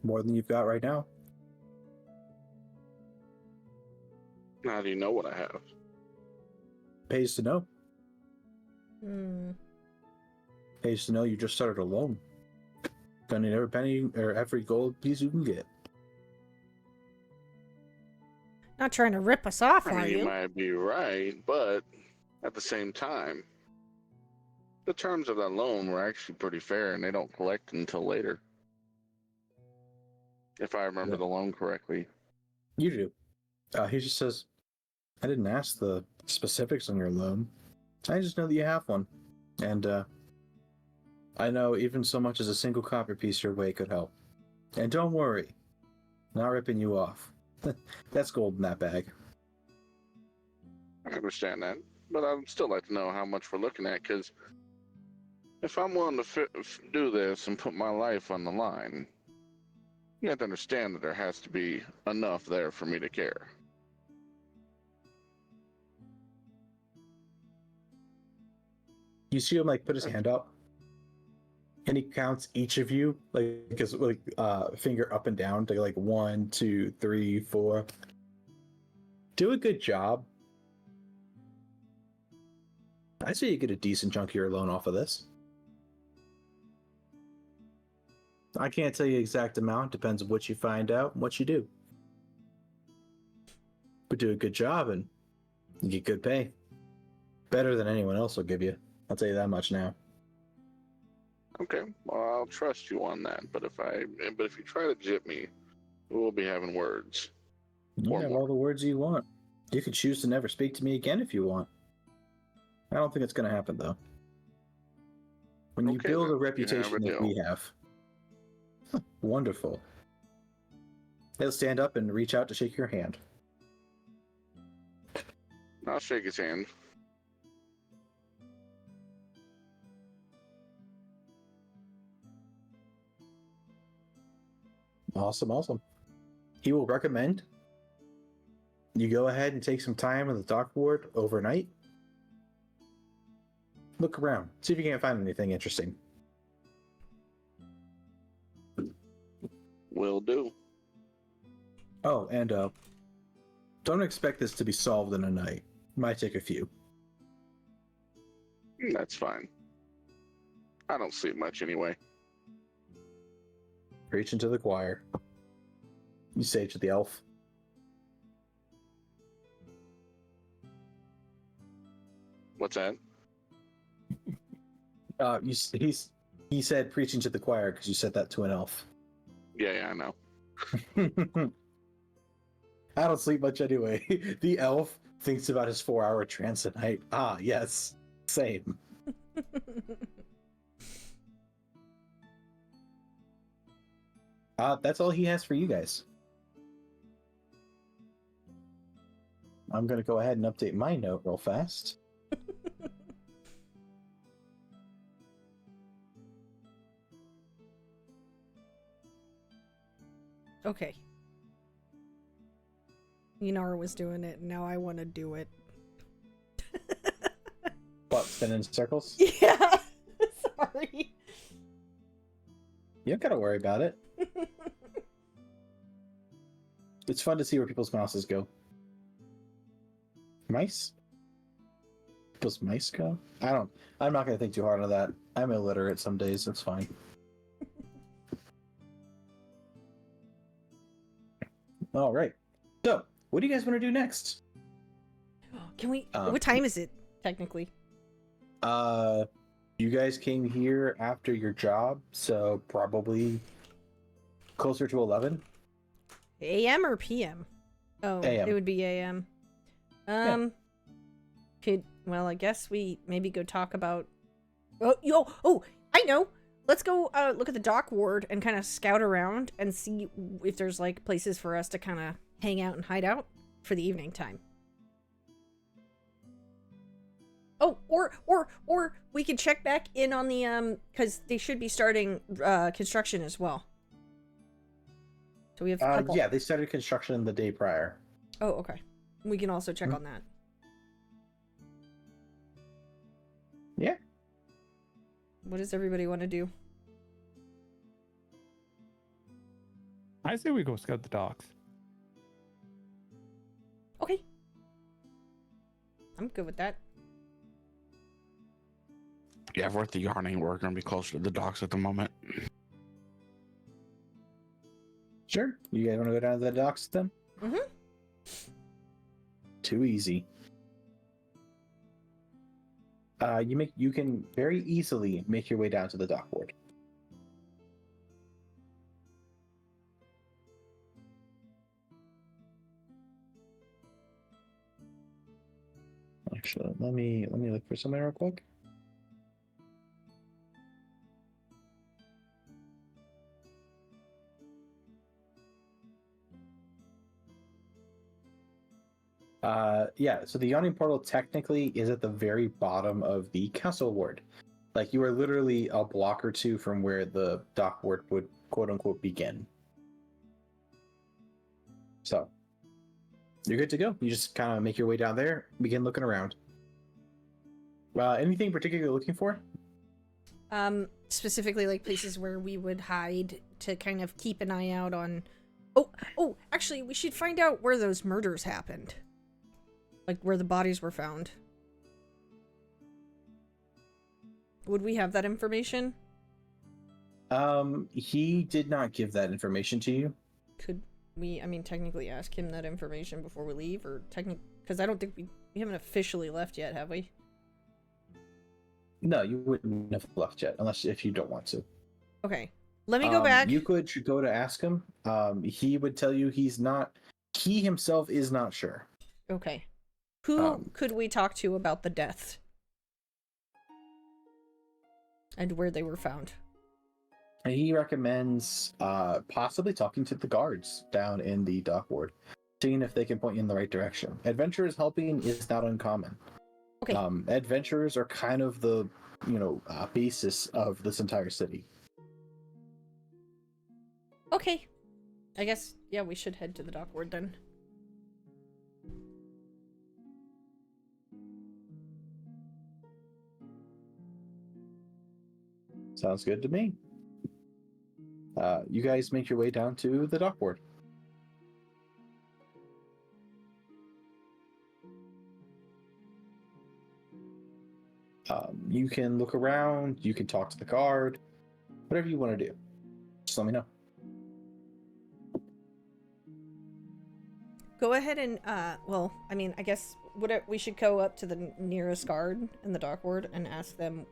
[SPEAKER 1] More than you've got right now.
[SPEAKER 3] How do you know what I have?
[SPEAKER 1] Pays to know.
[SPEAKER 2] Hmm.
[SPEAKER 1] Pays to know you just started alone. Spending every penny or every gold piece you can get.
[SPEAKER 2] Not trying to rip us off,
[SPEAKER 3] I
[SPEAKER 2] are
[SPEAKER 3] mean, you
[SPEAKER 2] you?
[SPEAKER 3] might be right, but at the same time, the terms of that loan were actually pretty fair, and they don't collect until later. If I remember
[SPEAKER 1] Yeah.
[SPEAKER 3] the loan correctly.
[SPEAKER 1] You do. He just says, I didn't ask the specifics on your loan. I just know that you have one. And I know even so much as a single copper piece your way could help. And don't worry, not ripping you off. That's gold in that bag.
[SPEAKER 3] I understand that, but I'd still like to know how much we're looking at, because if I'm willing to do this and put my life on the line, you have to understand that there has to be enough there for me to care.
[SPEAKER 1] You see him put his hand up, and he counts each of you finger up and down to 1, 2, 3, 4. Do a good job. I say you get a decent chunk of your loan off of this. I can't tell you the exact amount. Depends on what you find out and what you do. But do a good job and you get good pay. Better than anyone else will give you. I'll tell you that much now.
[SPEAKER 3] Okay, well, I'll trust you on that, but if you try to jip me, we'll be having words.
[SPEAKER 1] You
[SPEAKER 3] Or
[SPEAKER 1] have
[SPEAKER 3] more.
[SPEAKER 1] all the words you want. You could choose to never speak to me again if you want. I don't think it's going to happen, though. When you
[SPEAKER 3] Okay,
[SPEAKER 1] build
[SPEAKER 3] then.
[SPEAKER 1] a
[SPEAKER 3] You have
[SPEAKER 1] reputation
[SPEAKER 3] a
[SPEAKER 1] that
[SPEAKER 3] deal.
[SPEAKER 1] we have, wonderful. He'll stand up and reach out to shake your hand.
[SPEAKER 3] I'll shake his hand.
[SPEAKER 1] Awesome. He will recommend you go ahead and take some time in the dock ward overnight. Look around. See if you can't find anything interesting.
[SPEAKER 3] Will do.
[SPEAKER 1] Oh, and don't expect this to be solved in a night. Might take a few.
[SPEAKER 3] That's fine. I don't sleep much anyway.
[SPEAKER 1] Preaching to the choir. You say to the elf.
[SPEAKER 3] What's that?
[SPEAKER 1] He said preaching to the choir because you said that to an elf.
[SPEAKER 3] Yeah, I know.
[SPEAKER 1] I don't sleep much anyway. The elf thinks about his 4-hour trance a night. Ah, yes. Same. That's all he has for you guys. I'm going to go ahead and update my note real fast.
[SPEAKER 2] Okay. Inara was doing it, and now I want to do it.
[SPEAKER 1] What, spin in circles?
[SPEAKER 2] Yeah. Sorry.
[SPEAKER 1] You don't gotta worry about it. It's fun to see where people's mouses go. Mice? People's mice go? I'm not gonna think too hard on that. I'm illiterate some days, that's fine. Alright. So, what do you guys want to do next?
[SPEAKER 2] Can we... what time is it, technically?
[SPEAKER 1] You guys came here after your job, so probably closer to 11.
[SPEAKER 2] AM or PM? Oh,
[SPEAKER 1] AM.
[SPEAKER 2] it would be AM.
[SPEAKER 1] Yeah.
[SPEAKER 2] Well, I guess we maybe go talk about... Oh, I know! Let's go look at the dock ward and kind of scout around and see if there's, like, places for us to kind of hang out and hide out for the evening time. Oh, or we could check back in on the, because they should be starting construction as well. So we have a couple...
[SPEAKER 1] Yeah, they started construction the day prior.
[SPEAKER 2] Oh, okay. We can also check on that.
[SPEAKER 1] Yeah.
[SPEAKER 2] What does everybody want to do?
[SPEAKER 4] I say we go scout the docks.
[SPEAKER 2] Okay. I'm good with that.
[SPEAKER 5] Yeah, if we're at the yarning, we're going to be closer to the docks at the moment.
[SPEAKER 1] Sure. You guys want to go down to the docks then?
[SPEAKER 2] Mm-hmm.
[SPEAKER 1] Too easy. You can very easily make your way down to the dock ward. Actually, let me look for something real quick. Yeah, so the yawning portal technically is at the very bottom of the castle ward. Like, you are literally a block or two from where the dock ward would quote unquote begin. So you're good to go. You just kind of make your way down there, begin looking around. Anything particular you're looking for?
[SPEAKER 2] Specifically, like, places where we would hide to kind of keep an eye out on... Oh, actually, we should find out where those murders happened. Like, where the bodies were found. Would we have that information?
[SPEAKER 1] He did not give that information to you.
[SPEAKER 2] Could we, technically ask him that information before we leave? Or because I don't think we haven't officially left yet, have we?
[SPEAKER 1] No, you wouldn't have left yet, if you don't want to.
[SPEAKER 2] Okay. Let me go back.
[SPEAKER 1] You could go to ask him. He would tell you he himself is not sure.
[SPEAKER 2] Okay. Who could we talk to about the deaths? And where they were found?
[SPEAKER 1] He recommends possibly talking to the guards down in the dock ward, seeing if they can point you in the right direction. Adventurers helping is not uncommon.
[SPEAKER 2] Okay.
[SPEAKER 1] Adventurers are kind of the, basis of this entire city.
[SPEAKER 2] Okay. I guess, yeah, we should head to the dock ward then.
[SPEAKER 1] Sounds good to me. You guys make your way down to the dock ward. You can look around, you can talk to the guard, whatever you want to do. Just let me know.
[SPEAKER 2] Go ahead and, I guess we should go up to the nearest guard in the dock ward and ask them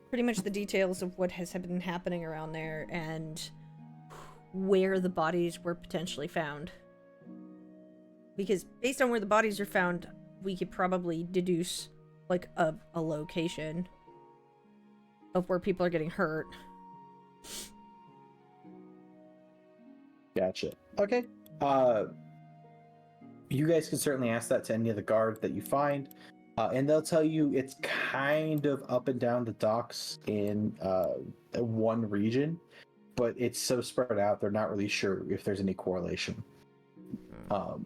[SPEAKER 2] pretty much the details of what has been happening around there and where the bodies were potentially found. Because based on where the bodies are found, we could probably deduce, like, a location of where people are getting hurt.
[SPEAKER 1] Gotcha. Okay. You guys can certainly ask that to any of the guards that you find. And they'll tell you it's kind of up and down the docks in one region, but it's so spread out, they're not really sure if there's any correlation. Are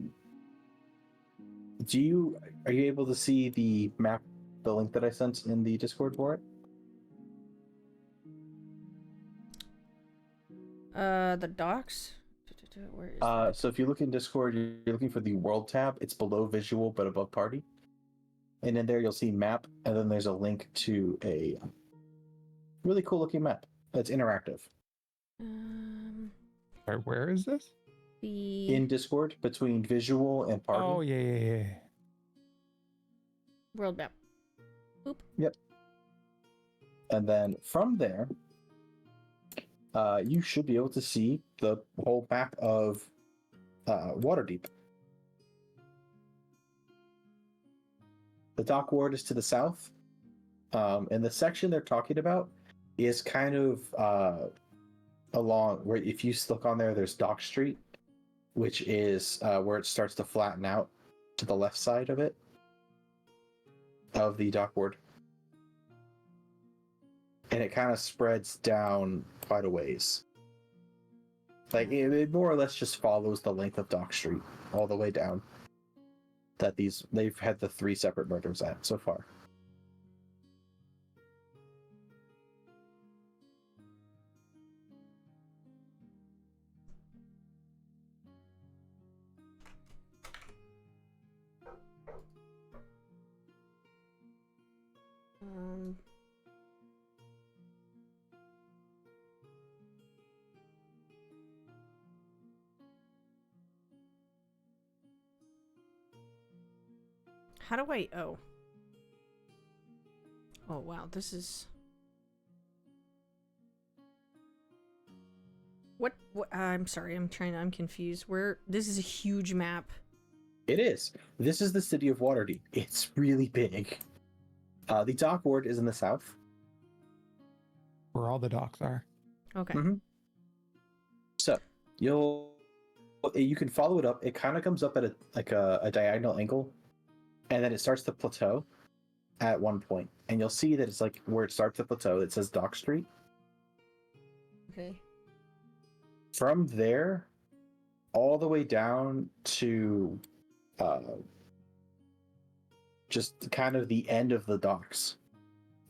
[SPEAKER 1] you able to see the map, the link that I sent in the Discord for it?
[SPEAKER 2] The docks. Where is that?
[SPEAKER 1] So if you look in Discord, you're looking for the World tab. It's below Visual, but above Party. And in there, you'll see Map, and then there's a link to a really cool looking map that's interactive.
[SPEAKER 4] Sorry, where is this?
[SPEAKER 1] In Discord, between Visual and Party.
[SPEAKER 4] Oh, yeah.
[SPEAKER 2] World map. Boop.
[SPEAKER 1] Yep. And then from there, you should be able to see the whole map of Waterdeep. The dock ward is to the south, and the section they're talking about is kind of along where, if you look on there, there's Dock Street, which is where it starts to flatten out to the left side of it, of the dock ward. And it kind of spreads down quite a ways. Like, it more or less just follows the length of Dock Street all the way down. That they've had the 3 separate murders at so far.
[SPEAKER 2] How do I... Oh, wow, this is... What I'm sorry, I'm confused. This is a huge map.
[SPEAKER 1] It is. This is the city of Waterdeep. It's really big. The dock ward is in the south.
[SPEAKER 4] Where all the docks are.
[SPEAKER 2] Okay.
[SPEAKER 1] Mm-hmm. So you can follow it up. It kind of comes up at a diagonal angle, and then it starts to plateau at one point, and you'll see that it's like where it starts to plateau. It says Dock Street.
[SPEAKER 2] Okay.
[SPEAKER 1] From there, all the way down to just kind of the end of the docks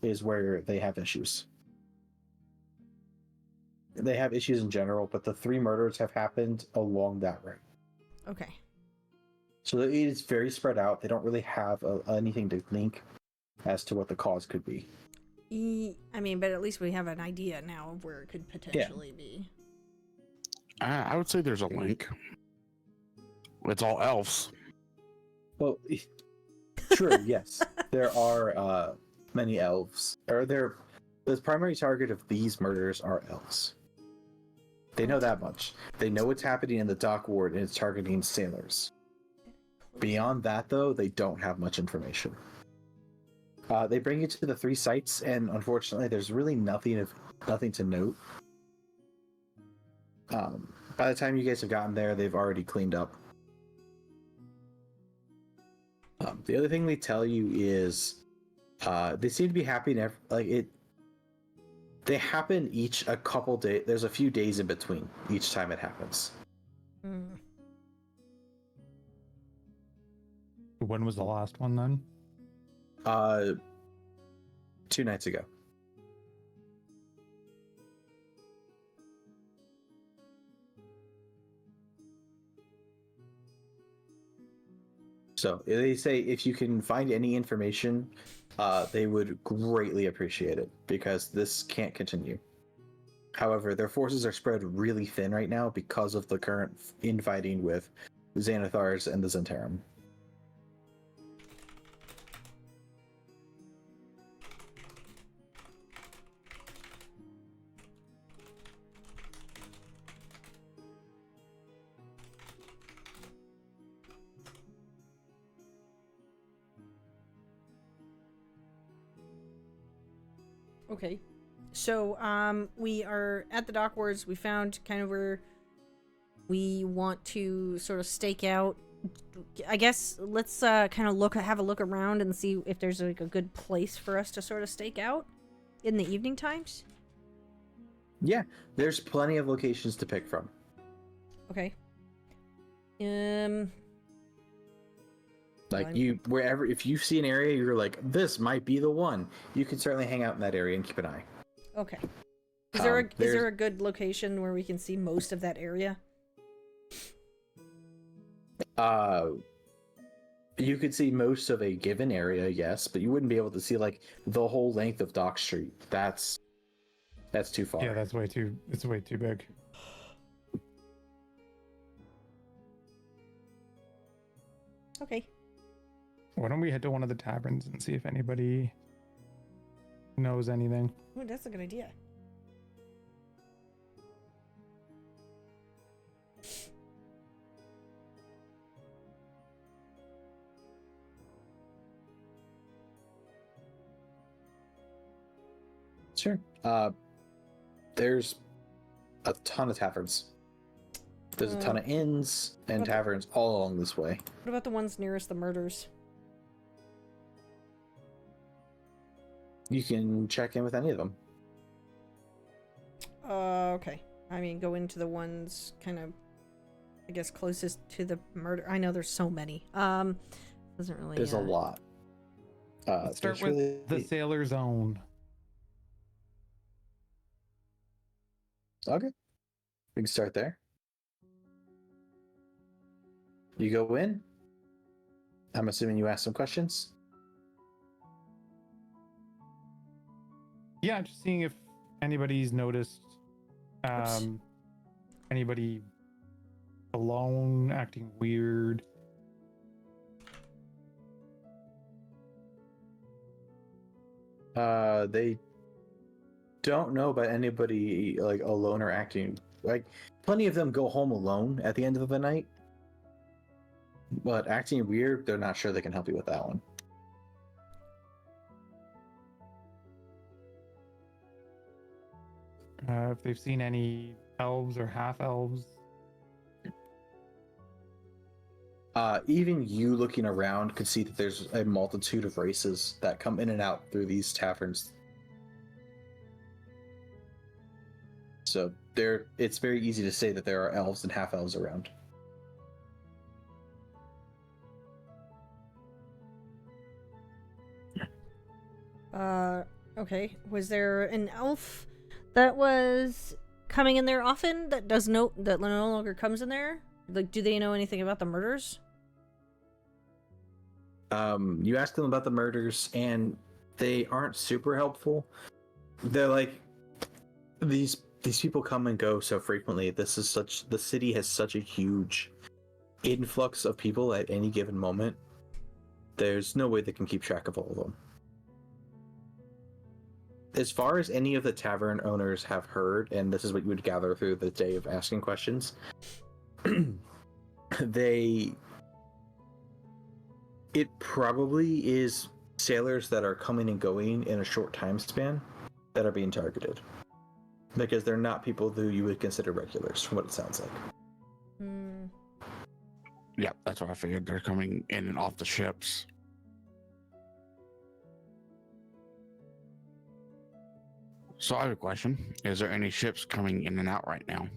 [SPEAKER 1] is where they have issues. They have issues in general, but the 3 murders have happened along that route.
[SPEAKER 2] Okay.
[SPEAKER 1] So it is very spread out. They don't really have anything to link as to what the cause could be.
[SPEAKER 2] I mean, but at least we have an idea now of where it could potentially be.
[SPEAKER 5] I would say there's a link. It's all elves.
[SPEAKER 1] Well, true, yes. There are many elves. The primary target of these murders are elves. They know that much. They know what's happening in the dock ward, and it's targeting sailors. Beyond that, though, they don't have much information. They bring you to the 3 sites, and unfortunately, there's really nothing to note. By the time you guys have gotten there, they've already cleaned up. The other thing they tell you is they seem to be happy. They happen each a couple days. There's a few days in between each time it happens.
[SPEAKER 4] When was the last one then?
[SPEAKER 1] 2 nights ago. So they say if you can find any information, they would greatly appreciate it, because this can't continue. However, their forces are spread really thin right now because of the current infighting with Xanathars and the Zentarum.
[SPEAKER 2] Okay. So, we are at the dock wards. We found kind of where we want to sort of stake out. I guess let's kind of have a look around and see if there's like a good place for us to sort of stake out in the evening times.
[SPEAKER 1] Yeah, there's plenty of locations to pick from.
[SPEAKER 2] Okay.
[SPEAKER 1] If you see an area you're like, this might be the one, you can certainly hang out in that area and keep an eye.
[SPEAKER 2] Okay. Is there is
[SPEAKER 1] there's-
[SPEAKER 2] there a good location where we can see most of that area?
[SPEAKER 1] You could see most of a given area, yes, but you wouldn't be able to see like the whole length of Dock Street. That's too far.
[SPEAKER 4] Yeah, it's way too big.
[SPEAKER 2] Okay.
[SPEAKER 4] Why don't we head to one of the taverns and see if anybody knows anything?
[SPEAKER 2] Ooh, that's a good idea.
[SPEAKER 1] Sure. There's a ton of taverns. There's a ton of inns and
[SPEAKER 2] what the-
[SPEAKER 1] taverns all along this way.
[SPEAKER 2] What about the ones nearest the murders?
[SPEAKER 1] You can check in with any of them.
[SPEAKER 2] Okay. I mean, go into the ones kind of, I guess, closest to the murder. I know there's so many. Doesn't really.
[SPEAKER 1] There's a lot.
[SPEAKER 4] Let's start with the Sailor Zone.
[SPEAKER 1] Okay. We can start there. You go in. I'm assuming you ask some questions.
[SPEAKER 4] Yeah, just seeing if anybody's noticed
[SPEAKER 2] Oops.
[SPEAKER 4] anybody alone acting weird.
[SPEAKER 1] They don't know about anybody like alone or acting like plenty of them go home alone at the end of the night. But acting weird, they're not sure they can help you with that one.
[SPEAKER 4] If they've seen any elves or half elves.
[SPEAKER 1] Even you looking around could see that there's a multitude of races that come in and out through these taverns. So it's very easy to say that there are elves and half elves around.
[SPEAKER 2] Okay. Was there an elf that was coming in there often that no longer comes in there? Like, do they know anything about the murders?
[SPEAKER 1] You ask them about the murders, and they aren't super helpful. They're like, these people come and go so frequently. The city has such a huge influx of people at any given moment. There's no way they can keep track of all of them. As far as any of the tavern owners have heard, and this is what you would gather through the day of asking questions, it probably is sailors that are coming and going in a short time span that are being targeted. Because they're not people who you would consider regulars, from what it sounds like.
[SPEAKER 2] Hmm.
[SPEAKER 5] Yeah, that's what I figured. They're coming in and off the ships. So I have a question. Is there any ships coming in and out right now?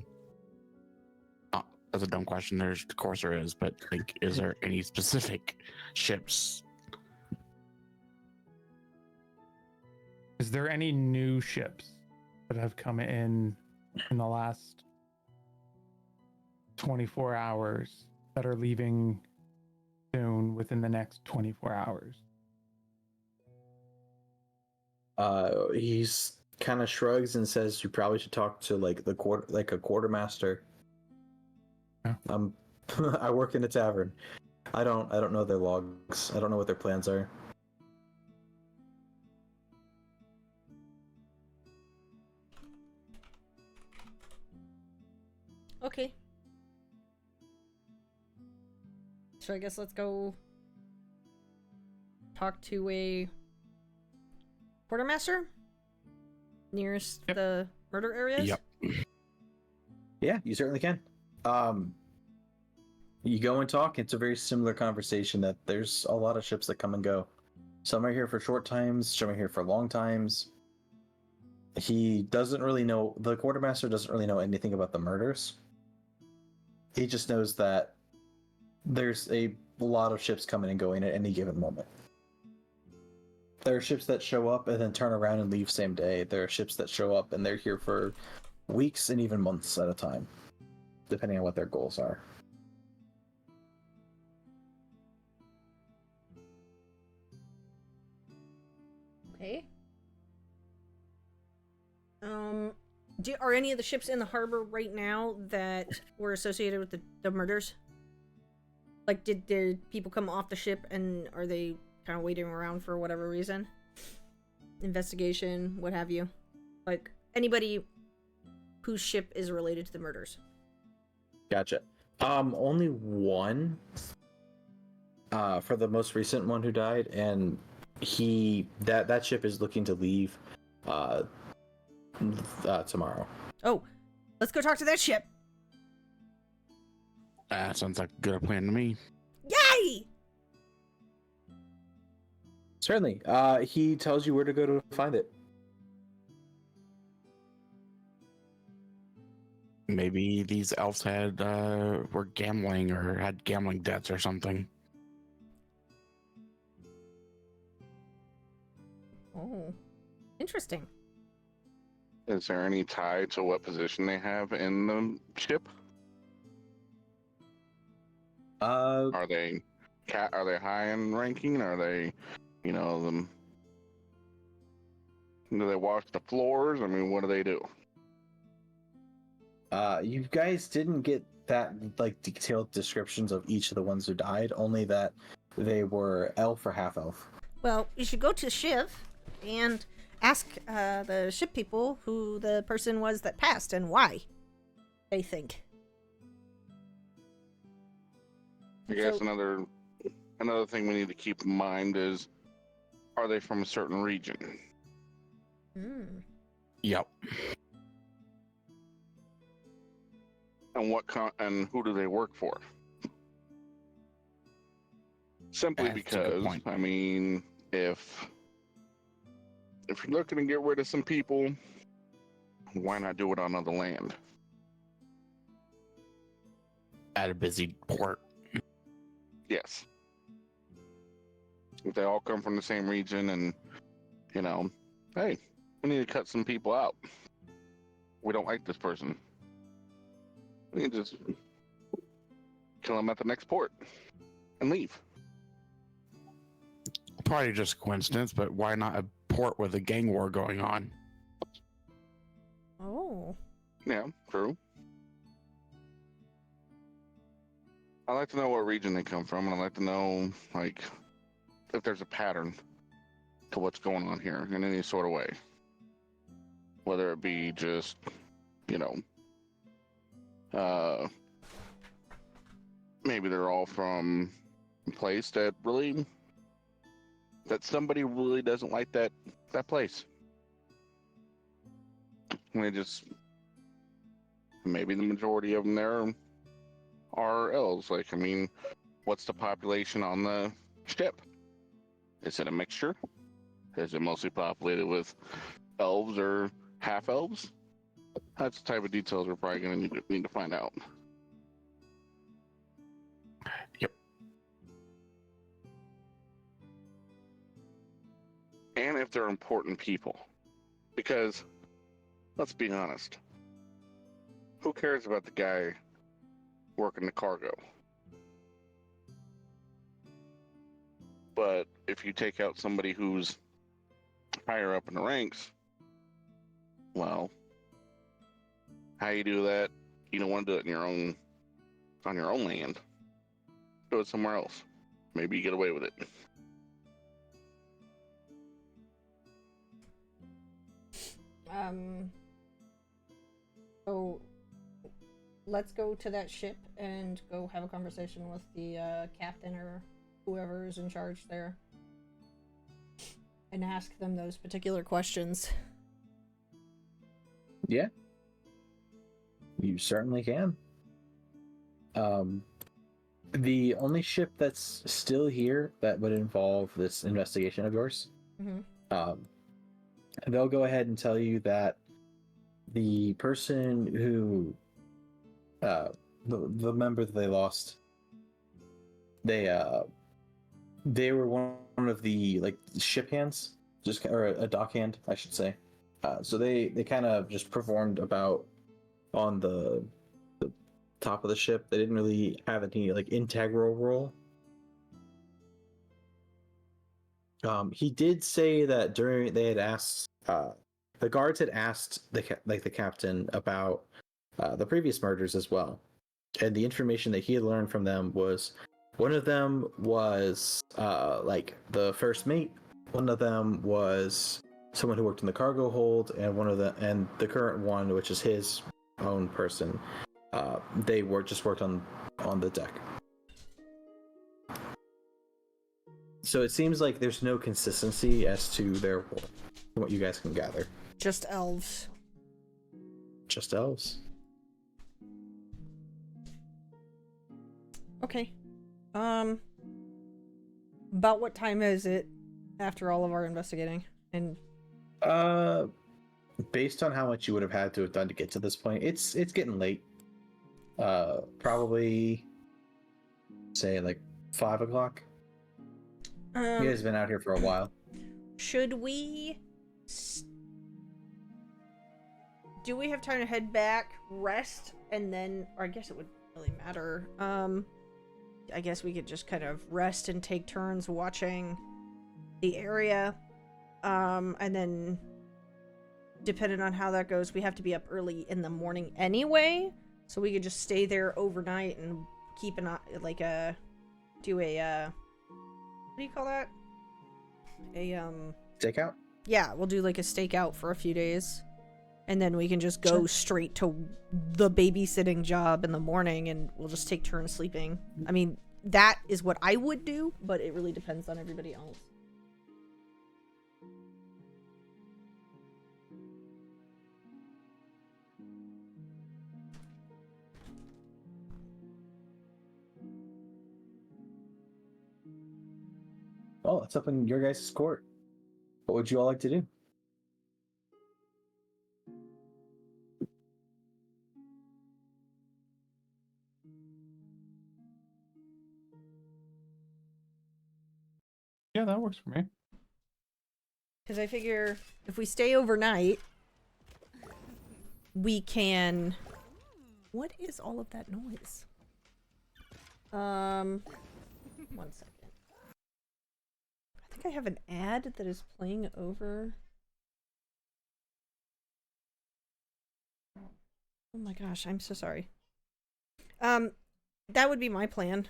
[SPEAKER 5] Oh, that's a dumb question. Of course there is, but like, is there any specific ships?
[SPEAKER 4] Is there any new ships that have come in the last 24 hours that are leaving soon within the next 24 hours?
[SPEAKER 1] He's kind of shrugs and says you probably should talk to like a quartermaster.
[SPEAKER 4] Yeah.
[SPEAKER 1] I work in a tavern. I don't know their logs. I don't know what their plans are.
[SPEAKER 2] Okay. So I guess let's go talk to a quartermaster nearest
[SPEAKER 4] Yep.
[SPEAKER 2] the murder areas.
[SPEAKER 5] Yep.
[SPEAKER 1] Yeah, you certainly can. You go and talk. It's a very similar conversation that there's a lot of ships that come and go. Some are here for short times, some are here for long times. He doesn't really know, the quartermaster doesn't really know anything about the murders. He just knows that there's a lot of ships coming and going at any given moment. There are ships that show up and then turn around and leave same day. There are ships that show up and they're here for weeks and even months at a time, depending on what their goals are.
[SPEAKER 2] Okay. Are any of the ships in the harbor right now that were associated with the murders? Like, did people come off the ship and are they kind of waiting around for whatever reason? Investigation, what have you? Like, anybody whose ship is related to the murders.
[SPEAKER 1] Gotcha. Only one. For the most recent one who died, and that ship is looking to leave tomorrow.
[SPEAKER 2] Oh, let's go talk to that ship.
[SPEAKER 5] Sounds like a good plan to me.
[SPEAKER 2] Yay!
[SPEAKER 1] Certainly. He tells you where to go to find it.
[SPEAKER 5] Maybe these elves were gambling or had gambling debts or something.
[SPEAKER 2] Oh, interesting.
[SPEAKER 3] Is there any tie to what position they have in the ship? Are they high in ranking? Are they, do they wash the floors? I mean, what do they do?
[SPEAKER 1] You guys didn't get that detailed descriptions of each of the ones who died, only that they were elf or half elf.
[SPEAKER 2] Well, you should go to Shiv and ask the ship people who the person was that passed and why they think.
[SPEAKER 3] I guess another thing we need to keep in mind is, are they from a certain region?
[SPEAKER 5] Yep.
[SPEAKER 3] And and who do they work for? Simply
[SPEAKER 5] That's a good
[SPEAKER 3] because,
[SPEAKER 5] point.
[SPEAKER 3] I mean, if you're looking to get rid of some people, why not do it on other land?
[SPEAKER 5] At a busy port.
[SPEAKER 3] Yes. If they all come from the same region and, hey, we need to cut some people out. We don't like this person. We can just kill them at the next port and leave.
[SPEAKER 5] Probably just a coincidence, but why not a port with a gang war going on?
[SPEAKER 2] Oh.
[SPEAKER 3] Yeah, true. I like to know what region they come from, and I like to know, if there's a pattern to what's going on here in any sort of way. Whether it be just, maybe they're all from a place that somebody really doesn't like that place. And maybe the majority of them there are elves. What's the population on the ship? Is it a mixture? Is it mostly populated with elves or half elves? That's the type of details we're probably going to need to find out.
[SPEAKER 5] Yep.
[SPEAKER 3] And if they're important people. Because, let's be honest, who cares about the guy working the cargo? But if you take out somebody who's higher up in the ranks, well, how you do that? You don't want to do it on your own land. Do it somewhere else. Maybe you get away with it.
[SPEAKER 2] So let's go to that ship and go have a conversation with the captain or whoever is in charge there and ask them those particular questions.
[SPEAKER 1] Yeah. You certainly can. The only ship that's still here that would involve this investigation of yours, they'll go ahead and tell you that the person who, the member that they lost, they were one of the like ship hands, or a dock hand, I should say. So they kind of just performed about on the top of the ship. They didn't really have any like integral role. He did say that during they had asked the guards had asked the captain about the previous murders as well, and the information that he had learned from them was one of them was like the first mate, one of them was someone who worked in the cargo hold, and the current one, which is his own person, they worked on the deck. So it seems like there's no consistency as to their role, from what you guys can gather.
[SPEAKER 2] Just elves.
[SPEAKER 1] Just elves.
[SPEAKER 2] Okay. About what time is it after all of our investigating? And
[SPEAKER 1] based on how much you would have had to have done to get to this point, it's getting late. Probably say like 5 o'clock. You guys have been out here for a while.
[SPEAKER 2] Should we do we have time to head back, rest, and then, or I guess it would really matter. I guess we could just kind of rest and take turns watching the area. And then depending on how that goes, we have to be up early in the morning anyway, so we could just stay there overnight and keep an eye, like do a what do you call that? A
[SPEAKER 1] Stakeout?
[SPEAKER 2] Yeah, we'll do like a stakeout for a few days. And then we can just go straight to the babysitting job in the morning, and we'll just take turns sleeping. I mean, that is what I would do, but it really depends on everybody else.
[SPEAKER 1] Oh, it's up in your guys' court. What would you all like to do?
[SPEAKER 4] Yeah, that works for me.
[SPEAKER 2] Because I figure if we stay overnight, we can... What is all of that noise? 1 second. I think I have an ad that is playing over... Oh my gosh, I'm so sorry. That would be my plan.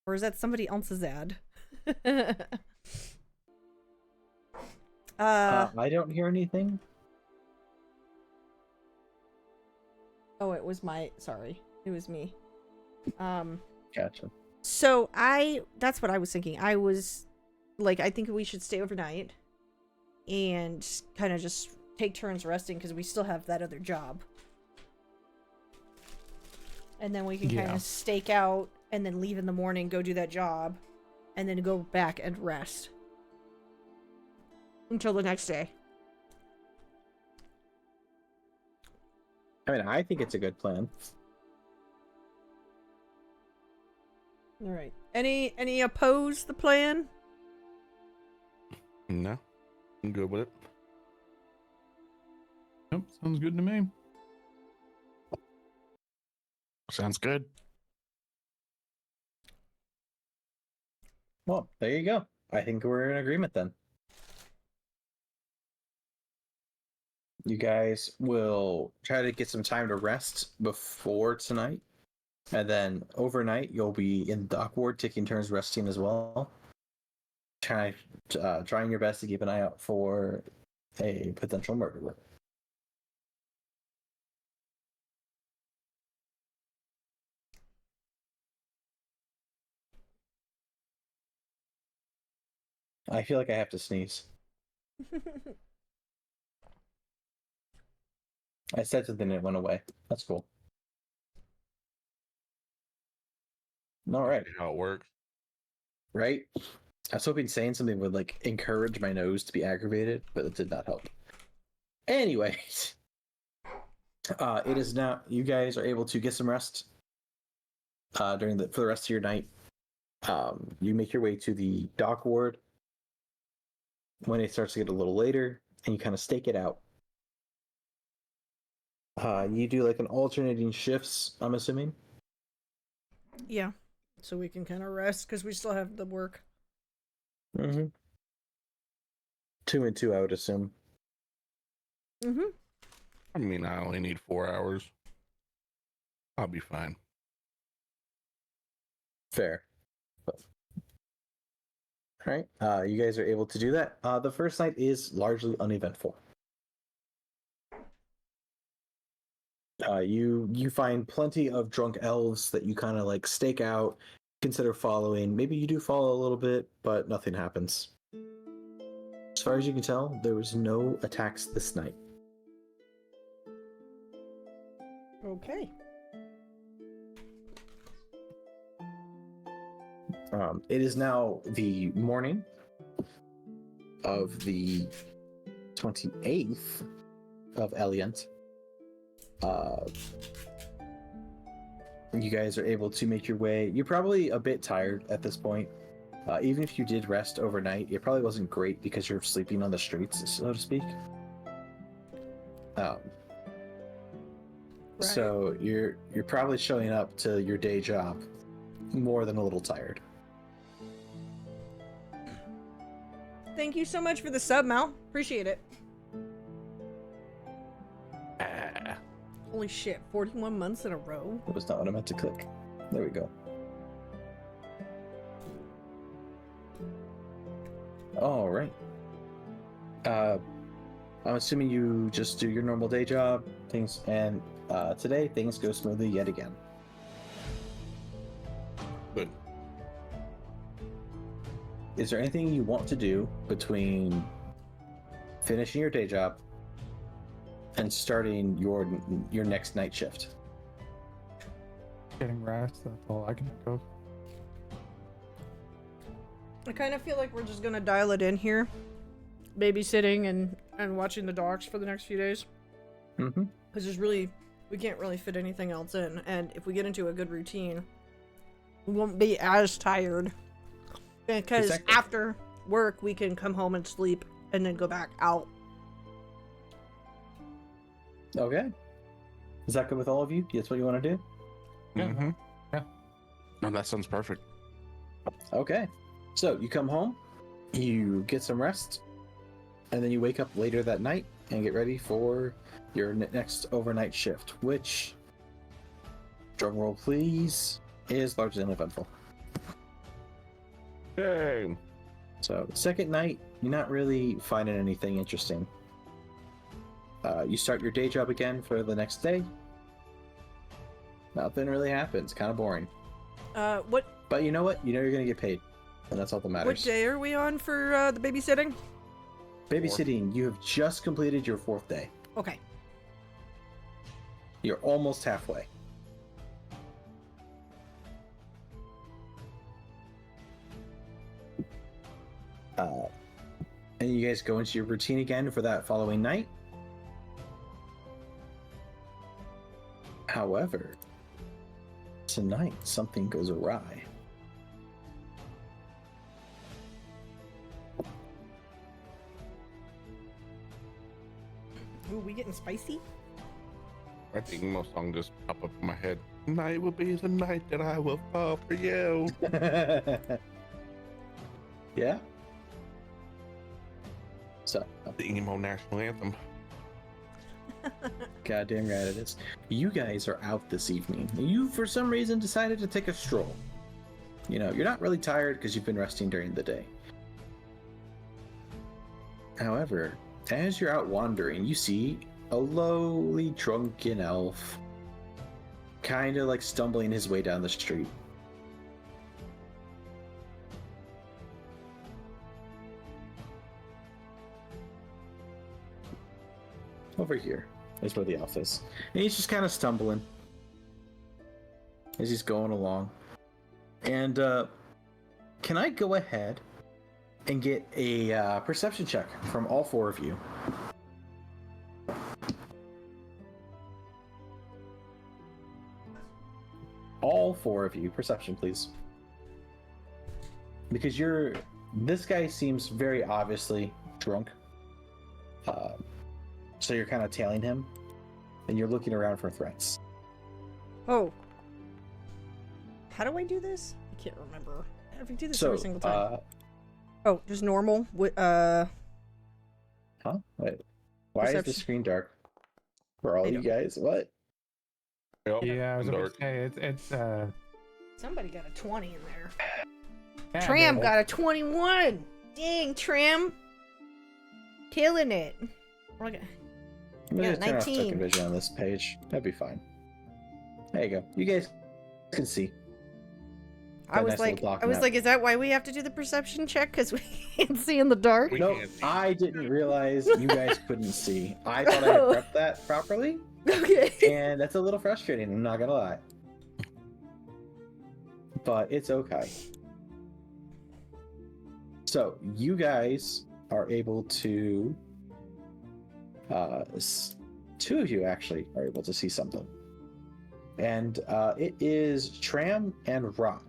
[SPEAKER 2] Or is that somebody else's ad?
[SPEAKER 1] I don't hear anything.
[SPEAKER 2] Oh, it was my... Sorry. It was me.
[SPEAKER 1] Gotcha.
[SPEAKER 2] So that's what I was thinking. I was like, I think we should stay overnight and kind of just take turns resting because we still have that other job. And then we can kind of stake out and then leave in the morning, go do that job, and then go back and rest until the next day.
[SPEAKER 1] I mean, I think it's a good plan.
[SPEAKER 2] All right. Any oppose the plan?
[SPEAKER 5] No, I'm good with it.
[SPEAKER 4] Yep, sounds good to me.
[SPEAKER 5] Sounds good.
[SPEAKER 1] Well, there you go. I think we're in agreement then. You guys will try to get some time to rest before tonight. And then overnight, you'll be in the dock ward taking turns resting as well. Trying your best to keep an eye out for a potential murderer. I feel like I have to sneeze. I said something and it went away. That's cool. All right.
[SPEAKER 5] How it works.
[SPEAKER 1] Right? I was hoping saying something would like encourage my nose to be aggravated, but it did not help. Anyways, it is now. You guys are able to get some rest for the rest of your night. You make your way to the dock ward when it starts to get a little later, and you kind of stake it out. You do like an alternating shifts, I'm assuming.
[SPEAKER 2] Yeah. So we can kind of rest because we still have the work.
[SPEAKER 1] Mm-hmm. 2 and 2, I would assume.
[SPEAKER 2] Mm-hmm.
[SPEAKER 3] I mean, I only need 4 hours. I'll be fine.
[SPEAKER 1] Fair. All right. You guys are able to do that. The first night is largely uneventful. You find plenty of drunk elves that you kind of like stake out, consider following. Maybe you do follow a little bit, but nothing happens. As far as you can tell, there was no attacks this night.
[SPEAKER 2] Okay.
[SPEAKER 1] It is now the morning of the 28th of Eliant. You guys are able to make your way. You're probably a bit tired at this point. Even if you did rest overnight, it probably wasn't great because you're sleeping on the streets, so to speak.
[SPEAKER 2] Right.
[SPEAKER 1] So you're probably showing up to your day job more than a little tired.
[SPEAKER 2] Thank you so much for the sub, Mal. Appreciate it. Holy shit, 41 months in a row?
[SPEAKER 1] That was not what I meant to click. There we go. All right. I'm assuming you just do your normal day job, things, and today things go smoothly yet again.
[SPEAKER 3] Good.
[SPEAKER 1] Is there anything you want to do between finishing your day job and starting your next night shift?
[SPEAKER 4] Getting rest, that's all I can think of.
[SPEAKER 2] I kind of feel like we're just gonna dial it in here. Babysitting and watching the dogs for the next few days.
[SPEAKER 1] Mm-hmm.
[SPEAKER 2] Because we can't really fit anything else in. And if we get into a good routine, we won't be as tired. Because
[SPEAKER 1] Exactly.
[SPEAKER 2] after work, we can come home and sleep and then go back out.
[SPEAKER 1] Okay. Is that good with all of you? That's what you want to do?
[SPEAKER 3] Mm-hmm.
[SPEAKER 5] No, that sounds perfect.
[SPEAKER 1] Okay. So you come home, you get some rest, and then you wake up later that night and get ready for your next overnight shift, which, drum roll please, is largely uneventful.
[SPEAKER 3] Yay.
[SPEAKER 1] So second night, you're not really finding anything interesting. You start your day job again for the next day. Nothing really happens. Kind of boring.
[SPEAKER 2] What
[SPEAKER 1] But you know what? You know you're gonna get paid, and that's all that matters.
[SPEAKER 2] what day are we on for the babysitting?
[SPEAKER 1] Babysitting, you have just completed your 4th day.
[SPEAKER 2] Okay.
[SPEAKER 1] You're almost halfway. And you guys go into your routine again for that following night. However, tonight something goes awry.
[SPEAKER 2] Ooh, we getting spicy?
[SPEAKER 3] I think most songs just pop up in my head. Night will be the night that I will fall for you.
[SPEAKER 1] Yeah? So,
[SPEAKER 3] The emo national anthem.
[SPEAKER 1] goddamn right it is. You guys are out this evening. You, for some reason, decided to take a stroll. You know, you're not really tired because you've been resting during the day. However, as you're out wandering, you see a lowly drunken elf kind of like stumbling his way down the street. Over here is where the elf is. And he's just kind of stumbling as he's going along. And can I go ahead and get a perception check from all 4 of you? All 4 of you, perception, please. because this guy seems very obviously drunk. So you're kind of tailing him, and you're looking around for threats.
[SPEAKER 2] Oh. How do I do this? I can't remember. How do I do this
[SPEAKER 1] So,
[SPEAKER 2] every single time? Oh, just normal.
[SPEAKER 1] Huh? Wait. Why is the
[SPEAKER 2] Perception.
[SPEAKER 1] screen dark? For all
[SPEAKER 2] I
[SPEAKER 1] you
[SPEAKER 2] don't-
[SPEAKER 1] guys? What?
[SPEAKER 3] Yep.
[SPEAKER 4] Yeah, I was about
[SPEAKER 3] Dark.
[SPEAKER 4] to say it's
[SPEAKER 2] Somebody got a 20 in there.
[SPEAKER 4] yeah,
[SPEAKER 2] Tram
[SPEAKER 4] man.
[SPEAKER 2] got a 21. Dang, Tram. Killing it. We're gonna-
[SPEAKER 1] I'm gonna
[SPEAKER 2] Yeah,
[SPEAKER 1] turn off
[SPEAKER 2] 19.
[SPEAKER 1] token vision on this page. That'd be fine. There you go. You guys can see.
[SPEAKER 2] I
[SPEAKER 1] Got a
[SPEAKER 2] was
[SPEAKER 1] nice little
[SPEAKER 2] like,
[SPEAKER 1] block
[SPEAKER 2] I was
[SPEAKER 1] map.
[SPEAKER 2] like, is that why we have to do the perception check? Because we can't see in the dark.
[SPEAKER 3] We
[SPEAKER 1] Nope,
[SPEAKER 3] can't see.
[SPEAKER 1] I didn't realize you guys couldn't see. I thought I had
[SPEAKER 2] Oh.
[SPEAKER 1] prepped that properly,
[SPEAKER 2] Okay.
[SPEAKER 1] and that's a little frustrating, I'm not gonna lie. But it's okay. So, you guys are able to... two of you actually are able to see something. And it is Tram and Rock.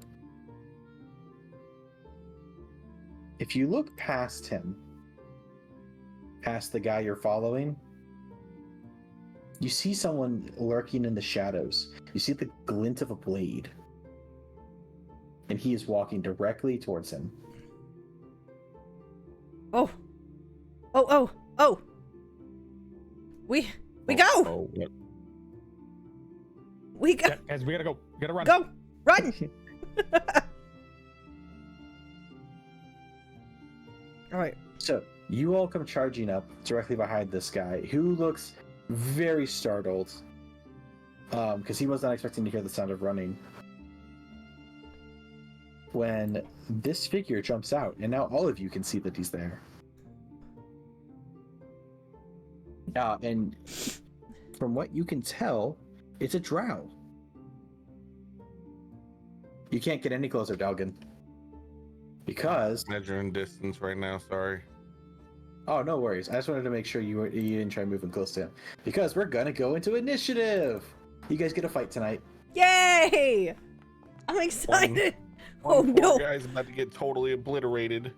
[SPEAKER 1] If you look past him, past the guy you're following, you see someone lurking in the shadows. You see the glint of a blade. And he is walking directly towards him.
[SPEAKER 2] Oh. Oh, oh, oh. We go.
[SPEAKER 3] Oh, what?
[SPEAKER 2] We go.
[SPEAKER 4] Yeah, guys, we gotta go. We gotta run.
[SPEAKER 2] Go. Run. All right.
[SPEAKER 1] So, you all come charging up directly behind this guy who looks very startled. Because he was not expecting to hear the sound of running. When this figure jumps out, and now all of you can see that he's there. And from what you can tell, it's a drow. You can't get any closer, Dalgon. Because...
[SPEAKER 3] Measuring distance right now, sorry.
[SPEAKER 1] Oh, no worries. I just wanted to make sure you didn't try moving close to him. Because we're gonna go into initiative! You guys get a fight tonight.
[SPEAKER 2] Yay! I'm excited. Oh
[SPEAKER 3] One
[SPEAKER 2] no.
[SPEAKER 3] poor guy's about to get totally obliterated.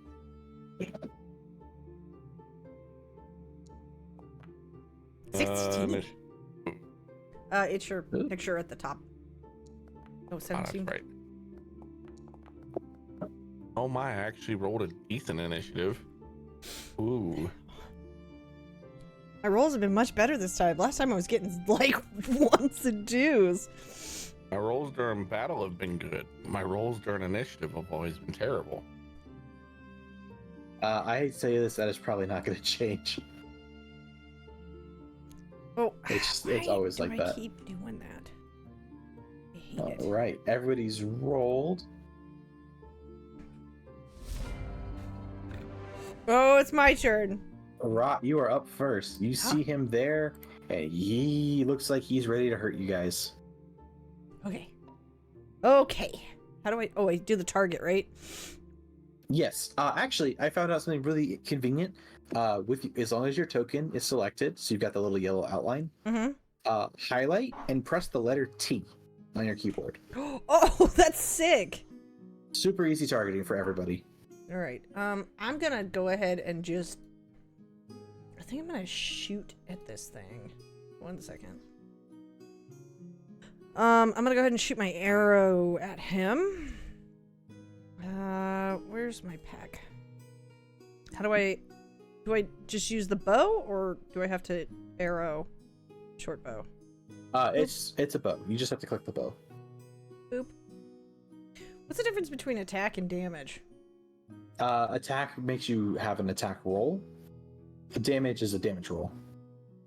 [SPEAKER 2] 16.
[SPEAKER 3] Mich-
[SPEAKER 2] It's your
[SPEAKER 1] Ooh.
[SPEAKER 2] picture at the top. Oh,
[SPEAKER 3] Oh, that's
[SPEAKER 2] 17.
[SPEAKER 3] right. Oh my, I actually rolled a decent initiative. Ooh.
[SPEAKER 2] My rolls have been much better this time. Last time I was getting like ones and twos.
[SPEAKER 3] My rolls during battle have been good. My rolls during initiative have always been terrible.
[SPEAKER 1] I hate to say this, that is probably not gonna change.
[SPEAKER 2] Oh,
[SPEAKER 1] It's
[SPEAKER 2] why
[SPEAKER 1] always
[SPEAKER 2] do
[SPEAKER 1] like
[SPEAKER 2] I
[SPEAKER 1] that.
[SPEAKER 2] keep doing that? I hate it.
[SPEAKER 1] Alright, everybody's rolled.
[SPEAKER 2] Oh, it's my turn.
[SPEAKER 1] Rot, you are up first. You
[SPEAKER 2] Huh?
[SPEAKER 1] see him there, and he looks like he's ready to hurt you guys.
[SPEAKER 2] Okay. Okay. How do I? Oh, I do the target, right?
[SPEAKER 1] Yes. Actually, I found out something really convenient. With as long as your token is selected, so you've got the little yellow outline.
[SPEAKER 2] Mm-hmm.
[SPEAKER 1] Highlight and press the letter T on your keyboard.
[SPEAKER 2] Oh, that's sick.
[SPEAKER 1] Super easy targeting for everybody.
[SPEAKER 2] All right. I'm gonna go ahead and just. I think I'm gonna shoot at this thing. 1 second. I'm gonna go ahead and shoot my arrow at him. Where's my pack? How do I just use the bow, or do I have to arrow short bow?
[SPEAKER 1] It's a bow. You just have to click the bow.
[SPEAKER 2] Boop. What's the difference between attack and damage?
[SPEAKER 1] Attack makes you have an attack roll. Damage is a damage roll.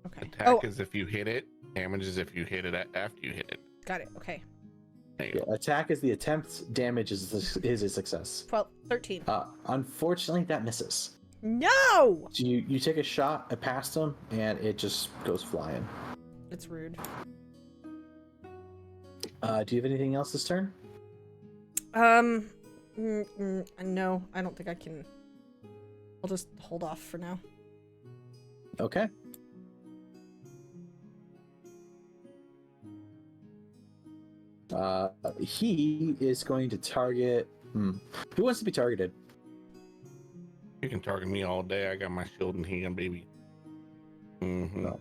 [SPEAKER 2] Okay.
[SPEAKER 3] Attack
[SPEAKER 2] Oh,
[SPEAKER 3] is if you hit it. Damage is if you hit it after you hit it.
[SPEAKER 2] got it. Okay.
[SPEAKER 3] There you
[SPEAKER 1] Yeah,
[SPEAKER 3] go.
[SPEAKER 1] attack is the attempt. Damage is a success.
[SPEAKER 2] 12, 13.
[SPEAKER 1] Unfortunately, that misses.
[SPEAKER 2] No!
[SPEAKER 1] So you take a shot past him, and it just goes flying.
[SPEAKER 2] It's rude.
[SPEAKER 1] Do you have anything else this turn?
[SPEAKER 2] No, I don't think I can. I'll just hold off for now.
[SPEAKER 1] Okay. He is going to target Who wants to be targeted?
[SPEAKER 5] You can target me all day. I got my shield in hand, baby. Mm-hmm.
[SPEAKER 1] No.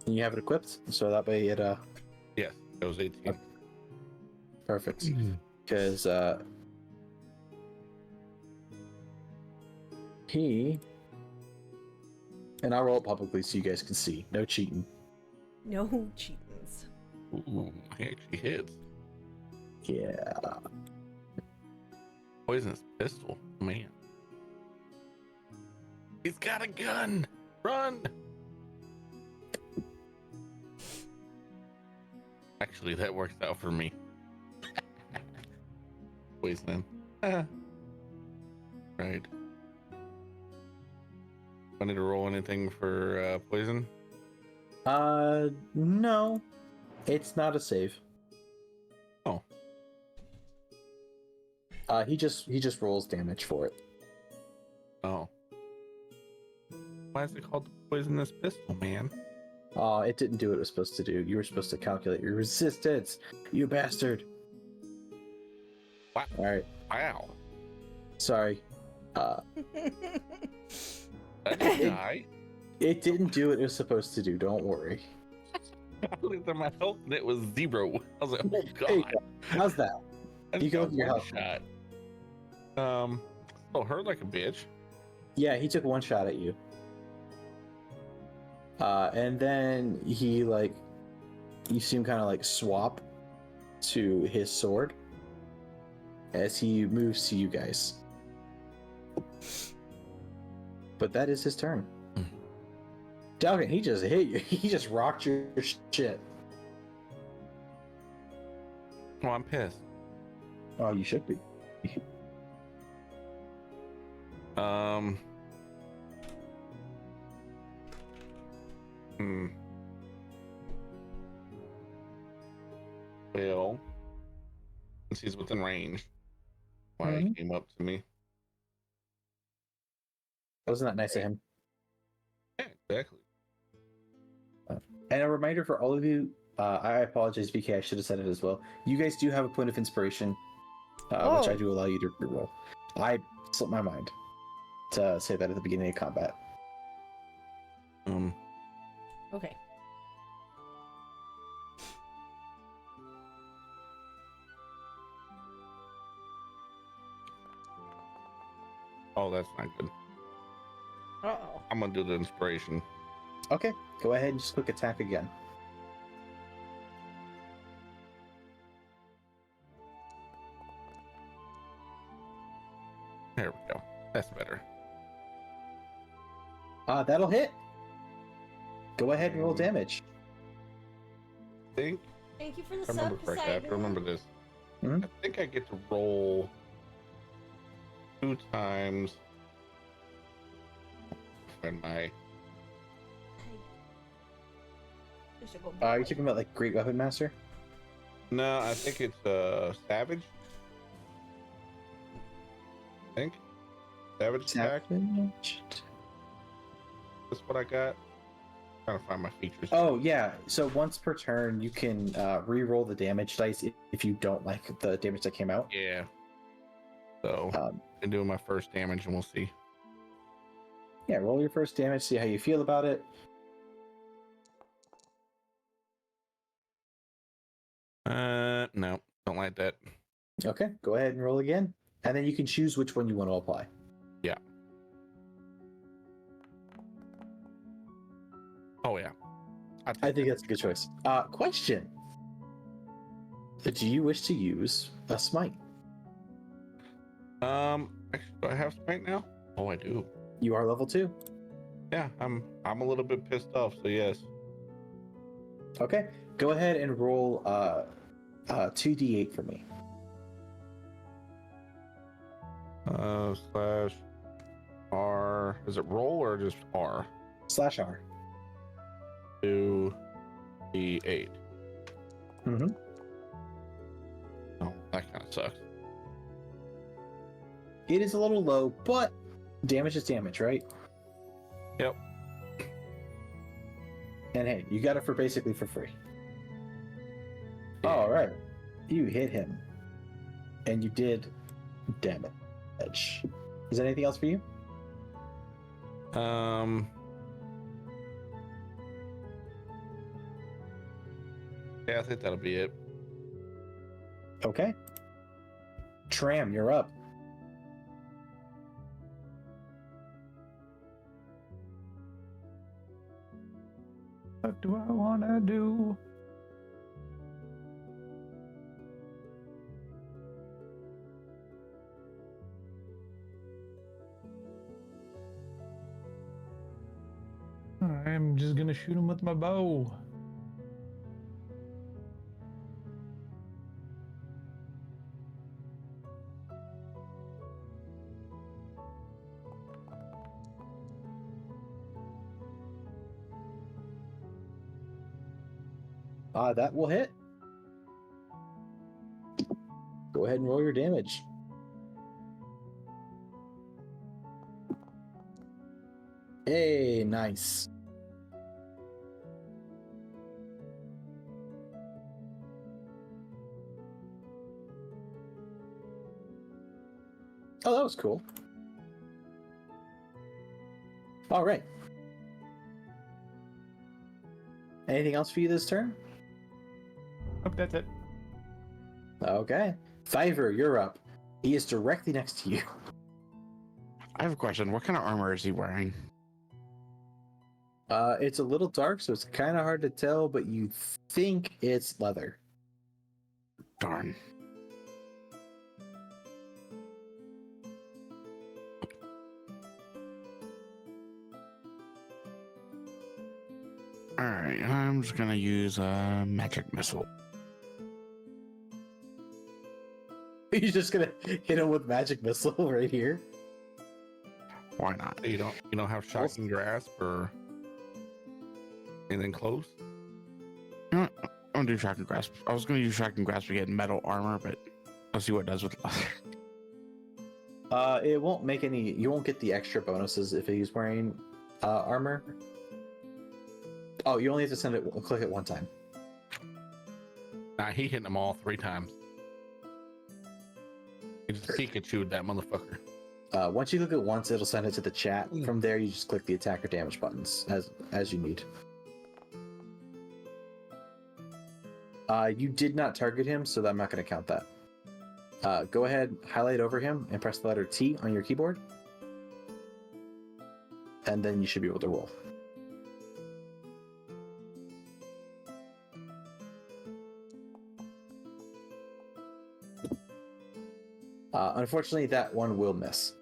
[SPEAKER 1] And you have it equipped, so that way it
[SPEAKER 5] Yes, it was 18.
[SPEAKER 1] Okay. Perfect. Because he and I'll roll it publicly so you guys can see. No cheating.
[SPEAKER 2] No cheatins.
[SPEAKER 5] Ooh, he actually hits.
[SPEAKER 1] Yeah.
[SPEAKER 5] Poisonous pistol, man. He's got a gun. Run. Actually, that works out for me. Poison. Right. I need to roll anything for poison?
[SPEAKER 1] No. It's not a save.
[SPEAKER 5] Oh.
[SPEAKER 1] He just rolls damage for it.
[SPEAKER 5] Oh. Why is it called the poisonous pistol, man?
[SPEAKER 1] It didn't do what it was supposed to do. You were supposed to calculate your resistance, you bastard.
[SPEAKER 5] Wow.
[SPEAKER 1] All right.
[SPEAKER 5] Wow.
[SPEAKER 1] Sorry.
[SPEAKER 5] That didn't die.
[SPEAKER 1] It didn't do what it was supposed to do. Don't worry.
[SPEAKER 5] I looked at my health and it was 0. I was like, oh
[SPEAKER 1] Hey,
[SPEAKER 5] god.
[SPEAKER 1] how's that?
[SPEAKER 5] I
[SPEAKER 1] You go
[SPEAKER 5] got
[SPEAKER 1] with your
[SPEAKER 5] one
[SPEAKER 1] health.
[SPEAKER 5] shot. Still hurt like a bitch.
[SPEAKER 1] Yeah, he took one shot at you. And then he you see him kind of swap to his sword as he moves to you guys. But that is his turn. Dalgon, he just hit you. He just rocked your shit.
[SPEAKER 5] Oh, I'm pissed.
[SPEAKER 1] Oh, you should be.
[SPEAKER 5] Well, since he's within range, why he came up to me.
[SPEAKER 1] Wasn't that nice of him?
[SPEAKER 5] Yeah, exactly.
[SPEAKER 1] And a reminder for all of you, I apologize, VK, I should have said it as well. You guys do have a point of inspiration, which I do allow you to reroll. I slipped my mind to say that at the beginning of combat.
[SPEAKER 2] Okay.
[SPEAKER 5] Oh, that's not good.
[SPEAKER 2] Uh-oh.
[SPEAKER 5] I'm gonna do the inspiration.
[SPEAKER 1] Okay, go ahead and just quick attack again.
[SPEAKER 5] There we go. That's better.
[SPEAKER 1] That'll hit. Go ahead and roll damage.
[SPEAKER 5] Think
[SPEAKER 2] Thank you for the
[SPEAKER 5] I remember
[SPEAKER 2] sub,
[SPEAKER 5] correctly. I have to remember this.
[SPEAKER 1] Mhm.
[SPEAKER 5] I think I get to roll 2 times. When my
[SPEAKER 1] Are you talking about Great Weapon Master?
[SPEAKER 5] no, I think it's savage. I think savage attack.
[SPEAKER 1] Savage.
[SPEAKER 5] That's what I got. Trying to find my features.
[SPEAKER 1] Oh yeah, so once per turn you can re-roll the damage dice if you don't like the damage that came out.
[SPEAKER 5] Yeah. So I'm doing my first damage, and we'll see.
[SPEAKER 1] Yeah, roll your first damage, see how you feel about it.
[SPEAKER 5] No, don't like that.
[SPEAKER 1] Okay, go ahead and roll again, and then you can choose which one you want to apply.
[SPEAKER 5] Yeah. Oh yeah.
[SPEAKER 1] I think that's a good choice. Question: do you wish to use a smite?
[SPEAKER 5] Actually, do I have smite now? Oh, I do.
[SPEAKER 1] You are level 2.
[SPEAKER 5] Yeah, I'm a little bit pissed off, so yes.
[SPEAKER 1] Okay, go ahead and roll 2d8 for me.
[SPEAKER 5] Slash R. Is it roll or just R?
[SPEAKER 1] /R.
[SPEAKER 5] 2d8.
[SPEAKER 1] Mm-hmm.
[SPEAKER 5] Oh, that kind of sucks.
[SPEAKER 1] It is a little low, but damage is damage, right?
[SPEAKER 5] Yep.
[SPEAKER 1] And hey, you got it basically for free.
[SPEAKER 5] Yeah.
[SPEAKER 1] All right, you hit him, and you did damage. Is there anything else for you?
[SPEAKER 6] Yeah, I think that'll be it.
[SPEAKER 1] Okay. Tram, you're up.
[SPEAKER 4] What do I want to do? I'm just gonna shoot him with my bow.
[SPEAKER 1] That will hit. Go ahead and roll your damage. Hey, nice. Oh, that was cool. All right. Anything else for you this turn?
[SPEAKER 4] Oh, that's it.
[SPEAKER 1] Okay. Thyvir, you're up. He is directly next to you.
[SPEAKER 5] I have a question. What kind of armor is he wearing?
[SPEAKER 1] It's a little dark, so it's kind of hard to tell, but you think it's leather.
[SPEAKER 5] Darn. Alright, I'm just gonna use a magic missile.
[SPEAKER 1] You're just gonna hit him with magic missile right here?
[SPEAKER 5] Why not?
[SPEAKER 6] You don't have shocking grasp or anything close?
[SPEAKER 5] You know what? I'm gonna do shocking grasp. I was gonna use shocking grasp to get metal armor, but I'll see what it does with leather.
[SPEAKER 1] It won't make any. You won't get the extra bonuses if he's wearing armor. Oh, you only have to click it one time.
[SPEAKER 6] Nah, he hit them all 3 times. He just Pikachu'd that motherfucker.
[SPEAKER 1] Once you click it once, it'll send it to the chat. From there, you just click the attack or damage buttons as you need. You did not target him, so I'm not going to count that. Go ahead, highlight over him, and press the letter T on your keyboard. And then you should be able to roll. Unfortunately, that one will miss.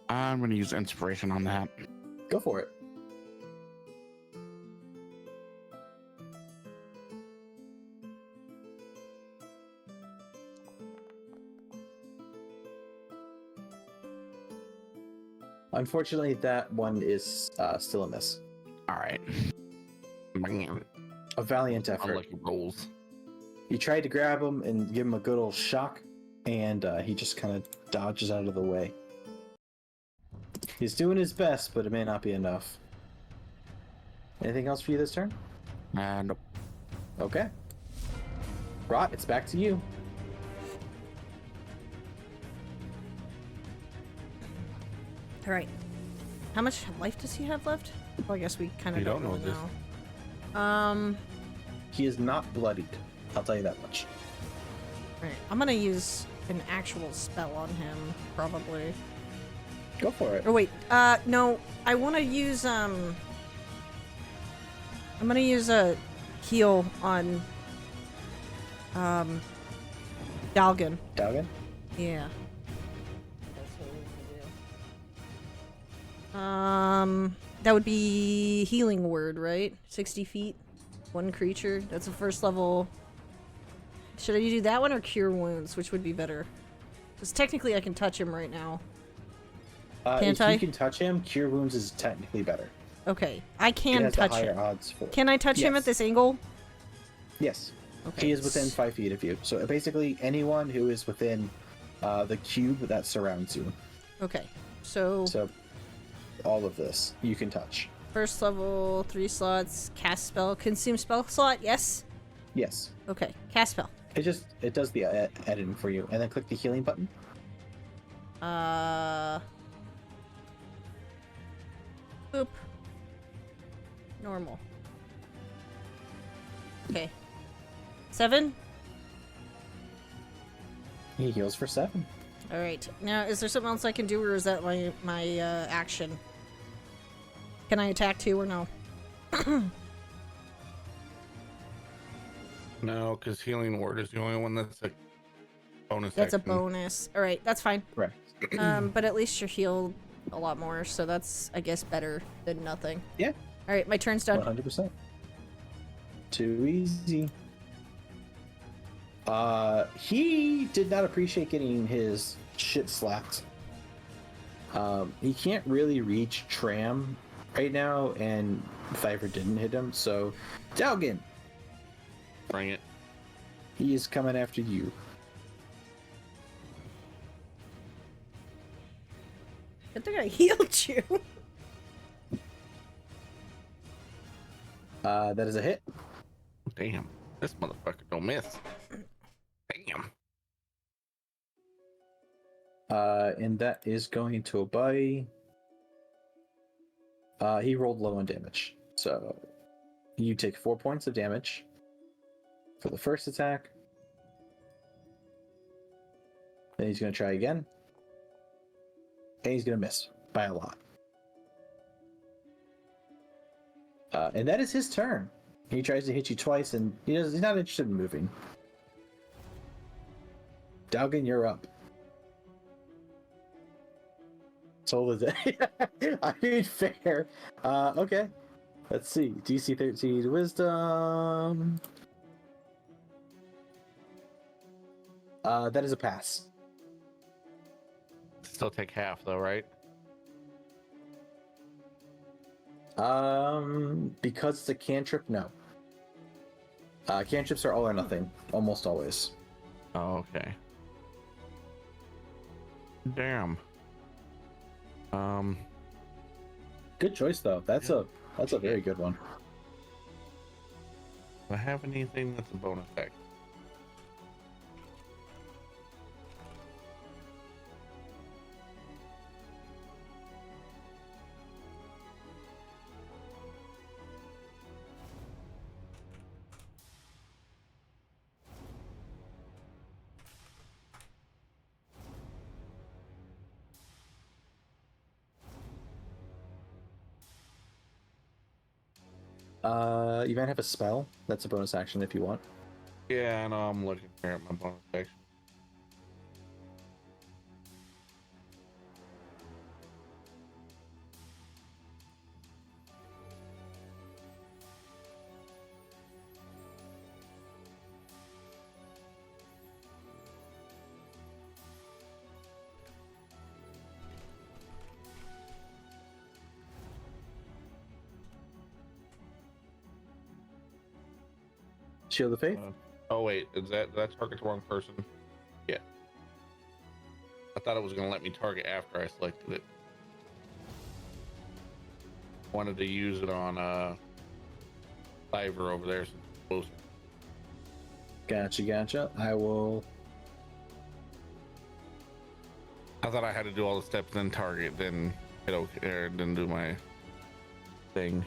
[SPEAKER 5] I'm gonna use inspiration on that.
[SPEAKER 1] Go for it. Unfortunately, that one is still a miss.
[SPEAKER 5] Alright.
[SPEAKER 1] A valiant effort.
[SPEAKER 6] Unlucky rolls.
[SPEAKER 1] You tried to grab him and give him a good old shock, and he just kind of dodges out of the way. He's doing his best, but it may not be enough. Anything else for you this turn?
[SPEAKER 5] Nope.
[SPEAKER 1] Okay. Rot, it's back to you.
[SPEAKER 2] All right. How much life does he have left? Well, I guess we kind of
[SPEAKER 6] We don't know
[SPEAKER 2] really
[SPEAKER 6] this.
[SPEAKER 2] know.
[SPEAKER 1] He is not bloodied. I'll tell you that much.
[SPEAKER 2] Right. I'm gonna use an actual spell on him, probably.
[SPEAKER 1] Go for it.
[SPEAKER 2] Or wait, no. I want to use I'm gonna use a heal on Dalgon.
[SPEAKER 1] Dalgon?
[SPEAKER 2] Yeah. That's what we're gonna do. That would be healing word, right? 60 feet, one creature. That's a first level. Should I do that one or cure wounds? Which would be better? Because technically I can touch him right now. Can't
[SPEAKER 1] if
[SPEAKER 2] I?
[SPEAKER 1] you can touch him, cure wounds is technically better.
[SPEAKER 2] Okay, I
[SPEAKER 1] It
[SPEAKER 2] can
[SPEAKER 1] has the
[SPEAKER 2] touch
[SPEAKER 1] higher
[SPEAKER 2] him.
[SPEAKER 1] odds for it.
[SPEAKER 2] Can I touch him
[SPEAKER 1] Yes.
[SPEAKER 2] at this angle?
[SPEAKER 1] Yes.
[SPEAKER 2] Okay.
[SPEAKER 1] He is within 5 feet of you. So basically, anyone who is within the cube that surrounds you.
[SPEAKER 2] Okay, so
[SPEAKER 1] So all of this you can touch.
[SPEAKER 2] first level, 3 slots, cast spell, consume spell slot. Yes.
[SPEAKER 1] Yes.
[SPEAKER 2] Okay, cast spell.
[SPEAKER 1] It does the editing for you, and then click the healing button.
[SPEAKER 2] Boop. Normal. Okay. 7?
[SPEAKER 1] He heals for 7.
[SPEAKER 2] Alright. Now, is there something else I can do, or is that my action? Can I attack too, or no?
[SPEAKER 6] No, because healing word is the only one that's a bonus.
[SPEAKER 2] That's a
[SPEAKER 6] action.
[SPEAKER 2] bonus. Alright, that's fine.
[SPEAKER 1] Correct.
[SPEAKER 2] But at least you're healed a lot more, so that's, I guess, better than nothing.
[SPEAKER 1] Yeah.
[SPEAKER 2] Alright, my turn's done.
[SPEAKER 1] 100%. Too easy. He did not appreciate getting his shit slapped. He can't really reach Tram right now, and Thyvir didn't hit him, so Dalgon,
[SPEAKER 6] Bring it.
[SPEAKER 1] he is coming after you.
[SPEAKER 2] Good thing I healed you.
[SPEAKER 1] That is a hit.
[SPEAKER 6] Damn, this motherfucker don't miss. Damn.
[SPEAKER 1] And that is going to obey. He rolled low on damage, so you take 4 points of damage for the first attack. Then he's going to try again. And he's going to miss by a lot. And that is his turn. He tries to hit you twice, and he's not interested in moving. Dalgon, you're up. Soul the day. I mean, fair. Okay. Let's see. DC 13 Wisdom. That is a pass.
[SPEAKER 6] Still take half though, right?
[SPEAKER 1] Because it's a cantrip, no. Cantrips are all or nothing, almost always.
[SPEAKER 6] Oh, okay. Damn.
[SPEAKER 1] Good choice though. That's a very good one.
[SPEAKER 6] Do I have anything that's a bonus action?
[SPEAKER 1] You might have a spell. That's a bonus action if you want.
[SPEAKER 6] Yeah, I know. I'm looking here at my bonus action.
[SPEAKER 1] Shield of Faith.
[SPEAKER 6] Oh wait, is that target the wrong person? Yeah. I thought it was gonna let me target after I selected it. Wanted to use it on Thyvir over there. So
[SPEAKER 1] Gotcha. I will.
[SPEAKER 6] I thought I had to do all the steps, then target, then hit OK, then do my thing.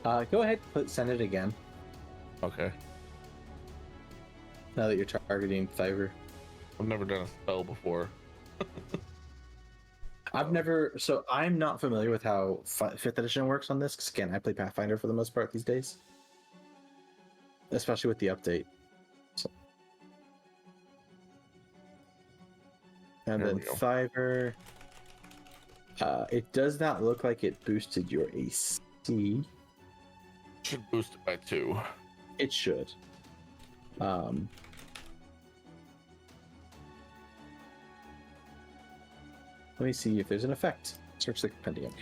[SPEAKER 1] Go ahead. Send it again.
[SPEAKER 6] Okay.
[SPEAKER 1] Now that you're targeting Thyvir.
[SPEAKER 6] I've never done a spell before.
[SPEAKER 1] So I'm not familiar with how 5th edition works on this, because again, I play Pathfinder for the most part these days. Especially with the update. So. And
[SPEAKER 6] There
[SPEAKER 1] then
[SPEAKER 6] we go.
[SPEAKER 1] Thyvir. It does not look like it boosted your AC.
[SPEAKER 6] Should boost it by 2.
[SPEAKER 1] It should. Let me see if there's an effect. Search the compendium.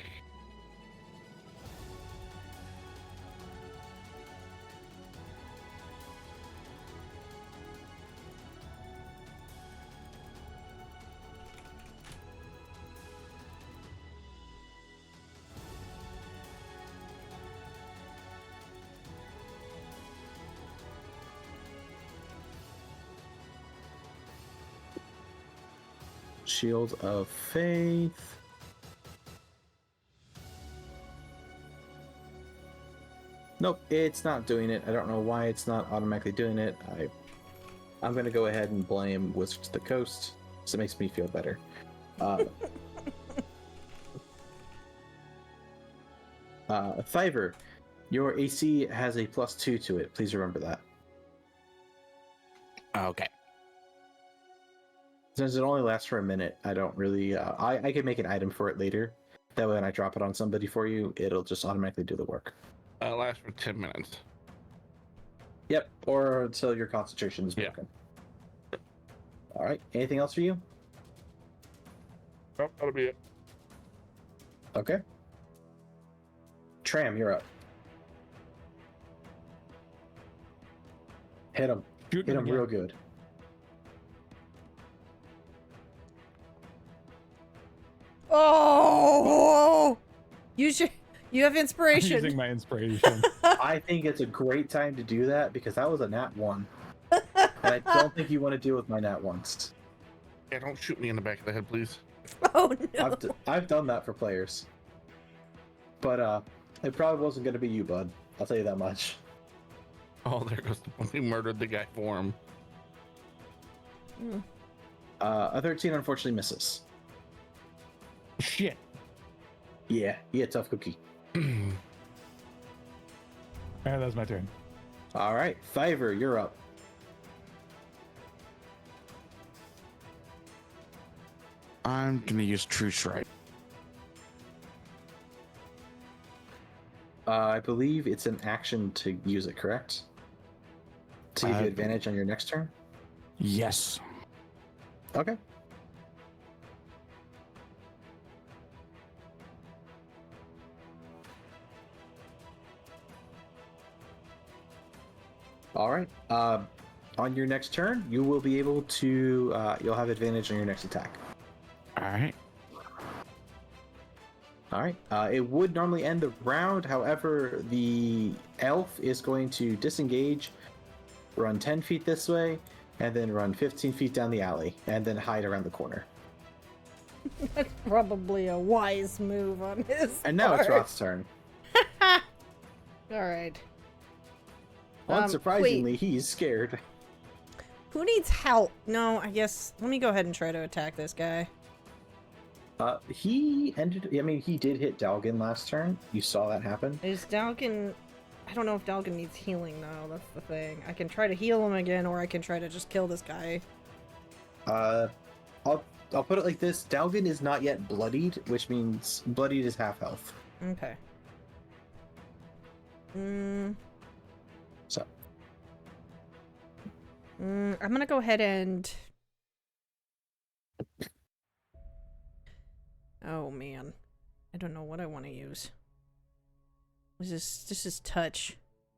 [SPEAKER 1] Shield of Faith. Nope, it's not doing it. I don't know why it's not automatically doing it. I'm going to go ahead and blame Wizards of the Coast, so it makes me feel better. Thyvir, your AC has a +2 to it. Please remember that.
[SPEAKER 5] Okay.
[SPEAKER 1] Since it only lasts for a minute, I don't really... I can make an item for it later. That way when I drop it on somebody for you, it'll just automatically do the work.
[SPEAKER 6] Lasts for 10 minutes.
[SPEAKER 1] Yep, or until your concentration is broken.
[SPEAKER 6] Yeah.
[SPEAKER 1] All right, anything else for you?
[SPEAKER 6] Nope, that'll be it.
[SPEAKER 1] Okay. Tram, you're up. Hit him.
[SPEAKER 4] Shoot
[SPEAKER 1] Hit him
[SPEAKER 4] again.
[SPEAKER 1] real good.
[SPEAKER 2] Oh! You have
[SPEAKER 4] I'm
[SPEAKER 2] inspiration.
[SPEAKER 4] using my inspiration.
[SPEAKER 1] I think it's a great time to do that because that was a nat 1. And I don't think you want to deal with my nat 1s.
[SPEAKER 6] Yeah, don't shoot me in the back of the head, please.
[SPEAKER 2] Oh no.
[SPEAKER 1] I've done that for players. But it probably wasn't going to be you, bud. I'll tell you that much.
[SPEAKER 6] Oh, there goes the one who murdered the guy for him.
[SPEAKER 2] Mm.
[SPEAKER 1] A 13 unfortunately misses.
[SPEAKER 4] Shit.
[SPEAKER 1] Yeah, tough cookie.
[SPEAKER 4] Alright, that's my turn.
[SPEAKER 1] All right, Thyvir, you're up.
[SPEAKER 5] I'm gonna use True Strike.
[SPEAKER 1] I believe it's an action to use it, correct? To give you advantage on your next turn?
[SPEAKER 5] Yes.
[SPEAKER 1] Okay. All right. On your next turn, you will be able to. You'll have advantage on your next attack.
[SPEAKER 5] All right.
[SPEAKER 1] All right. It would normally end the round. However, the elf is going to disengage, run 10 feet this way, and then run 15 feet down the alley, and then hide around the corner.
[SPEAKER 2] That's probably a wise move on his
[SPEAKER 1] And now it's
[SPEAKER 2] part.
[SPEAKER 1] Roth's turn.
[SPEAKER 2] All right.
[SPEAKER 1] Unsurprisingly, he's scared.
[SPEAKER 2] Who needs help? No, I guess let me go ahead and try to attack this guy.
[SPEAKER 1] He did hit Dalgon last turn. You saw that happen.
[SPEAKER 2] Is Dalgon... I don't know if Dalgon needs healing, though. That's the thing. I can try to heal him again, or I can try to just kill this guy.
[SPEAKER 1] I'll put it like this. Dalgon is not yet bloodied, which means bloodied is half health.
[SPEAKER 2] Okay.
[SPEAKER 1] So.
[SPEAKER 2] I'm gonna go ahead and... Oh, man. I don't know what I want to use. This is touch.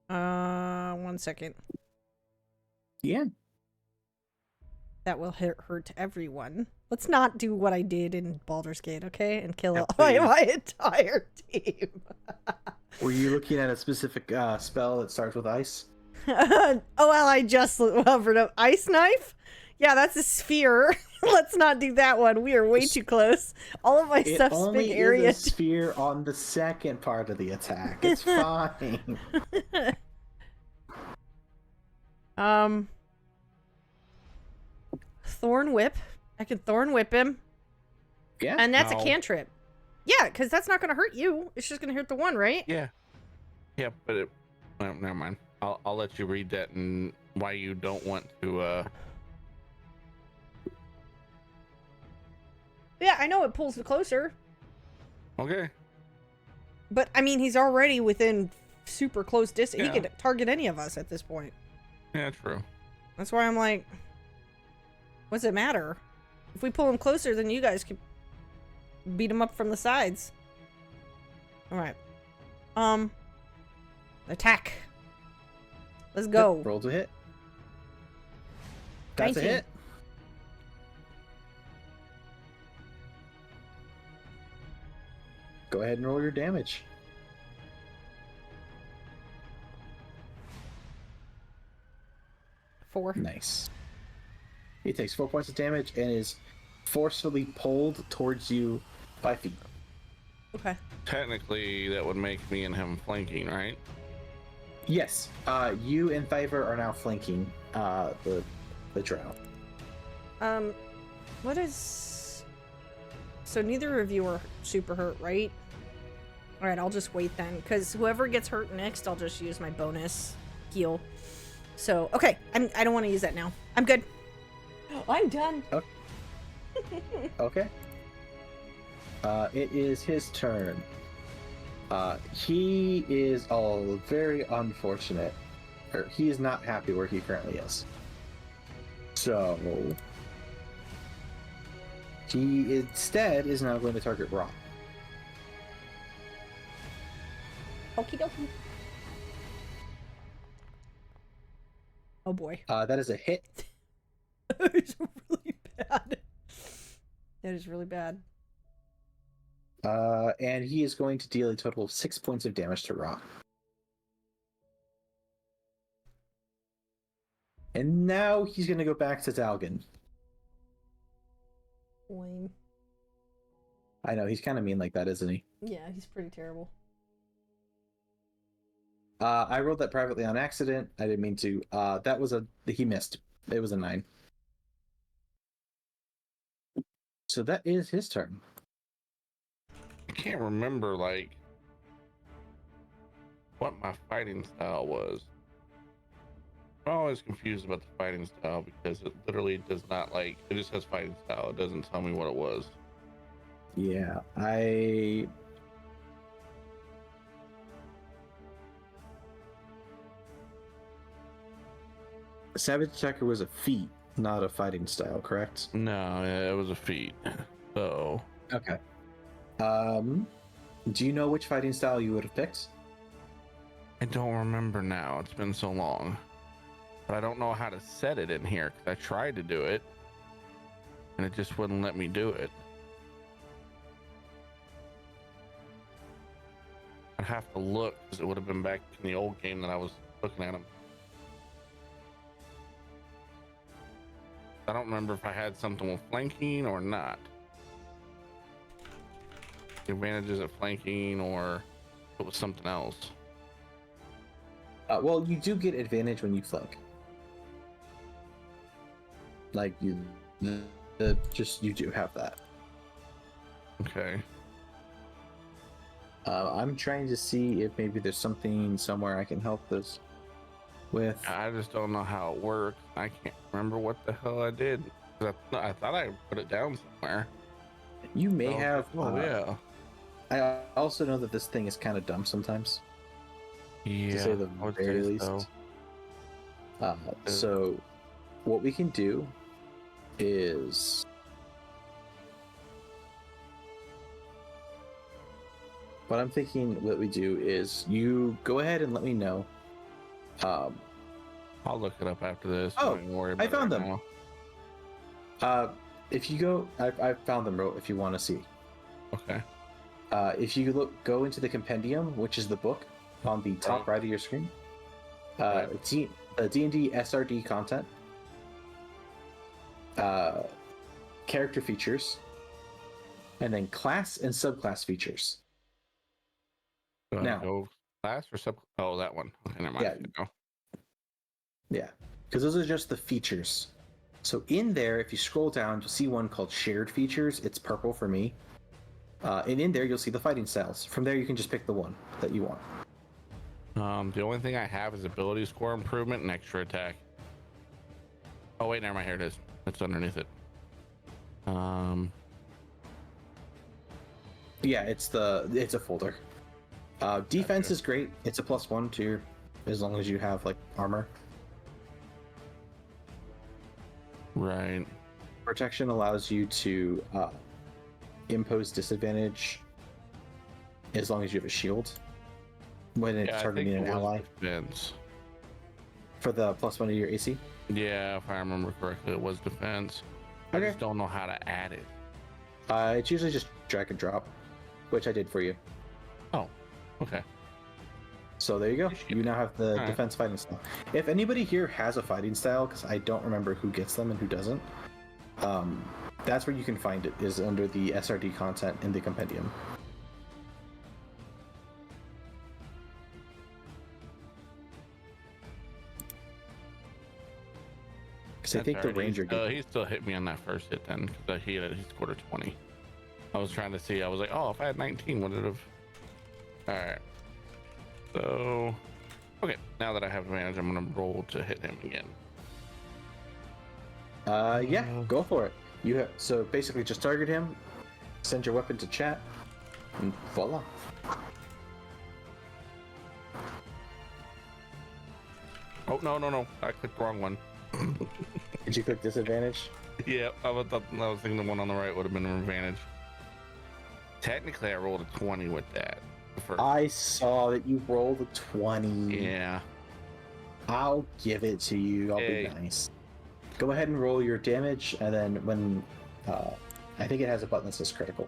[SPEAKER 2] 1 second.
[SPEAKER 1] Yeah.
[SPEAKER 2] That will hurt everyone. Let's not do what I did in Baldur's Gate, okay? And kill
[SPEAKER 6] Yeah,
[SPEAKER 2] my entire team.
[SPEAKER 1] Were you looking at a specific spell that starts with ice?
[SPEAKER 2] Oh, well, I just hovered up. Ice Knife? Yeah, that's a sphere. Let's not do that one. We are way too close. All of my stuff's
[SPEAKER 1] only
[SPEAKER 2] big area.
[SPEAKER 1] is a sphere on the second part of the attack. It's fine.
[SPEAKER 2] Thorn Whip. I can Thorn Whip him.
[SPEAKER 1] Yeah.
[SPEAKER 2] And that's
[SPEAKER 6] No.
[SPEAKER 2] a cantrip. Yeah, because that's not going to hurt you. It's just going to hurt the one, right?
[SPEAKER 6] Yeah. Yeah, but it... Well, never mind. I'll let you read that and why you don't want to,
[SPEAKER 2] Yeah, I know it pulls it closer.
[SPEAKER 6] Okay.
[SPEAKER 2] But, I mean, he's already within super close distance.
[SPEAKER 6] Yeah.
[SPEAKER 2] He could target any of us at this point.
[SPEAKER 6] Yeah, true.
[SPEAKER 2] That's why I'm like, what's it matter? If we pull him closer, then you guys can beat him up from the sides. Alright. Attack. Let's go.
[SPEAKER 1] Roll to hit. That's a
[SPEAKER 2] 19.
[SPEAKER 1] hit. Go ahead and roll your damage.
[SPEAKER 2] Four.
[SPEAKER 1] Nice. He takes 4 points of damage and is forcefully pulled towards you 5 feet.
[SPEAKER 2] Okay.
[SPEAKER 6] Technically, that would make me and him flanking, right?
[SPEAKER 1] Yes, you and Thyvir are now flanking the drow.
[SPEAKER 2] What is... So neither of you are super hurt, right? Alright, I'll just wait then, because whoever gets hurt next, I'll just use my bonus heal. So, okay, I don't want to use that now. I'm good. I'm done.
[SPEAKER 1] Okay. Okay. It is his turn. He is all very unfortunate. Or he is not happy where he currently is. So he instead is now going to target Rock.
[SPEAKER 2] Okie dokie. Oh boy.
[SPEAKER 1] That is a hit.
[SPEAKER 2] That is really bad. That is really bad.
[SPEAKER 1] And he is going to deal a total of 6 points of damage to Rock. And now he's going to go back to Dalgon.
[SPEAKER 2] Lame.
[SPEAKER 1] I know, he's kind of mean like that, isn't he?
[SPEAKER 2] Yeah, he's pretty terrible.
[SPEAKER 1] I rolled that privately on accident. I didn't mean to. That was he missed. It was a 9. So that is his turn.
[SPEAKER 6] I can't remember, like, what my fighting style was. I'm always confused about the fighting style because it literally does not, like, it just has fighting style. It doesn't tell me what it was.
[SPEAKER 1] Yeah, Savage Attacker was a feat, not a fighting style, correct?
[SPEAKER 6] No, it was a feat. So,
[SPEAKER 1] Okay. Do you know which fighting style you would have picked?
[SPEAKER 6] I don't remember now. It's been so long. But I don't know how to set it in here because I tried to do it and it just wouldn't let me do it. I'd have to look because it would have been back in the old game that I was looking at them. I don't remember if I had something with flanking or not. The advantages of flanking or if it was something else.
[SPEAKER 1] Well, you do get advantage when you flank. Like, you do have that.
[SPEAKER 6] Okay.
[SPEAKER 1] I'm trying to see if maybe there's something somewhere I can help this with.
[SPEAKER 6] I just don't know how it works. I can't remember what the hell I did. I thought I put it down somewhere.
[SPEAKER 1] You may have.
[SPEAKER 6] Yeah.
[SPEAKER 1] I also know that this thing is kind of dumb sometimes.
[SPEAKER 6] Yeah.
[SPEAKER 1] To say the
[SPEAKER 6] I would
[SPEAKER 1] very
[SPEAKER 6] say
[SPEAKER 1] least.
[SPEAKER 6] so.
[SPEAKER 1] So, what we can do is. What I'm thinking what we do is you go ahead and let me know.
[SPEAKER 6] I'll look it up after this.
[SPEAKER 1] Oh,
[SPEAKER 6] Don't even worry about
[SPEAKER 1] I found
[SPEAKER 6] it
[SPEAKER 1] them.
[SPEAKER 6] now.
[SPEAKER 1] If you go, I found them, Ro, if you want to see.
[SPEAKER 6] Okay.
[SPEAKER 1] If you go into the compendium, which is the book on the top right of your screen, D&D SRD content, character features, and then class and subclass features. Now,
[SPEAKER 6] Go class or sub? Oh, that one. Okay, never mind.
[SPEAKER 1] Yeah.
[SPEAKER 6] No.
[SPEAKER 1] Yeah, because those are just the features. So in there, if you scroll down, you'll see one called Shared Features. It's purple for me. And in there, you'll see the fighting styles. From there, you can just pick the one that you want.
[SPEAKER 6] The only thing I have is ability score improvement and extra attack. Oh wait, never mind. Here it is. It's underneath it.
[SPEAKER 1] Yeah, it's a folder. Defense
[SPEAKER 6] Gotcha.
[SPEAKER 1] is great. It's a +1 to your, as long as you have like armor.
[SPEAKER 6] Right.
[SPEAKER 1] Protection allows you to impose disadvantage as long as you have a shield when it's
[SPEAKER 6] Yeah,
[SPEAKER 1] targeting an ally.
[SPEAKER 6] Defense.
[SPEAKER 1] For the +1 to your AC.
[SPEAKER 6] Yeah, if I remember correctly, it was defense. I
[SPEAKER 1] Okay.
[SPEAKER 6] just don't know how to add it.
[SPEAKER 1] It's usually just drag and drop, which I did for you.
[SPEAKER 6] Oh, okay.
[SPEAKER 1] So there you go. You now have the
[SPEAKER 6] Alright.
[SPEAKER 1] defense fighting style. If anybody here has a fighting style, because I don't remember who gets them and who doesn't, That's where you can find it, is under the SRD content in the compendium. Because I think the ranger
[SPEAKER 6] he still hit me on that first hit then, because he scored a 20. I was trying to see. I was like, oh, if I had 19, would it have? All right. So, okay. Now that I have advantage, I'm gonna roll to hit him again.
[SPEAKER 1] Yeah, go for it. You have, so basically just target him, send your weapon to chat, and voila.
[SPEAKER 6] Oh no! I clicked the wrong one.
[SPEAKER 1] Did you click disadvantage?
[SPEAKER 6] Yeah, I was thinking the one on the right would have been an advantage. Technically, I rolled a 20 with that.
[SPEAKER 1] I saw that you rolled a 20.
[SPEAKER 6] Yeah.
[SPEAKER 1] I'll give it to you. I'll be nice. Go ahead and roll your damage, and then when I think it has a button that says critical.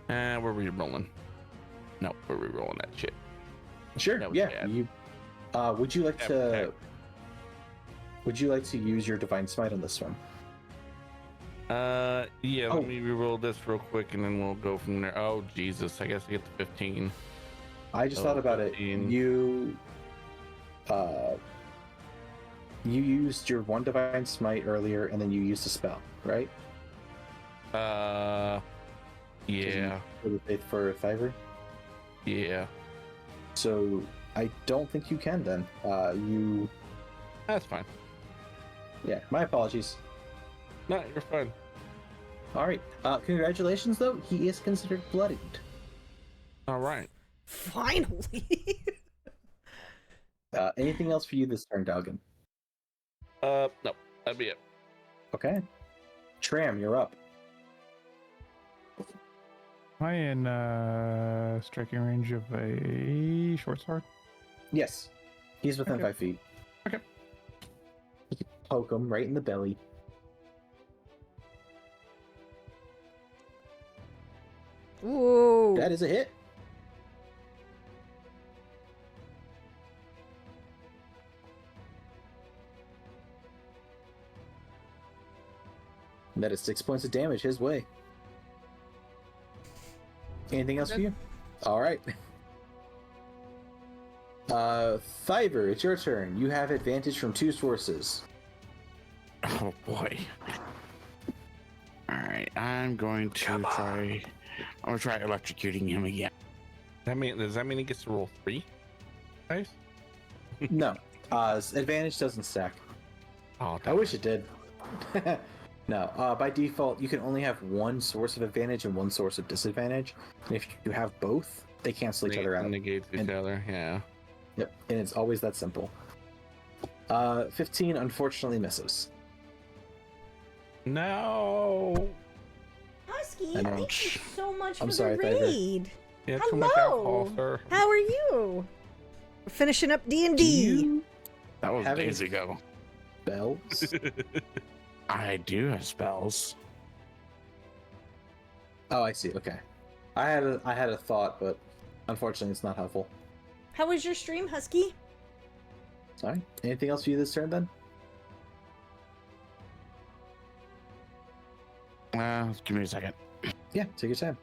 [SPEAKER 6] We're re-rolling. No, we're re-rolling that shit.
[SPEAKER 1] Sure.
[SPEAKER 6] That was
[SPEAKER 1] Yeah.
[SPEAKER 6] bad.
[SPEAKER 1] You. Would you like to? Would you like to use your divine smite on this one?
[SPEAKER 6] Yeah. Let me re-roll this real quick, and then we'll go from there. Oh Jesus! I guess I get the 15.
[SPEAKER 1] I just thought about
[SPEAKER 6] 15.
[SPEAKER 1] it. You used your one divine smite earlier, and then you used a spell, right?
[SPEAKER 6] Yeah.
[SPEAKER 1] For Thyvir?
[SPEAKER 6] Yeah.
[SPEAKER 1] So I don't think you can then.
[SPEAKER 6] That's fine.
[SPEAKER 1] Yeah, my apologies.
[SPEAKER 6] No, you're fine.
[SPEAKER 1] All right. Congratulations, though. He is considered bloodied.
[SPEAKER 6] All right.
[SPEAKER 2] Finally.
[SPEAKER 1] Anything else for you this turn, Dalgon?
[SPEAKER 6] No, that'd be it.
[SPEAKER 1] Okay. Tram, you're up.
[SPEAKER 4] Am I in striking range of a short sword?
[SPEAKER 1] Yes. He's within
[SPEAKER 4] Okay.
[SPEAKER 1] 5 feet.
[SPEAKER 4] Okay.
[SPEAKER 1] You can poke him right in the belly.
[SPEAKER 2] Ooh.
[SPEAKER 1] That is a hit. That is 6 points of damage his way. Anything else for you? All right. Thyvir, it's your turn. You have advantage from 2 sources.
[SPEAKER 5] Oh boy. Alright, I'm going to try. I'm gonna try electrocuting him again.
[SPEAKER 6] Does that mean he gets to roll 3 dice?
[SPEAKER 1] No. Advantage doesn't stack.
[SPEAKER 6] Oh,
[SPEAKER 1] I wish it did. No. By default, you can only have one source of advantage and one source of disadvantage. And if you have both, they cancel each other out.
[SPEAKER 6] Negate each other, yeah.
[SPEAKER 1] Yep, and it's always that simple. 15 unfortunately misses.
[SPEAKER 6] No.
[SPEAKER 2] Husky,
[SPEAKER 1] I know.
[SPEAKER 2] thank you so much
[SPEAKER 1] I'm
[SPEAKER 2] for
[SPEAKER 1] sorry,
[SPEAKER 2] the
[SPEAKER 1] Thyvir.
[SPEAKER 2] raid.
[SPEAKER 6] Yeah, too much alcohol, sir.
[SPEAKER 2] How are you? We're finishing up D&D.
[SPEAKER 5] That was
[SPEAKER 1] Having-
[SPEAKER 5] days ago.
[SPEAKER 1] Bells?
[SPEAKER 5] I do have spells.
[SPEAKER 1] Oh, I see. Okay. I had a thought, but unfortunately it's not helpful.
[SPEAKER 2] How was your stream, Husky?
[SPEAKER 1] Sorry. Anything else for you this turn then?
[SPEAKER 5] Give me a second.
[SPEAKER 1] Yeah, take your time.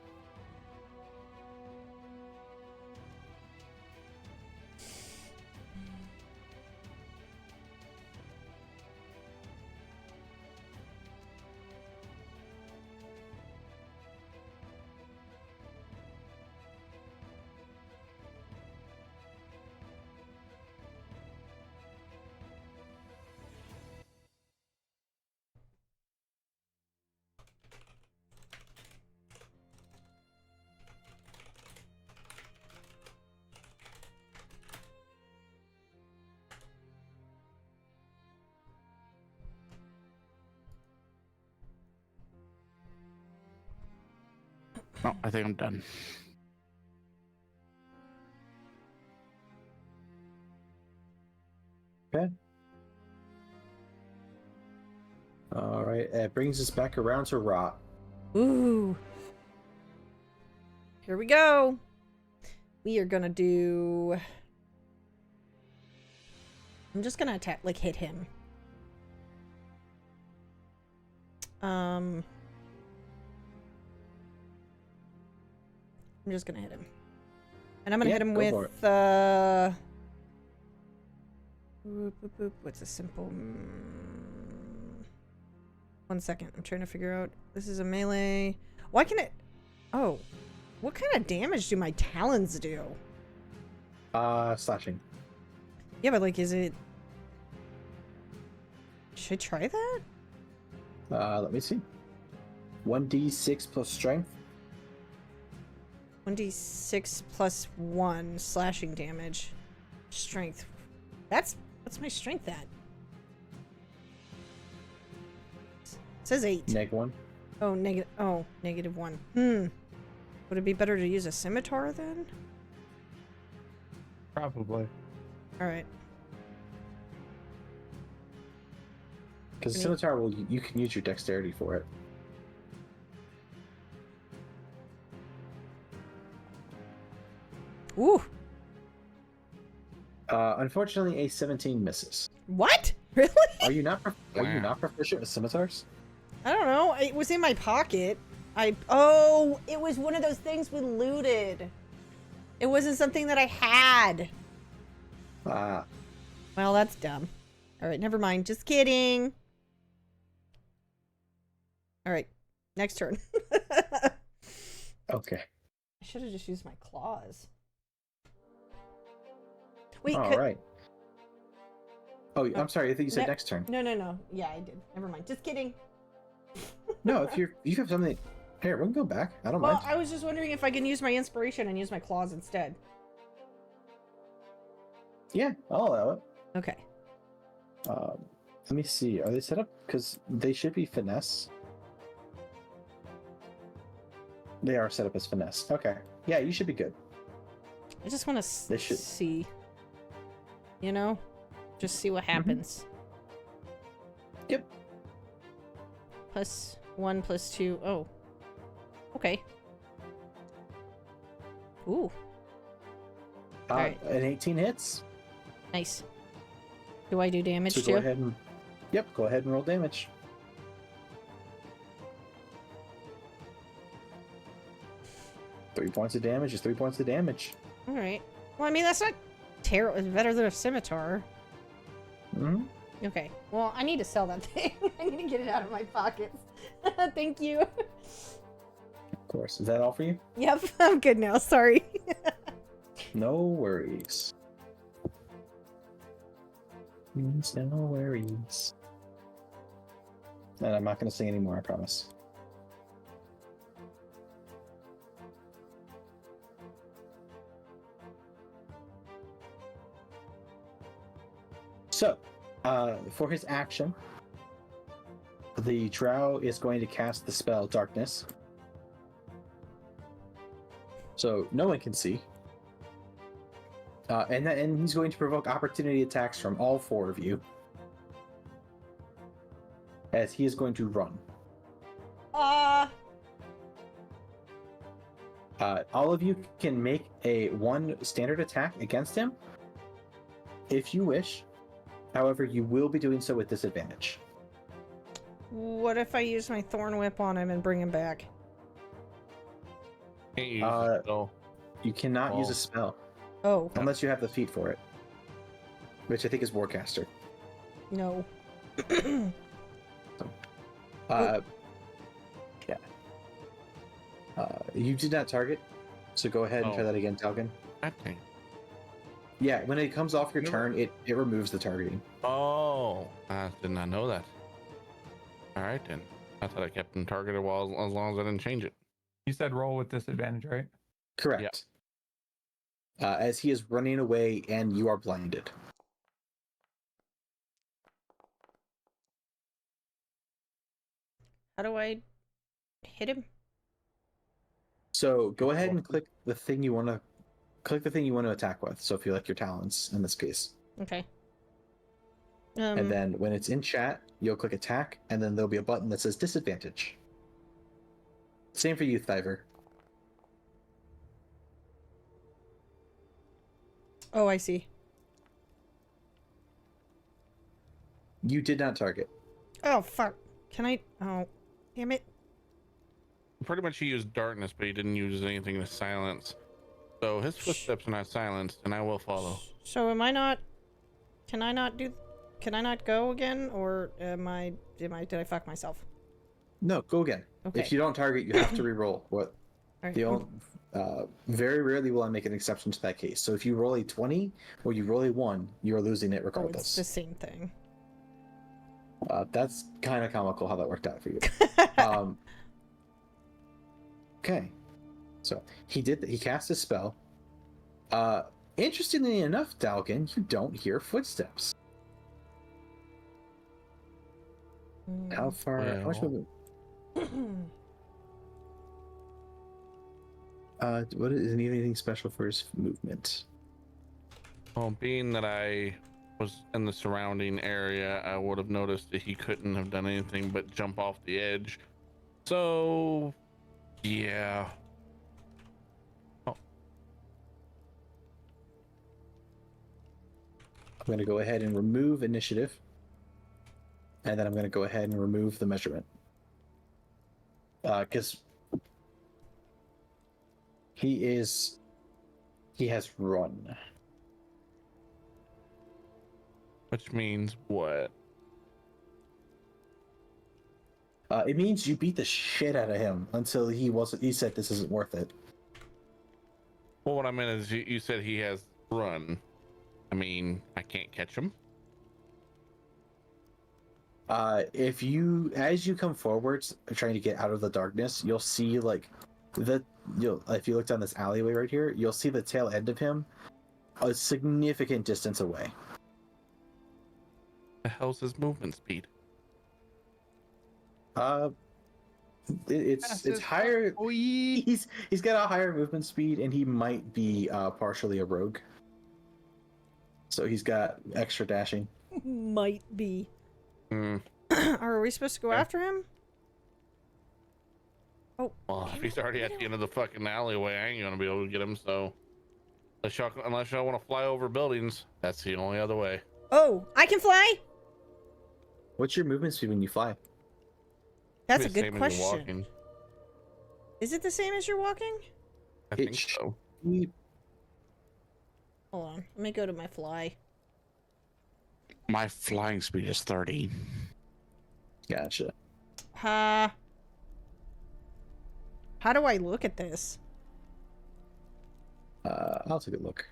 [SPEAKER 5] Oh, I think I'm done.
[SPEAKER 1] Okay. All right. It brings us back around to Rot.
[SPEAKER 2] Ooh. Here we go. We are gonna do... I'm just gonna attack, like, hit him. I'm just gonna hit him. And I'm gonna hit him
[SPEAKER 1] go for
[SPEAKER 2] with what's a simple 1 second. I'm trying to figure out. This is a melee. Why can it? Oh, what kind of damage do my talons do?
[SPEAKER 1] Slashing.
[SPEAKER 2] Yeah, but like, is it? Should I try that?
[SPEAKER 1] Let me see. 1d6 plus strength.
[SPEAKER 2] 1d6 plus 1 slashing damage. Strength. What's my strength at? It says 8.
[SPEAKER 1] -1.
[SPEAKER 2] Oh, -1. Would it be better to use a scimitar then?
[SPEAKER 4] Probably.
[SPEAKER 2] Alright.
[SPEAKER 1] Because scimitar you can use your dexterity for it.
[SPEAKER 2] Ooh.
[SPEAKER 1] Unfortunately, a 17 misses.
[SPEAKER 2] What? Really?
[SPEAKER 1] Are you not proficient with scimitars?
[SPEAKER 2] I don't know. It was in my pocket. Oh, it was one of those things we looted. It wasn't something that I had.
[SPEAKER 1] Ah.
[SPEAKER 2] Well, that's dumb. All right, never mind. Just kidding. All right, next turn.
[SPEAKER 1] Okay.
[SPEAKER 2] I should have just used my claws. Wait,
[SPEAKER 1] All right. Oh, I'm sorry. I think you said next turn.
[SPEAKER 2] No. Yeah, I did. Never mind. Just kidding.
[SPEAKER 1] No, if you have something, here we can go back. I don't
[SPEAKER 2] Well,
[SPEAKER 1] mind.
[SPEAKER 2] I was just wondering if I can use my inspiration and use my claws instead.
[SPEAKER 1] Yeah, I'll allow it.
[SPEAKER 2] Okay.
[SPEAKER 1] Let me see. Are they set up? Because they should be finesse. They are set up as finesse. Okay. Yeah, you should be good.
[SPEAKER 2] I just want to see. You know? Just see what happens.
[SPEAKER 1] Yep.
[SPEAKER 2] +1 +2. Oh. Okay. Ooh. Alright.
[SPEAKER 1] An 18 hits.
[SPEAKER 2] Nice. Do I do damage
[SPEAKER 1] So
[SPEAKER 2] too?
[SPEAKER 1] go ahead and go ahead and roll damage. Three points of damage is 3 points of damage.
[SPEAKER 2] Alright. Well, I mean, that's not terrible. It's better than a scimitar.
[SPEAKER 1] Mm-hmm.
[SPEAKER 2] Okay. Well, I need to sell that thing. I need to get it out of my pockets. Thank you.
[SPEAKER 1] Of course. Is that all for you?
[SPEAKER 2] Yep. I'm good now. Sorry.
[SPEAKER 1] No worries. No worries. And I'm not going to sing anymore, I promise. So, for his action, the drow is going to cast the spell Darkness. So no one can see. And he's going to provoke opportunity attacks from all four of you. As he is going to run. All of you can make one standard attack against him, if you wish. However, you will be doing so with disadvantage.
[SPEAKER 2] What if I use my thorn whip on him and bring him back?
[SPEAKER 6] Can't use the spell.
[SPEAKER 1] You cannot use a spell.
[SPEAKER 2] Oh.
[SPEAKER 1] Unless you have the feat for it. Which I think is Warcaster.
[SPEAKER 2] No.
[SPEAKER 1] Yeah. You did not target, so go ahead and try that again, Dalgon.
[SPEAKER 6] Okay.
[SPEAKER 1] Yeah, when it comes off your turn, it removes the targeting.
[SPEAKER 6] Oh, I did not know that. All right then. I thought I kept him targeted as long as I didn't change it.
[SPEAKER 4] You said roll with disadvantage, right?
[SPEAKER 1] Correct. Yeah. As he is running away and you are blinded.
[SPEAKER 2] How do I hit him?
[SPEAKER 1] So go ahead and click the thing you want to attack with. So if you like your talons in this case.
[SPEAKER 2] Okay.
[SPEAKER 1] And then when it's in chat, you'll click attack, and then there'll be a button that says disadvantage. Same for you, Thyvir.
[SPEAKER 2] Oh, I see.
[SPEAKER 1] You did not target.
[SPEAKER 2] Oh, fuck. Can I? Oh. Damn it.
[SPEAKER 6] Pretty much he used darkness, but he didn't use anything to silence. So his footsteps are not silenced, and I will follow.
[SPEAKER 2] So am I not... Can I not go again? Or did I fuck myself?
[SPEAKER 1] No, go again.
[SPEAKER 2] Okay.
[SPEAKER 1] If you don't target, you have to re-roll. What?
[SPEAKER 2] All right.
[SPEAKER 1] The only, very rarely will I make an exception to that case. So if you roll a 20 or you roll a 1, you're losing it
[SPEAKER 2] Oh,
[SPEAKER 1] regardless.
[SPEAKER 2] it's the same thing.
[SPEAKER 1] That's kind of comical how that worked out for you. Okay. So he cast a spell. Interestingly enough, Dalgon, you don't hear footsteps. How far? How much movement? What is anything special for his movement?
[SPEAKER 6] Well, being that I was in the surrounding area, I would have noticed that he couldn't have done anything but jump off the edge. So, yeah.
[SPEAKER 1] I'm going to go ahead and remove initiative. And then I'm going to go ahead and remove the measurement. Because he has run.
[SPEAKER 6] Which means what?
[SPEAKER 1] It means you beat the shit out of him until he said this isn't worth it.
[SPEAKER 6] Well, what I meant is you said he has run. I mean, I can't catch him.
[SPEAKER 1] As you come forwards trying to get out of the darkness, you'll see if you look down this alleyway right here, you'll see the tail end of him a significant distance away.
[SPEAKER 6] The hell's his movement speed?
[SPEAKER 1] It's higher. He's got a higher movement speed, and he might be partially a rogue. So he's got extra dashing.
[SPEAKER 2] Might be.
[SPEAKER 6] Hmm.
[SPEAKER 2] Are we supposed to go after him? Oh.
[SPEAKER 6] Well, if he's already at the end of the fucking alleyway, I ain't gonna be able to get him. So, unless y'all want to fly over buildings, that's the only other way.
[SPEAKER 2] Oh, I can fly?
[SPEAKER 1] What's your movement speed when you fly?
[SPEAKER 2] That's a
[SPEAKER 6] It's the
[SPEAKER 2] good
[SPEAKER 6] same as you're
[SPEAKER 2] question.
[SPEAKER 6] walking.
[SPEAKER 2] Is it the same as you're walking?
[SPEAKER 6] I think so.
[SPEAKER 2] Hold on. Let me go to my fly.
[SPEAKER 5] My flying speed is 30.
[SPEAKER 1] Gotcha.
[SPEAKER 2] How do I look at this?
[SPEAKER 1] I'll take a look.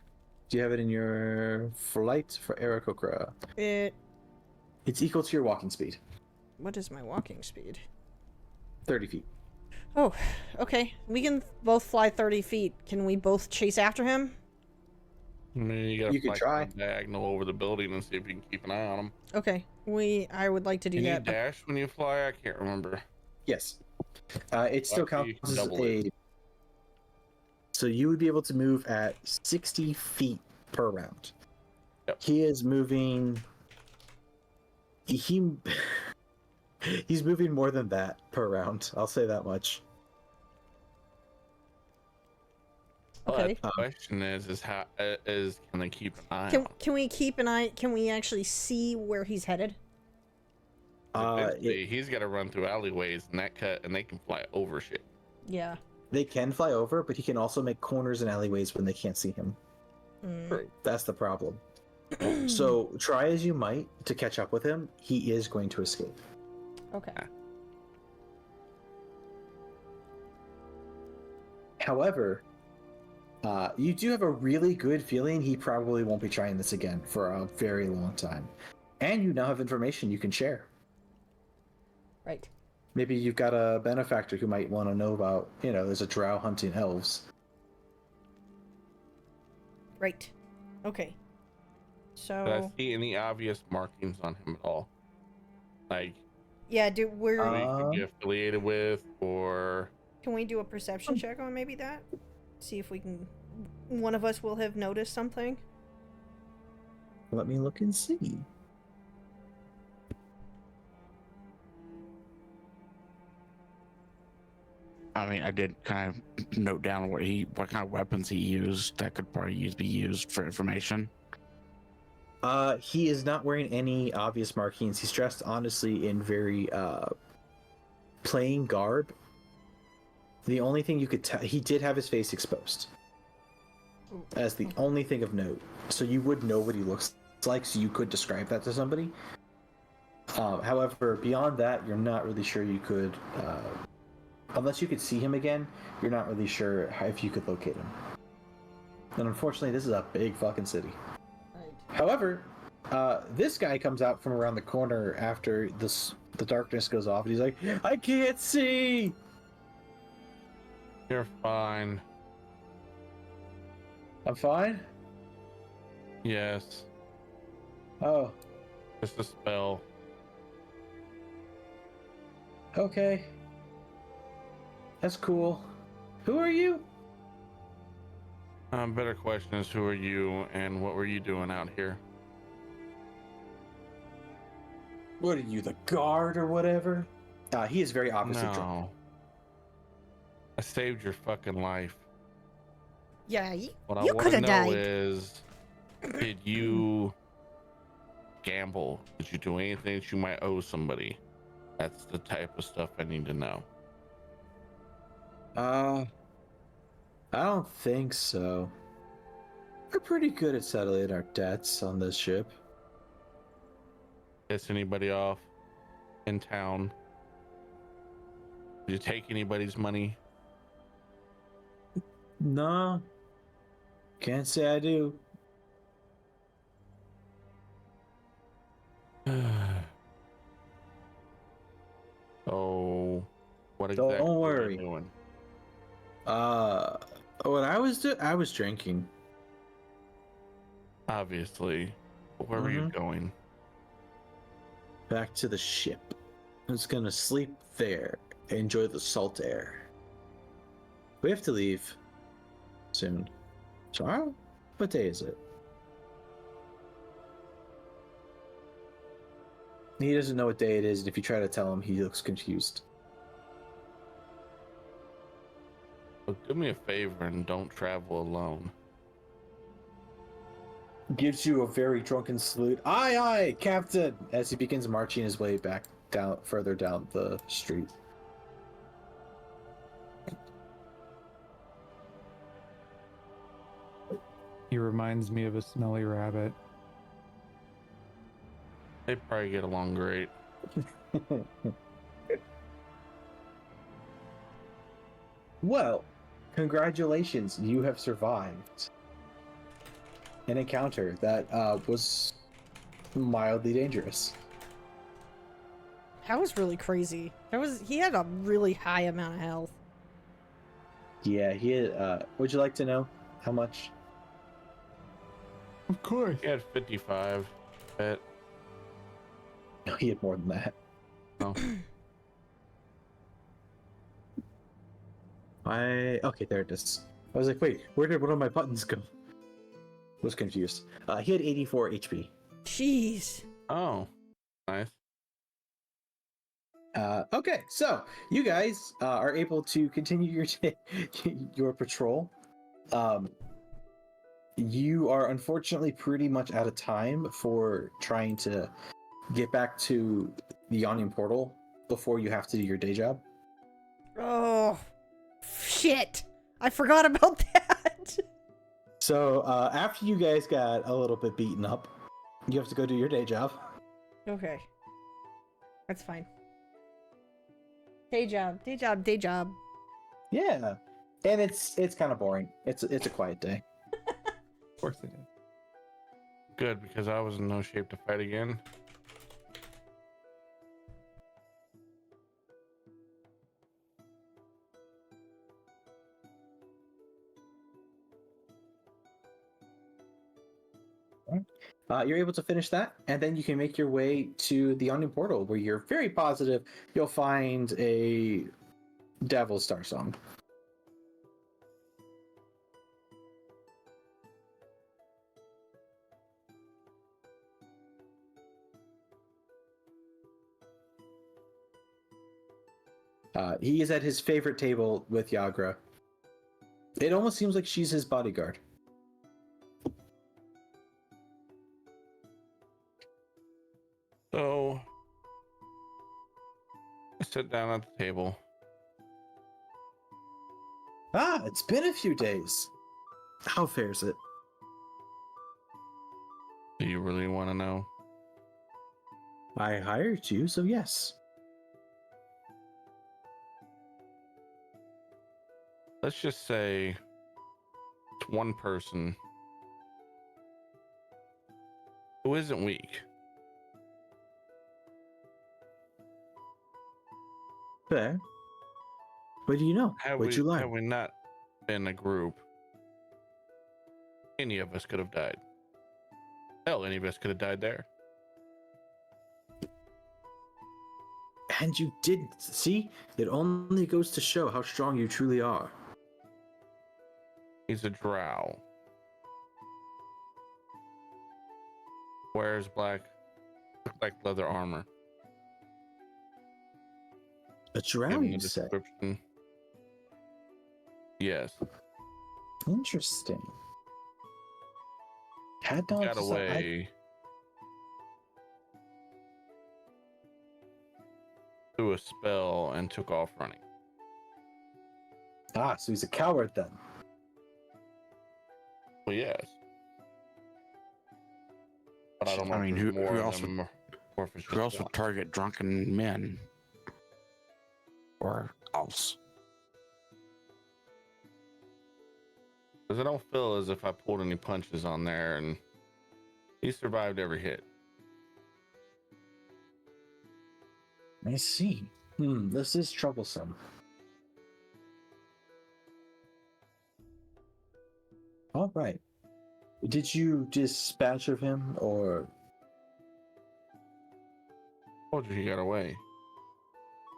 [SPEAKER 1] Do you have it in your flight for Aarakocra? It's equal to your walking speed.
[SPEAKER 2] What is my walking speed?
[SPEAKER 1] 30 feet.
[SPEAKER 2] Oh, okay. We can both fly 30 feet. Can we both chase after him?
[SPEAKER 6] I mean, you
[SPEAKER 1] You
[SPEAKER 6] gotta
[SPEAKER 1] could
[SPEAKER 6] fly
[SPEAKER 1] try.
[SPEAKER 6] diagonal over the building and see if you can keep an eye on him.
[SPEAKER 2] Okay. I would like to do
[SPEAKER 6] Can you
[SPEAKER 2] that.
[SPEAKER 6] dash when you fly? I can't remember.
[SPEAKER 1] Yes. It still
[SPEAKER 6] Lucky,
[SPEAKER 1] counts as
[SPEAKER 6] double it.
[SPEAKER 1] So you would be able to move at 60 feet per round.
[SPEAKER 6] Yep.
[SPEAKER 1] He is moving... He's moving more than that per round. I'll say that much.
[SPEAKER 2] Okay.
[SPEAKER 6] But the question is can they keep an eye on?
[SPEAKER 2] Can we keep an eye? Can we actually see where he's headed?
[SPEAKER 6] He's got to run through alleyways and they can fly over shit.
[SPEAKER 2] Yeah.
[SPEAKER 1] They can fly over, but he can also make corners and alleyways when they can't see him.
[SPEAKER 2] Mm.
[SPEAKER 1] That's the problem. So try as you might to catch up with him, he is going to escape.
[SPEAKER 2] Okay.
[SPEAKER 1] However, you do have a really good feeling he probably won't be trying this again for a very long time. And you now have information you can share.
[SPEAKER 2] Right.
[SPEAKER 1] Maybe you've got a benefactor who might want to know about, there's a drow hunting elves.
[SPEAKER 2] Right. Okay.
[SPEAKER 6] Did I
[SPEAKER 2] So
[SPEAKER 6] see any obvious markings on him at all? Like,
[SPEAKER 2] yeah, we're
[SPEAKER 6] who he could be affiliated with, or
[SPEAKER 2] can we do a perception check on maybe that? See if one of us will have noticed something.
[SPEAKER 1] Let me look and see.
[SPEAKER 5] I mean, I did kind of note down what kind of weapons he used that could probably be used for information.
[SPEAKER 1] He is not wearing any obvious markings. He's dressed honestly in very plain garb. The only thing you could tell, he did have his face exposed as the only thing of note. So you would know what he looks like, so you could describe that to somebody. However, beyond that, you're not really sure you could, unless you could see him again, you're not really sure if you could locate him. And unfortunately, this is a big fucking city.
[SPEAKER 2] Right.
[SPEAKER 1] However, this guy comes out from around the corner after the darkness goes off, and he's like, I can't see!
[SPEAKER 6] You're fine.
[SPEAKER 1] I'm fine?
[SPEAKER 6] Yes.
[SPEAKER 1] Oh,
[SPEAKER 6] Just a spell.
[SPEAKER 1] okay. That's cool. Who are you?
[SPEAKER 6] Better question is, who are you and what were you doing out here?
[SPEAKER 1] What are you, the guard or whatever? He is very opposite drunk.
[SPEAKER 6] No. I saved your fucking life.
[SPEAKER 2] Yeah, you
[SPEAKER 6] What I
[SPEAKER 2] could
[SPEAKER 6] want to
[SPEAKER 2] have
[SPEAKER 6] know
[SPEAKER 2] died.
[SPEAKER 6] is, did you gamble? Did you do anything that you might owe somebody? That's the type of stuff I need to know.
[SPEAKER 1] I don't think so. We're pretty good at settling our debts on this ship.
[SPEAKER 6] Piss anybody off in town? Did you take anybody's money?
[SPEAKER 1] No. Can't say I do.
[SPEAKER 6] Oh, what
[SPEAKER 1] Don't
[SPEAKER 6] exactly were
[SPEAKER 1] worry.
[SPEAKER 6] you doing?
[SPEAKER 1] What I was drinking.
[SPEAKER 6] Obviously. But where were you going?
[SPEAKER 1] Back to the ship. I was gonna sleep there, enjoy the salt air. We have to leave soon. Tomorrow? What day is it? He doesn't know what day it is, and if you try to tell him, he looks confused.
[SPEAKER 6] So do me a favor and don't travel alone.
[SPEAKER 1] Gives you a very drunken salute. Aye, aye, Captain! As he begins marching his way back down, further down the street.
[SPEAKER 4] He reminds me of a smelly rabbit.
[SPEAKER 6] They probably get along great.
[SPEAKER 1] Well, congratulations, you have survived an encounter that was mildly dangerous.
[SPEAKER 2] That was really crazy. He had a really high amount of health.
[SPEAKER 1] Yeah, he had, would you like to know how much?
[SPEAKER 4] Of course.
[SPEAKER 6] He had 55. Bet.
[SPEAKER 1] No, he had more than that.
[SPEAKER 6] Oh.
[SPEAKER 1] Okay, there it is. I was like, wait, where did one of my buttons go? Was confused. He had 84 HP.
[SPEAKER 2] Jeez.
[SPEAKER 6] Oh, nice.
[SPEAKER 1] Okay, so you guys are able to continue your your patrol. You are unfortunately pretty much out of time for trying to get back to the Yawning Portal before you have to do your day job.
[SPEAKER 2] Oh, shit. I forgot about that.
[SPEAKER 1] So after you guys got a little bit beaten up, you have to go do your day job.
[SPEAKER 2] Okay. That's fine. Day job, day job, day job.
[SPEAKER 1] Yeah, and it's kind of boring. It's a quiet day.
[SPEAKER 4] Of course it is.
[SPEAKER 6] Good, because I was in no shape to fight again.
[SPEAKER 1] You're able to finish that, and then you can make your way to the Yawning Portal, where you're very positive you'll find a Devil Star song. He is at his favorite table with Yagra. It almost seems like she's his bodyguard.
[SPEAKER 6] So, sit down at the table.
[SPEAKER 1] Ah, it's been a few days. How fares it?
[SPEAKER 6] Do you really want to know?
[SPEAKER 1] I hired you, so yes.
[SPEAKER 6] Let's just say it's one person who isn't weak.
[SPEAKER 1] Fair. What do you know? What'd you learn?
[SPEAKER 6] Had we not been a group, any of us could have died. Hell, any of us could have died there.
[SPEAKER 1] And you didn't. See? It only goes to show how strong you truly are.
[SPEAKER 6] He's a drow. Wears black leather armor.
[SPEAKER 1] A drow,
[SPEAKER 6] Given
[SPEAKER 1] you
[SPEAKER 6] the
[SPEAKER 1] said?
[SPEAKER 6] description. Yes.
[SPEAKER 1] Interesting. Had not
[SPEAKER 6] Got away through a spell and took off running.
[SPEAKER 1] Ah, so he's a coward then.
[SPEAKER 6] Well, yes. But I don't know.
[SPEAKER 5] I mean,
[SPEAKER 6] if there's
[SPEAKER 5] who
[SPEAKER 6] more of
[SPEAKER 5] else
[SPEAKER 6] them or if it's
[SPEAKER 5] Who
[SPEAKER 6] just
[SPEAKER 5] else would
[SPEAKER 6] one.
[SPEAKER 5] target drunken men? Or elves?
[SPEAKER 6] Because I don't feel as if I pulled any punches on there, and he survived every hit.
[SPEAKER 1] I see. This is troublesome. All right. Did you dispatch of him, or?
[SPEAKER 6] Told you he got away.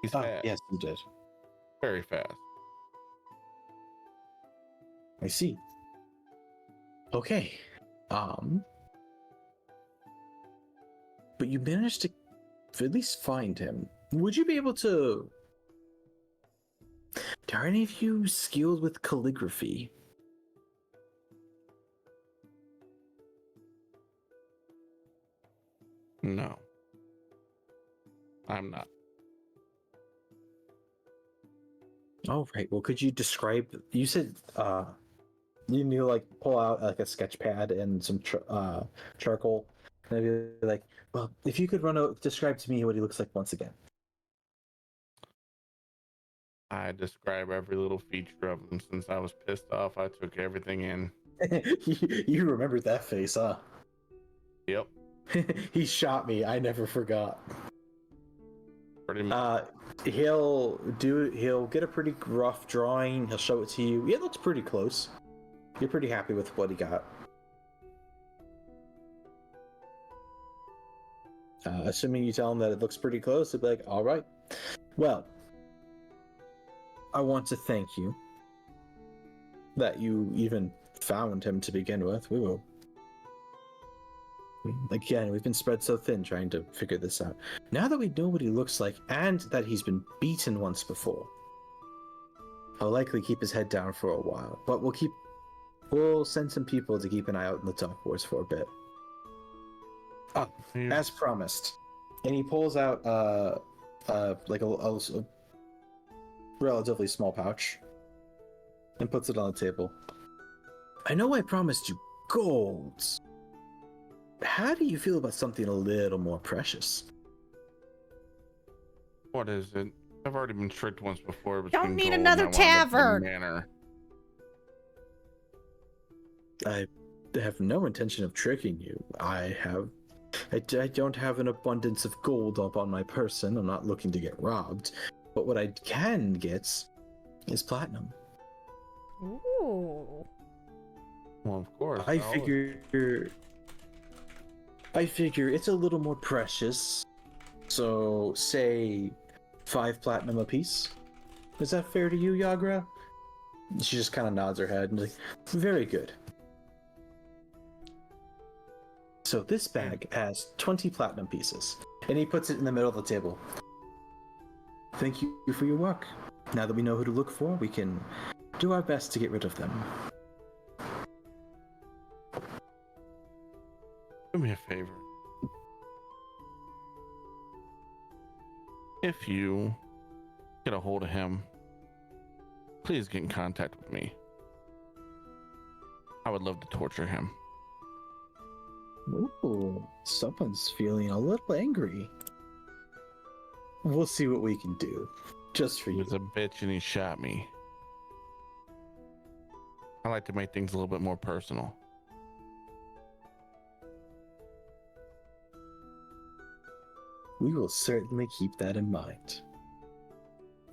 [SPEAKER 6] He's
[SPEAKER 1] Ah,
[SPEAKER 6] fast.
[SPEAKER 1] yes, you did.
[SPEAKER 6] Very fast.
[SPEAKER 1] I see. Okay. But you managed to at least find him. Would you be able to? Are any of you skilled with calligraphy?
[SPEAKER 6] No. I'm not.
[SPEAKER 1] Oh, right. Well, could you describe? You said you knew like pull out like a sketch pad and some charcoal, and I'd be like, well, if you could describe to me what he looks like once again.
[SPEAKER 6] I describe every little feature of him. Since I was pissed off, I took everything in.
[SPEAKER 1] You remembered that face, huh?
[SPEAKER 6] Yep.
[SPEAKER 1] He shot me. I never forgot.
[SPEAKER 6] Pretty much.
[SPEAKER 1] He'll get a pretty rough drawing. He'll show it to you. It looks pretty close. You're pretty happy with what he got. Assuming you tell him that it looks pretty close, he'll be like, all right. Well, I want to thank you that you even found him to begin with. We've been spread so thin trying to figure this out. Now that we know what he looks like and that he's been beaten once before, I'll likely keep his head down for a while. But we'll send some people to keep an eye out in the top wars for a bit. As promised. And he pulls out like a relatively small pouch and puts it on the table. I know I promised you gold. How do you feel about something a little more precious?
[SPEAKER 6] What is it? I've already been tricked once before.
[SPEAKER 2] Don't need
[SPEAKER 6] gold and
[SPEAKER 2] another
[SPEAKER 6] I wound up in
[SPEAKER 2] tavern.
[SPEAKER 6] Manor.
[SPEAKER 1] I have no intention of tricking you. I don't have an abundance of gold up on my person. I'm not looking to get robbed. But what I can get is platinum.
[SPEAKER 2] Ooh.
[SPEAKER 6] Well, of course.
[SPEAKER 1] I figure it's a little more precious. So, say 5 platinum apiece. Is that fair to you, Yagra? She just kind of nods her head and is like, very good. So this bag has 20 platinum pieces. And he puts it in the middle of the table. Thank you for your work. Now that we know who to look for, we can do our best to get rid of them.
[SPEAKER 6] Do me a favor. If you get a hold of him, please get in contact with me. I would love to torture him.
[SPEAKER 1] Ooh, someone's feeling a little angry. We'll see what we can do. Just for
[SPEAKER 6] He
[SPEAKER 1] you.
[SPEAKER 6] was a bitch and he shot me. I like to make things a little bit more personal.
[SPEAKER 1] We will certainly keep that in mind.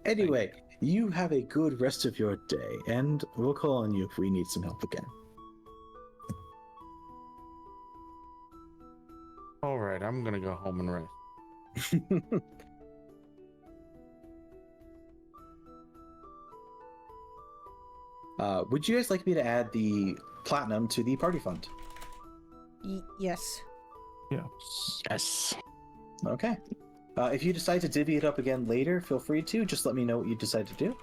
[SPEAKER 1] Anyway, you have a good rest of your day, and we'll call on you if we need some help again.
[SPEAKER 6] All right, I'm gonna go home and rest.
[SPEAKER 1] Would you guys like me to add the platinum to the party fund?
[SPEAKER 2] Yes.
[SPEAKER 5] Yes.
[SPEAKER 1] Okay. If you decide to divvy it up again later, feel free to. Just let me know what you decide to do.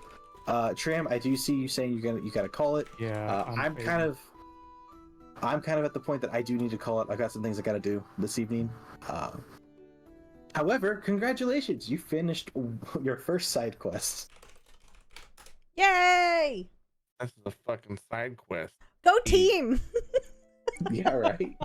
[SPEAKER 1] Tram, I do see you saying you gotta call it.
[SPEAKER 4] Yeah.
[SPEAKER 1] I'm kind of at the point that I do need to call it. I've got some things I gotta do this evening. However, congratulations, you finished your first side quest.
[SPEAKER 2] Yay!
[SPEAKER 6] This is a fucking side quest.
[SPEAKER 2] Go team!
[SPEAKER 1] Yeah, right.